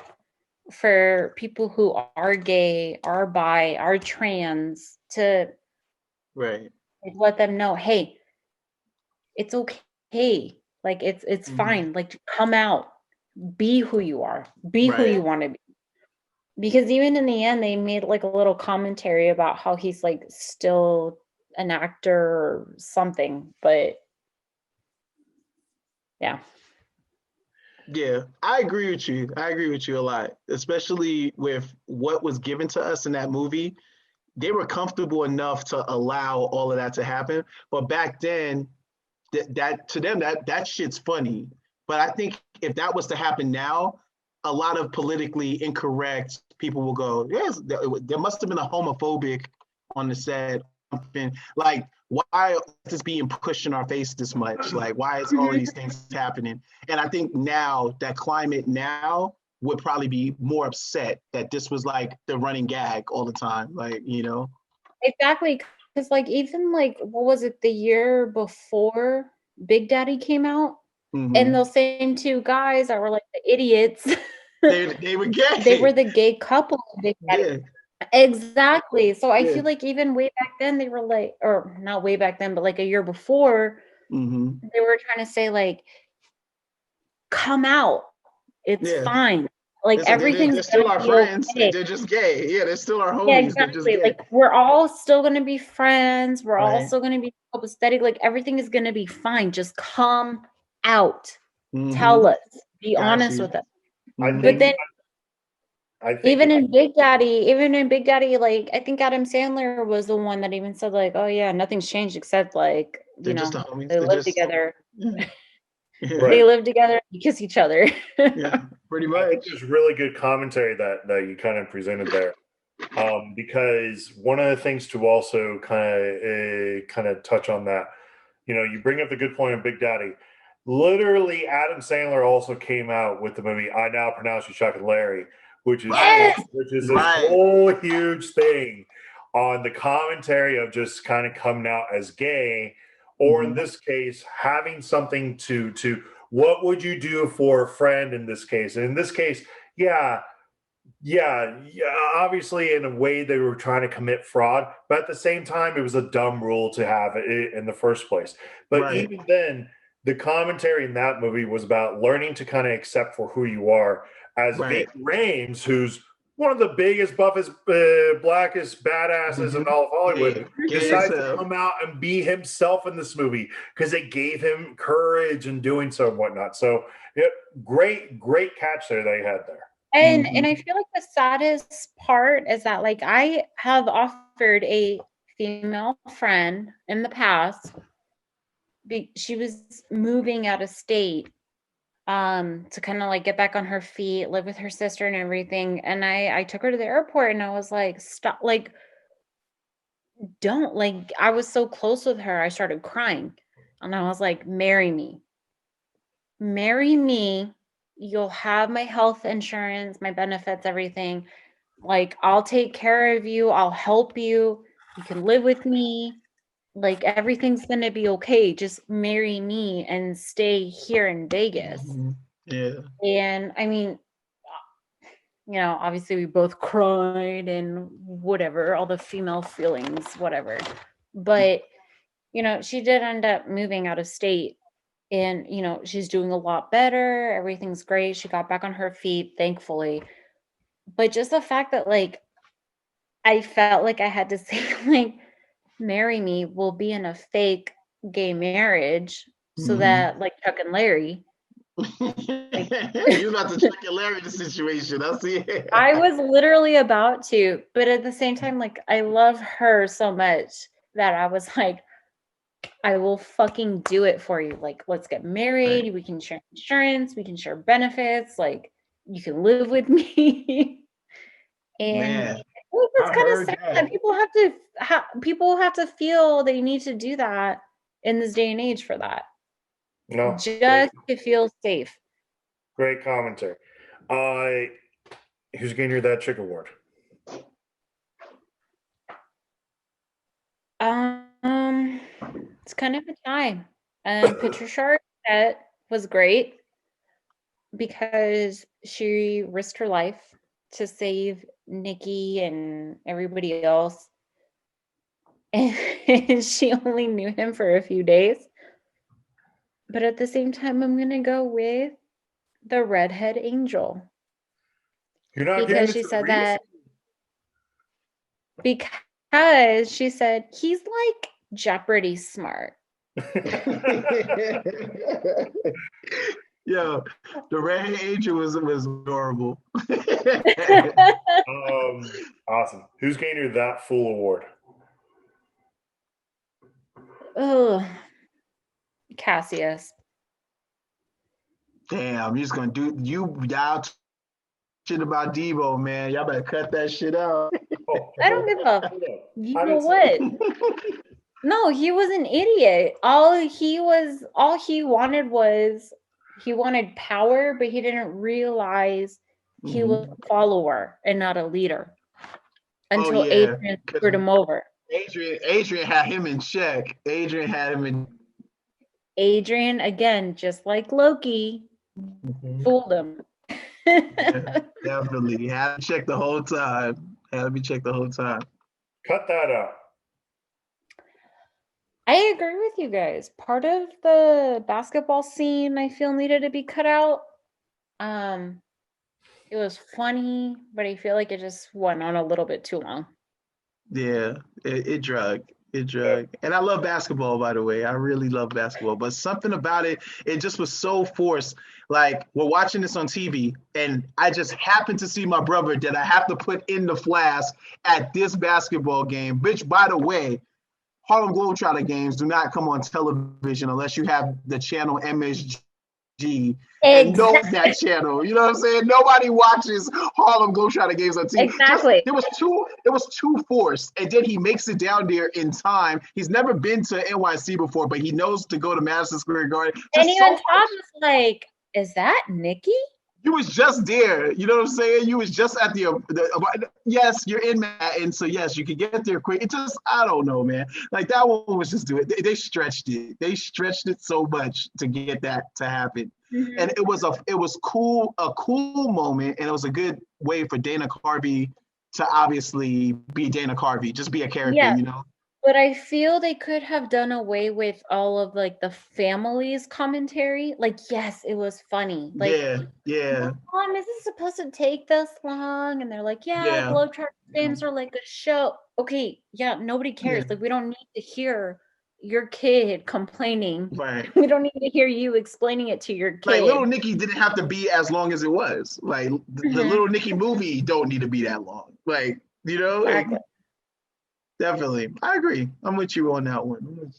for people who are gay, are bi, are trans to let them know, hey, it's okay. Like it's fine. Like come out, be who you are, be who you want to be. Because even in the end, they made like a little commentary about how he's like still an actor or something, but yeah. Yeah, I agree with you. I agree with you a lot, especially with what was given to us in that movie. They were comfortable enough to allow all of that to happen. But back then, that to them, that shit's funny. But I think if that was to happen now, a lot of politically incorrect people will go, yes, there must have been a homophobic on the set. Like, why is this being pushed in our face this much? Like, why is all of these things happening? And I think now that climate now would probably be more upset that this was like the running gag all the time. Like, Exactly. Because like even like, what was it, the year before Big Daddy came out? And those same two guys that were like the idiots. They were gay. They were the gay couple. Big Daddy. Exactly. So I feel like even way back then they were like, or not way back then, but like a year before, they were trying to say like, come out. It's fine. Like everything's they're still our friends. Okay. They're just gay. Yeah, they're still our homies. Yeah, exactly. Like we're all still gonna be friends. We're all still gonna be copacetic. Like everything is gonna be fine. Just come out. Tell us. Be honest with us. But then even in Big Daddy, like I think Adam Sandler was the one that even said like, oh yeah, nothing's changed except like, they live together. They live together, they kiss each other. Yeah, pretty much. I think there's really good commentary that you kind of presented there. Because one of the things to also kind of touch on that, you bring up the good point of Big Daddy. Literally, Adam Sandler also came out with the movie I Now Pronounce You Chuck and Larry, which is this whole huge thing on the commentary of just kind of coming out as gay, or in this case, having something to what would you do for a friend in this case? And in this case, yeah, obviously in a way they were trying to commit fraud, but at the same time, it was a dumb rule to have it in the first place. But even then, the commentary in that movie was about learning to kind of accept for who you are. As Ving Rhames, who's one of the biggest, buffest, blackest badasses in all of Hollywood, decides to come out and be himself in this movie because it gave him courage in doing so and whatnot. So, great catch there they had there. And I feel like the saddest part is that like I have offered a female friend in the past she was moving out of state to kind of like get back on her feet, live with her sister and everything. And I took her to the airport and I was like, stop, like, don't, like, I was so close with her. I started crying and I was like, marry me. Marry me. You'll have my health insurance, my benefits, everything. Like, I'll take care of you. I'll help you. You can live with me. Like, everything's going to be okay. Just marry me and stay here in Vegas. Yeah. And I mean, obviously we both cried and whatever, all the female feelings, whatever. But, she did end up moving out of state and, she's doing a lot better. Everything's great. She got back on her feet, thankfully. But just the fact that, like, I felt like I had to say, like, marry me, we'll be in a fake gay marriage so that, like, Chuck and Larry. You're about to Chuck and Larry the situation. I see it. I was literally about to, but at the same time, like, I love her so much that I was like, I will fucking do it for you. Like, let's get married. Right. We can share insurance. We can share benefits. Like, you can live with me. And it's kind of sad that people have to feel they need to do that in this day and age for that. No, just to feel safe. Great commentary. Who's getting your That Chick award? It's kind of a tie. Patricia Arquette was great because she risked her life to save Nicky and everybody else. And she only knew him for a few days. But at the same time, I'm going to go with the redhead angel. You're not because she said that. Because she said he's like Jeopardy smart. Yo, the redhead angel was adorable. Awesome. Who's getting your That Fool award? Oh, Cassius. Damn, you're just gonna do y'all shit about Debo, man. Y'all better cut that shit out. I don't give a. You know what? No, he was an idiot. All he wanted was he wanted power, but he didn't realize he was a follower and not a leader until Adrian screwed him over. Adrian had him in check. Adrian, again, just like Loki, fooled him. Yeah, definitely. Had to check the whole time. Cut that out. I agree with you guys. Part of the basketball scene I feel needed to be cut out. It was funny, but I feel like it just went on a little bit too long. Yeah, it drug. And I love basketball, by the way. I really love basketball. But something about it just was so forced. Like, we're watching this on TV, and I just happened to see my brother that I have to put in the flask at this basketball game, which, by the way, Harlem Globetrotter games do not come on television unless you have the channel MSG and knows that channel. You know what I'm saying? Nobody watches Harlem Globetrotter games on TV. Exactly. It was too forced. And then he makes it down there in time. He's never been to NYC before, but he knows to go to Madison Square Garden. And even Tom was like, is that Nicky? You was just there. You know what I'm saying? You was just at the yes, you're in Manhattan, so yes, you could get there quick. It just, I don't know, man. Like, that one was just doing it. They stretched it. They stretched it so much to get that to happen. Mm-hmm. And it was a cool moment, and it was a good way for Dana Carvey to obviously be Dana Carvey, just be a character, you know? But I feel they could have done away with all of, like, the family's commentary. Like, yes, it was funny. Like, yeah. Mom, is this supposed to take this long? And they're like, Globetrotter games are like a show. Okay, nobody cares. Like, we don't need to hear your kid complaining. Right. We don't need to hear you explaining it to your kid. Like, Little Nicky didn't have to be as long as it was. Like, the Little Nicky movie don't need to be that long. Like, you know? Exactly. Like, definitely. I agree. I'm with you on that one.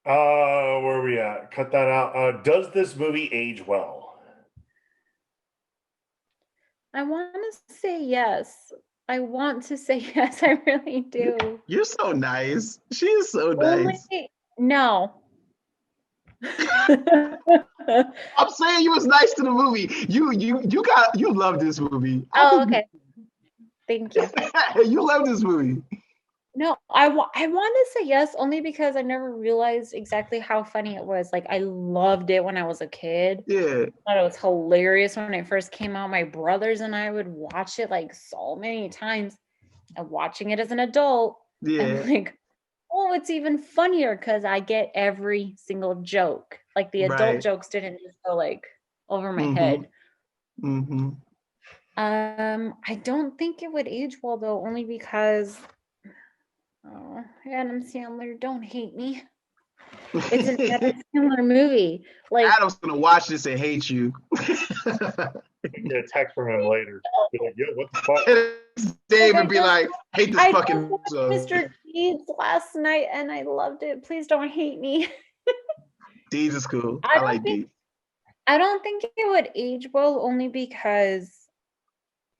Where are we at? Cut that out. Does this movie age well? I want to say yes. I want to say yes. I really do. You're so nice. She is so nice. No. I'm saying you was nice to the movie. You love this movie. Oh, okay. Thank you. You love this movie. No, I want to say yes only because I never realized exactly how funny it was. Like, I loved it when I was a kid. Yeah. I thought it was hilarious when it first came out. My brothers and I would watch it like so many times. And watching it as an adult, I'm like, oh, it's even funnier because I get every single joke. Like, the adult jokes didn't just go like over my head. Mm-hmm. I don't think it would age well though, only because Adam Sandler, don't hate me. It's an Adam Sandler movie. Like, Adam's gonna watch this and hate you. Get a text from him later. Be like, yo, what the fuck? David be like, hate this fucking Mr. Deeds last night and I loved it. Please don't hate me. Deeds is cool. I like Deeds. I don't think it would age well only because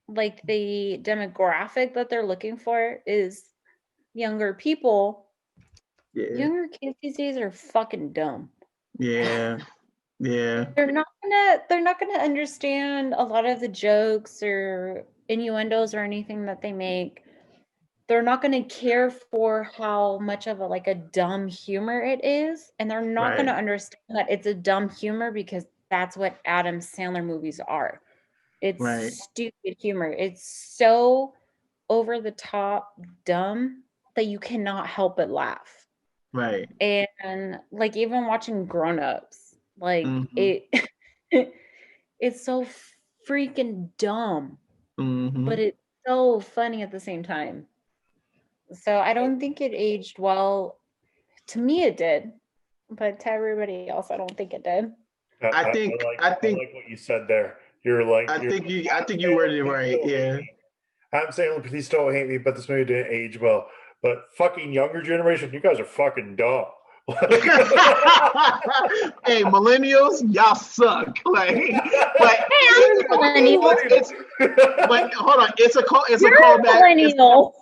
like the demographic that they're looking for is younger people. Yeah. Younger kids these days are fucking dumb. Yeah. Yeah. They're not gonna understand a lot of the jokes or innuendos or anything that they make. They're not gonna care for how much of a dumb humor it is, and they're not gonna understand that it's a dumb humor because that's what Adam Sandler movies are. It's stupid humor. It's so over the top dumb that you cannot help but laugh. Right. And like even watching Grown Ups, like it's so freaking dumb, but it's so funny at the same time. So I don't think it aged well. To me, it did, but to everybody else, I don't think it did. I think like what you said there. You're like, I think you worded it right. Yeah. I'm saying, please don't hate me, but this movie didn't age well. But fucking younger generation, you guys are fucking dumb. Hey, millennials, y'all suck. Like, but hold on, it's a callback. Millennial.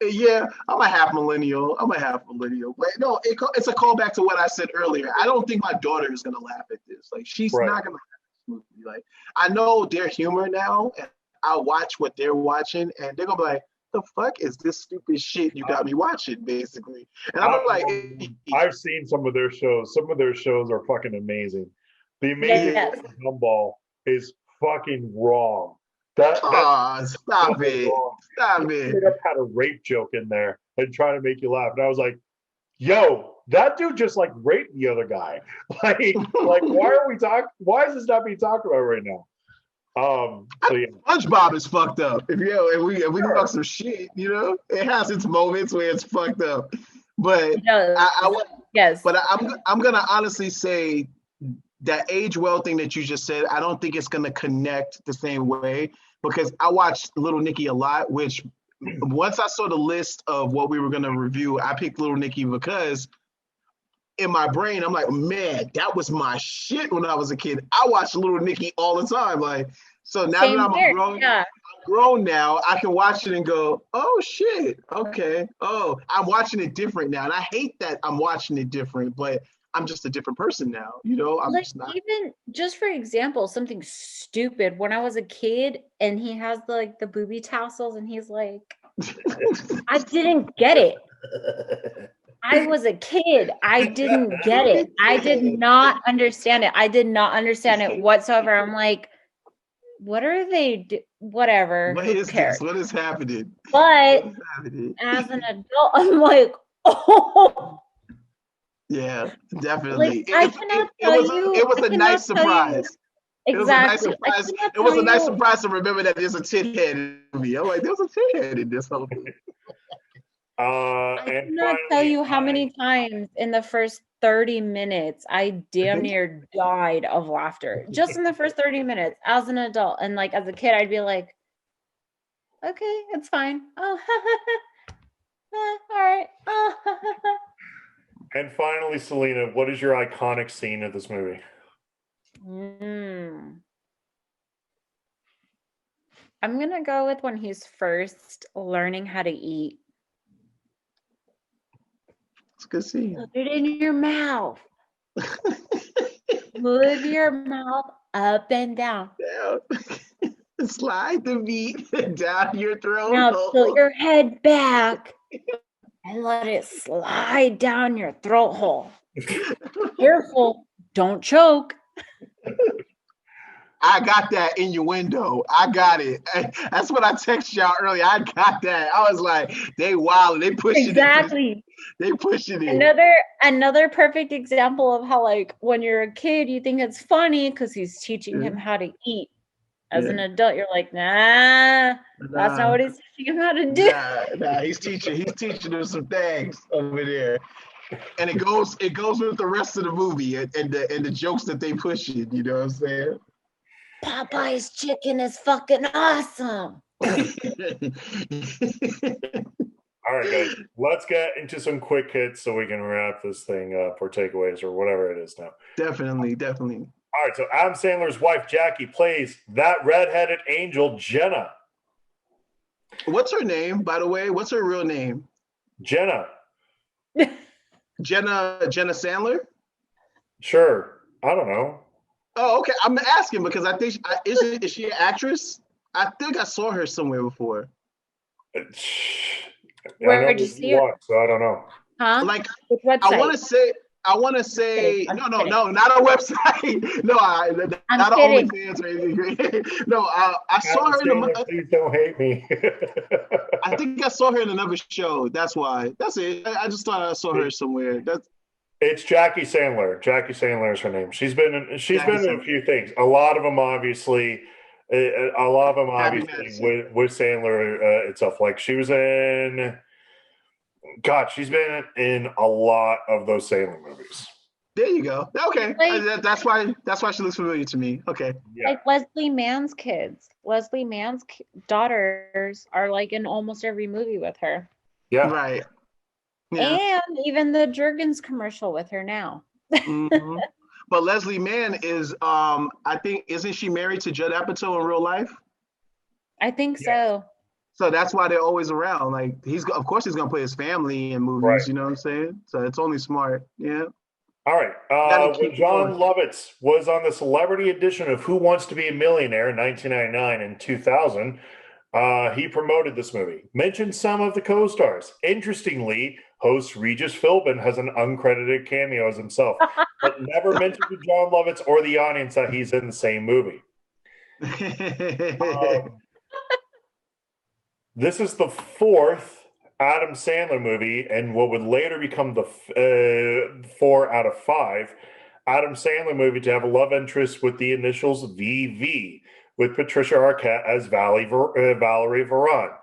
Yeah, I'm a half millennial. But no, it's a callback to what I said earlier. I don't think my daughter is gonna laugh at this. Like, she's not gonna laugh at this movie. Like, I know their humor now, and I watch what they're watching, and they're gonna be like, "The fuck is this stupid shit you got me watching?" Basically, and I'm like, I've seen some of their shows. Some of their shows are fucking amazing. The Amazing Gumball is fucking wrong. Stop it. They had a rape joke in there and trying to make you laugh. And I was like, yo, that dude just like raped the other guy. Like why is this not being talked about right now? SpongeBob is fucked up. If we talk some shit, it has its moments where it's fucked up. But but I'm gonna honestly say that age well thing that you just said, I don't think it's gonna connect the same way because I watched Little Nicky a lot, which once I saw the list of what we were gonna review, I picked Little Nicky because in my brain, I'm like, man, that was my shit when I was a kid. I watched Little Nicky all the time. Like, so now that I'm grown now, I can watch it and go, oh shit, okay. Oh, I'm watching it different now. And I hate that I'm watching it different, but I'm just a different person now, I'm just not. Even just for example, something stupid. When I was a kid and he has the booby tassels and he's like, I didn't get it. I was a kid. I didn't get it. I did not understand it. I did not understand it whatsoever. I'm like, what are they whatever. What is this? What is happening? But as an adult, I'm like, oh. Yeah, definitely. Like, it was a nice surprise. Exactly. It was a nice surprise to remember that there's a tin head in me. I'm like, there's a tin head in this whole thing. I cannot tell you how many times in the first 30 minutes I damn near died of laughter. Just in the first 30 minutes as an adult. And like as a kid, I'd be like, okay, it's fine. Oh, all right. And finally, Selena, what is your iconic scene of this movie? I'm gonna go with when he's first learning how to eat. It's a good scene. Put it in your mouth. Move your mouth up and down. Down. Slide the meat down your throat. Now tilt your head back and let it slide down your throat hole. Careful, don't choke. I got that innuendo. I got it. That's what I texted y'all earlier. I got that. I was like, they wild. They pushing Exactly. They pushing it. Another perfect example of how, like, when you're a kid, you think it's funny because he's teaching him how to eat. As an adult, you're like, nah, that's not what he's teaching him how to do. Nah, he's teaching them some things over there. And it goes with the rest of the movie and the jokes that they push it, you know what I'm saying? Popeye's chicken is fucking awesome. All right, guys, let's get into some quick hits so we can wrap this thing up, or takeaways, or whatever it is now. Definitely. All right, so Adam Sandler's wife, Jackie, plays that redheaded angel, Jenna. What's her name, by the way? What's her real name? Jenna. Jenna Sandler? Sure. I don't know. Oh, okay. I'm asking because I think is she an actress? I think I saw her somewhere before. Where did you see her? So I don't know. Huh? Like, which website? I want to say I'm no, kidding. not a website. No, not an OnlyFans or anything. No, I saw her in the. Please don't hate me. I think I saw her in another show. That's why. That's it. I just thought I saw her somewhere. It's Jackie Sandler. Jackie Sandler is her name. She's been in a few things. A lot of them, obviously, with Sandler itself. Like she was in. God, she's been in a lot of those Sandler movies. There you go. Okay, that's why she looks familiar to me. Okay, yeah. Like Leslie Mann's kids. Leslie Mann's daughters are like in almost every movie with her. Yeah, right. Yeah. And even the Jergens commercial with her now. Mm-hmm. But Leslie Mann is, I think, isn't she married to Judd Apatow in real life? I think so. So that's why they're always around. Like of course he's gonna play his family in movies. Right. You know what I'm saying? So it's only smart. Yeah. All right. When John Lovitz was on the celebrity edition of Who Wants to Be a Millionaire in 1999 and 2000, he promoted this movie. Mentioned some of the co-stars. Interestingly, host Regis Philbin has an uncredited cameo as himself, but never mentioned to John Lovitz or the audience that he's in the same movie. This is the fourth Adam Sandler movie, and what would later become the 4 out of 5 Adam Sandler movie to have a love interest with the initials VV, with Patricia Arquette as Valerie Varon.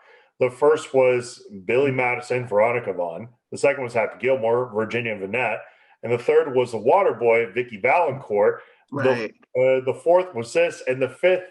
The first was Billy Madison, Veronica Vaughn. The second was Happy Gilmore, Virginia Vinette. And the third was The Waterboy, Vicky Valancourt. Right. The fourth was this, and the fifth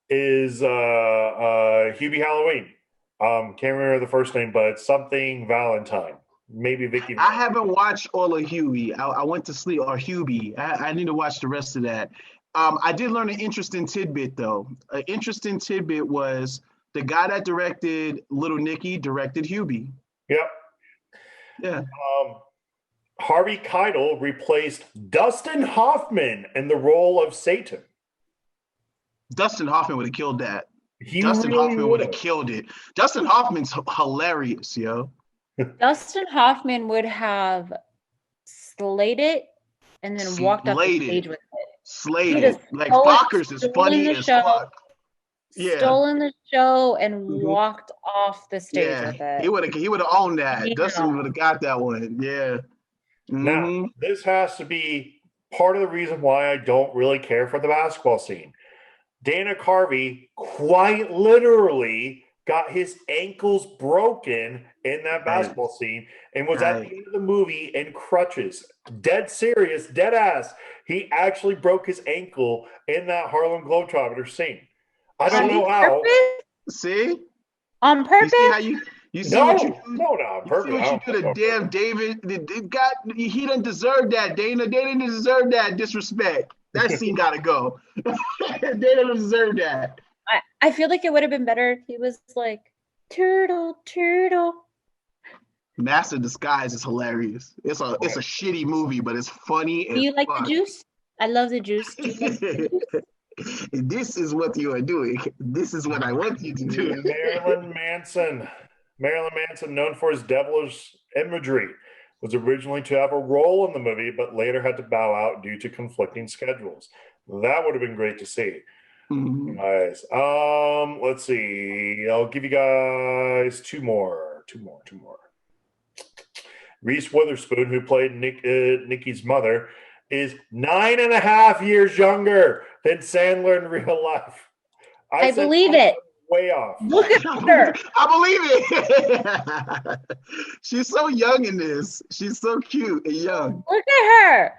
is Hubie Halloween. Can't remember the first name, but something Valentine. Maybe Vicky. I haven't watched all of Hubie. I went to sleep, or Hubie. I need to watch the rest of that. I did learn an interesting tidbit, though. An interesting tidbit was the guy that directed Little Nicky directed Hubie. Yep. Yeah. Harvey Keitel replaced Dustin Hoffman in the role of Satan. Dustin Hoffman would have killed that. Dustin Hoffman would have killed it. Dustin Hoffman's hilarious, yo. Dustin Hoffman would have slayed it and then walked off the stage with it. Slayed it. Like Fockers is funny as fuck. Yeah. Stolen the show and walked off the stage with it. He would have owned that. Dustin would have got that one. Yeah. Mm-hmm. Now, this has to be part of the reason why I don't really care for the basketball scene. Dana Carvey quite literally got his ankles broken in that basketball scene and was at the end of the movie in crutches. Dead serious, dead ass. He actually broke his ankle in that Harlem Globetrotter scene. I don't know how. See? On purpose? You see what you do? No, I'm You see perfect. what you do to damn David? He didn't deserve that, Dana. They didn't deserve that disrespect. That scene gotta go. They didn't deserve that. I feel like it would have been better if he was like, turtle, turtle. Master Disguise is hilarious. It's a shitty movie, but it's funny. Do you like the juice? I love the juice. Do you like the juice? This is what you are doing. This is what I want you to do. Marilyn Manson, known for his devilish imagery, was originally to have a role in the movie, but later had to bow out due to conflicting schedules. That would have been great to see. Mhm. Nice. Let's see. I'll give you guys two more. Reese Witherspoon, who played Nicky's mother, is 9.5 years younger than Sandler in real life. I believe it. Way off. Look at her. I believe it. She's so young in this. She's so cute and young. Look at her.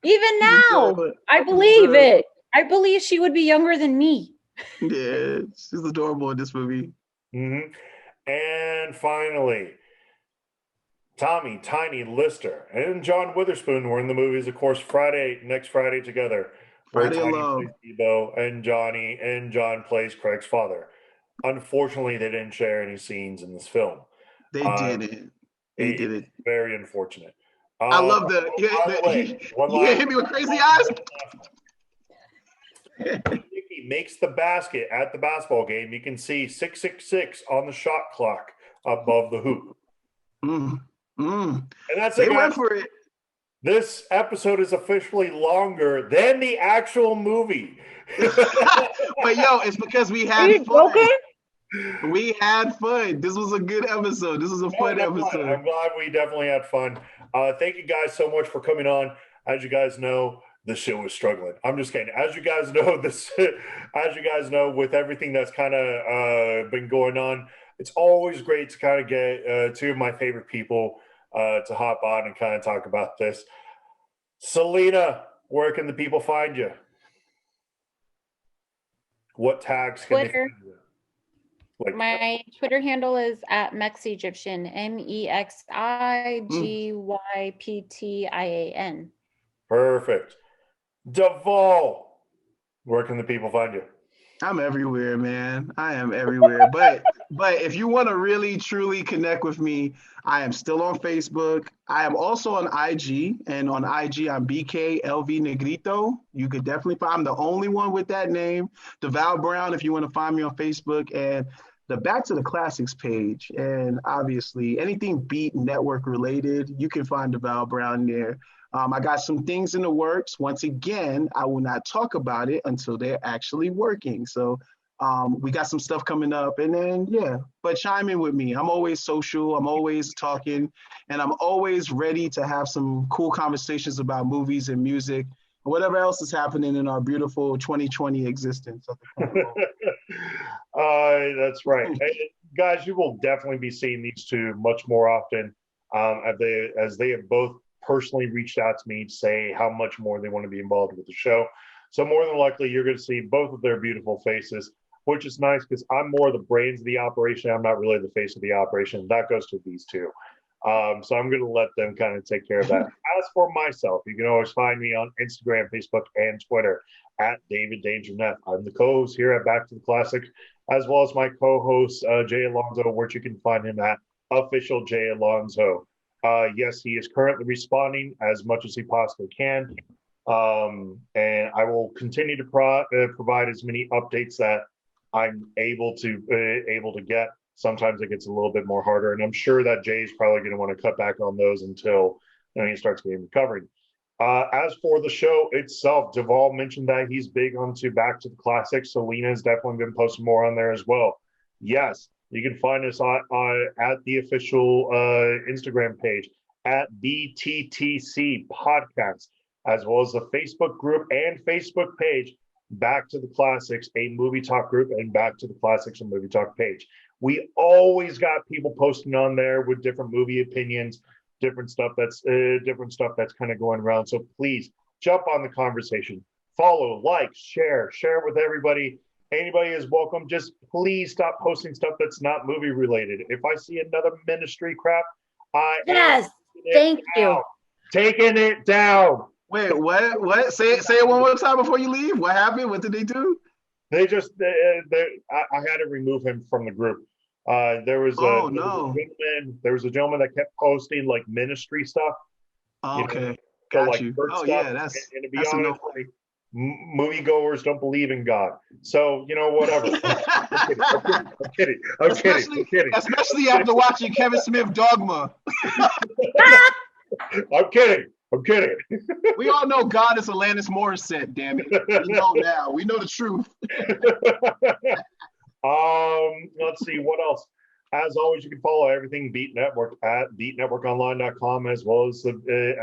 Even now, I believe it. I believe she would be younger than me. Yeah, she's adorable in this movie. Mm-hmm. And finally, Tommy, Tiny, Lister, and John Witherspoon were in the movies, of course, next Friday together. Friday Tiny Alone. plays Debo, and John plays Craig's father. Unfortunately, they didn't share any scenes in this film. They didn't. They did it. Very unfortunate. I love you hit me with crazy eyes. Nicky makes the basket at the basketball game. You can see 666 on the shot clock above the hoop. And that's they went for it. This episode is officially longer than the actual movie. But yo, it's because we had fun. We had fun. This was a good episode. This was a fun episode. I'm glad we definitely had fun. Thank you guys so much for coming on. As you guys know, the show is struggling. I'm just kidding. As you guys know, with everything that's kind of been going on, it's always great to kind of get two of my favorite people to hop on and kind of talk about this. Selina, where can the people find you? What tags can they find you? My Twitter handle is at MexEgyptian, MEXIGYPTIAN. Perfect. Duval, where can the people find you? I'm everywhere, man. I am everywhere. But if you want to really truly connect with me, I am still on Facebook. I am also on IG, and on IG I'm BKLV Negrito. You could definitely find. I'm the only one with that name. Duval Brown, if you want to find me on Facebook, and the Back to the Classics page, and obviously anything Beat Network related, you can find Duval Brown there. I got some things in the works. Once again, I will not talk about it until they're actually working. So we got some stuff coming up, and then, but chime in with me. I'm always social. I'm always talking, and I'm always ready to have some cool conversations about movies and music and whatever else is happening in our beautiful 2020 existence. That's right. And guys, you will definitely be seeing these two much more often as they have both personally reached out to me to say how much more they want to be involved with the show. So more than likely, you're going to see both of their beautiful faces, which is nice because I'm more the brains of the operation. I'm not really the face of the operation. That goes to these two. So I'm going to let them kind of take care of that. As for myself, you can always find me on Instagram, Facebook, and Twitter at David Danger Neff. I'm the co-host here at Back to the Classic, as well as my co-host, Jay Alonso, where you can find him at Official Jay Alonso. Yes, he is currently responding as much as he possibly can. And I will continue to provide as many updates that I'm able to get. Sometimes it gets a little bit more harder, and I'm sure that Jay's probably going to want to cut back on those until he starts getting recovered. As for the show itself, Duval mentioned that he's big onto Back to the Classics. Selina has definitely been posting more on there as well. Yes, you can find us at the official Instagram page at BTTC Podcast, as well as the Facebook group and Facebook page, Back to the Classics, a movie talk group, and Back to the Classics, a movie talk page. We always got people posting on there with different movie opinions, different stuff that's kind of going around. So please jump on the conversation, follow, like, share with everybody. Anybody is welcome. Just please stop posting stuff that's not movie related. If I see another ministry crap, I Yes, thank you. Taking it down. Wait, what? Say it one more time before you leave. What happened? What did they do? I had to remove him from the group. There was a gentleman that kept posting like ministry stuff. Okay, got you. Oh yeah, that's and to be that's honest, like, moviegoers don't believe in God. So whatever. I'm kidding. Especially after watching Kevin Smith Dogma. I'm kidding. We all know God is Alanis Morissette, damn it. We know now. We know the truth. Let's see what else. As always, you can follow everything Beat Network at beatnetworkonline.com, as well as the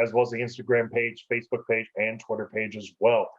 Instagram page, Facebook page, and Twitter page as well.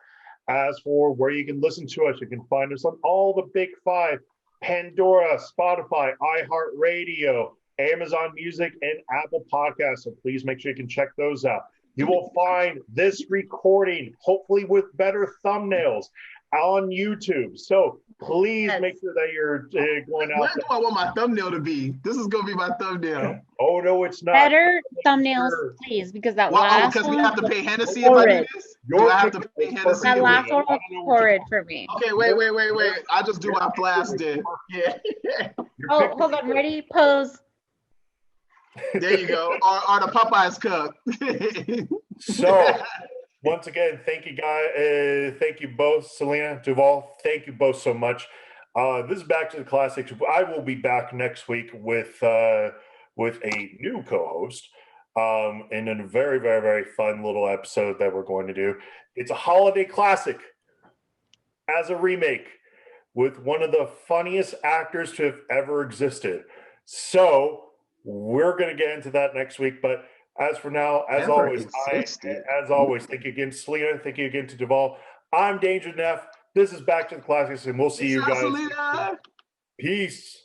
As for where you can listen to us, you can find us on all the big five: Pandora, Spotify, iHeartRadio, Amazon Music, and Apple Podcasts. So please make sure you can check those out. You will find this recording, hopefully with better thumbnails, on YouTube. So please make sure that you're going out. What do I want my thumbnail to be? This is going to be my thumbnail. Oh, no, it's not. Better thumbnails, please, because that last because we have to pay Hennessy if I do this? Do I have to pay Hennessy? That last one was horrid for me. Okay, wait. I'll just do my flash then. Yeah. Oh, hold on. Ready? Pose. There you go. Or the Popeyes cup. So, once again, thank you, guys. Thank you both, Selina, Duval. Thank you both so much. This is Back to the Classics. I will be back next week with a new co-host in a very, very, very fun little episode that we're going to do. It's a holiday classic as a remake with one of the funniest actors to have ever existed. So we're going to get into that next week. But as for now, as always, thank you again, Selina. Thank you again to Duval. I'm Danger Neff. This is Back to the Classics, and we'll see you guys. Selina. Peace.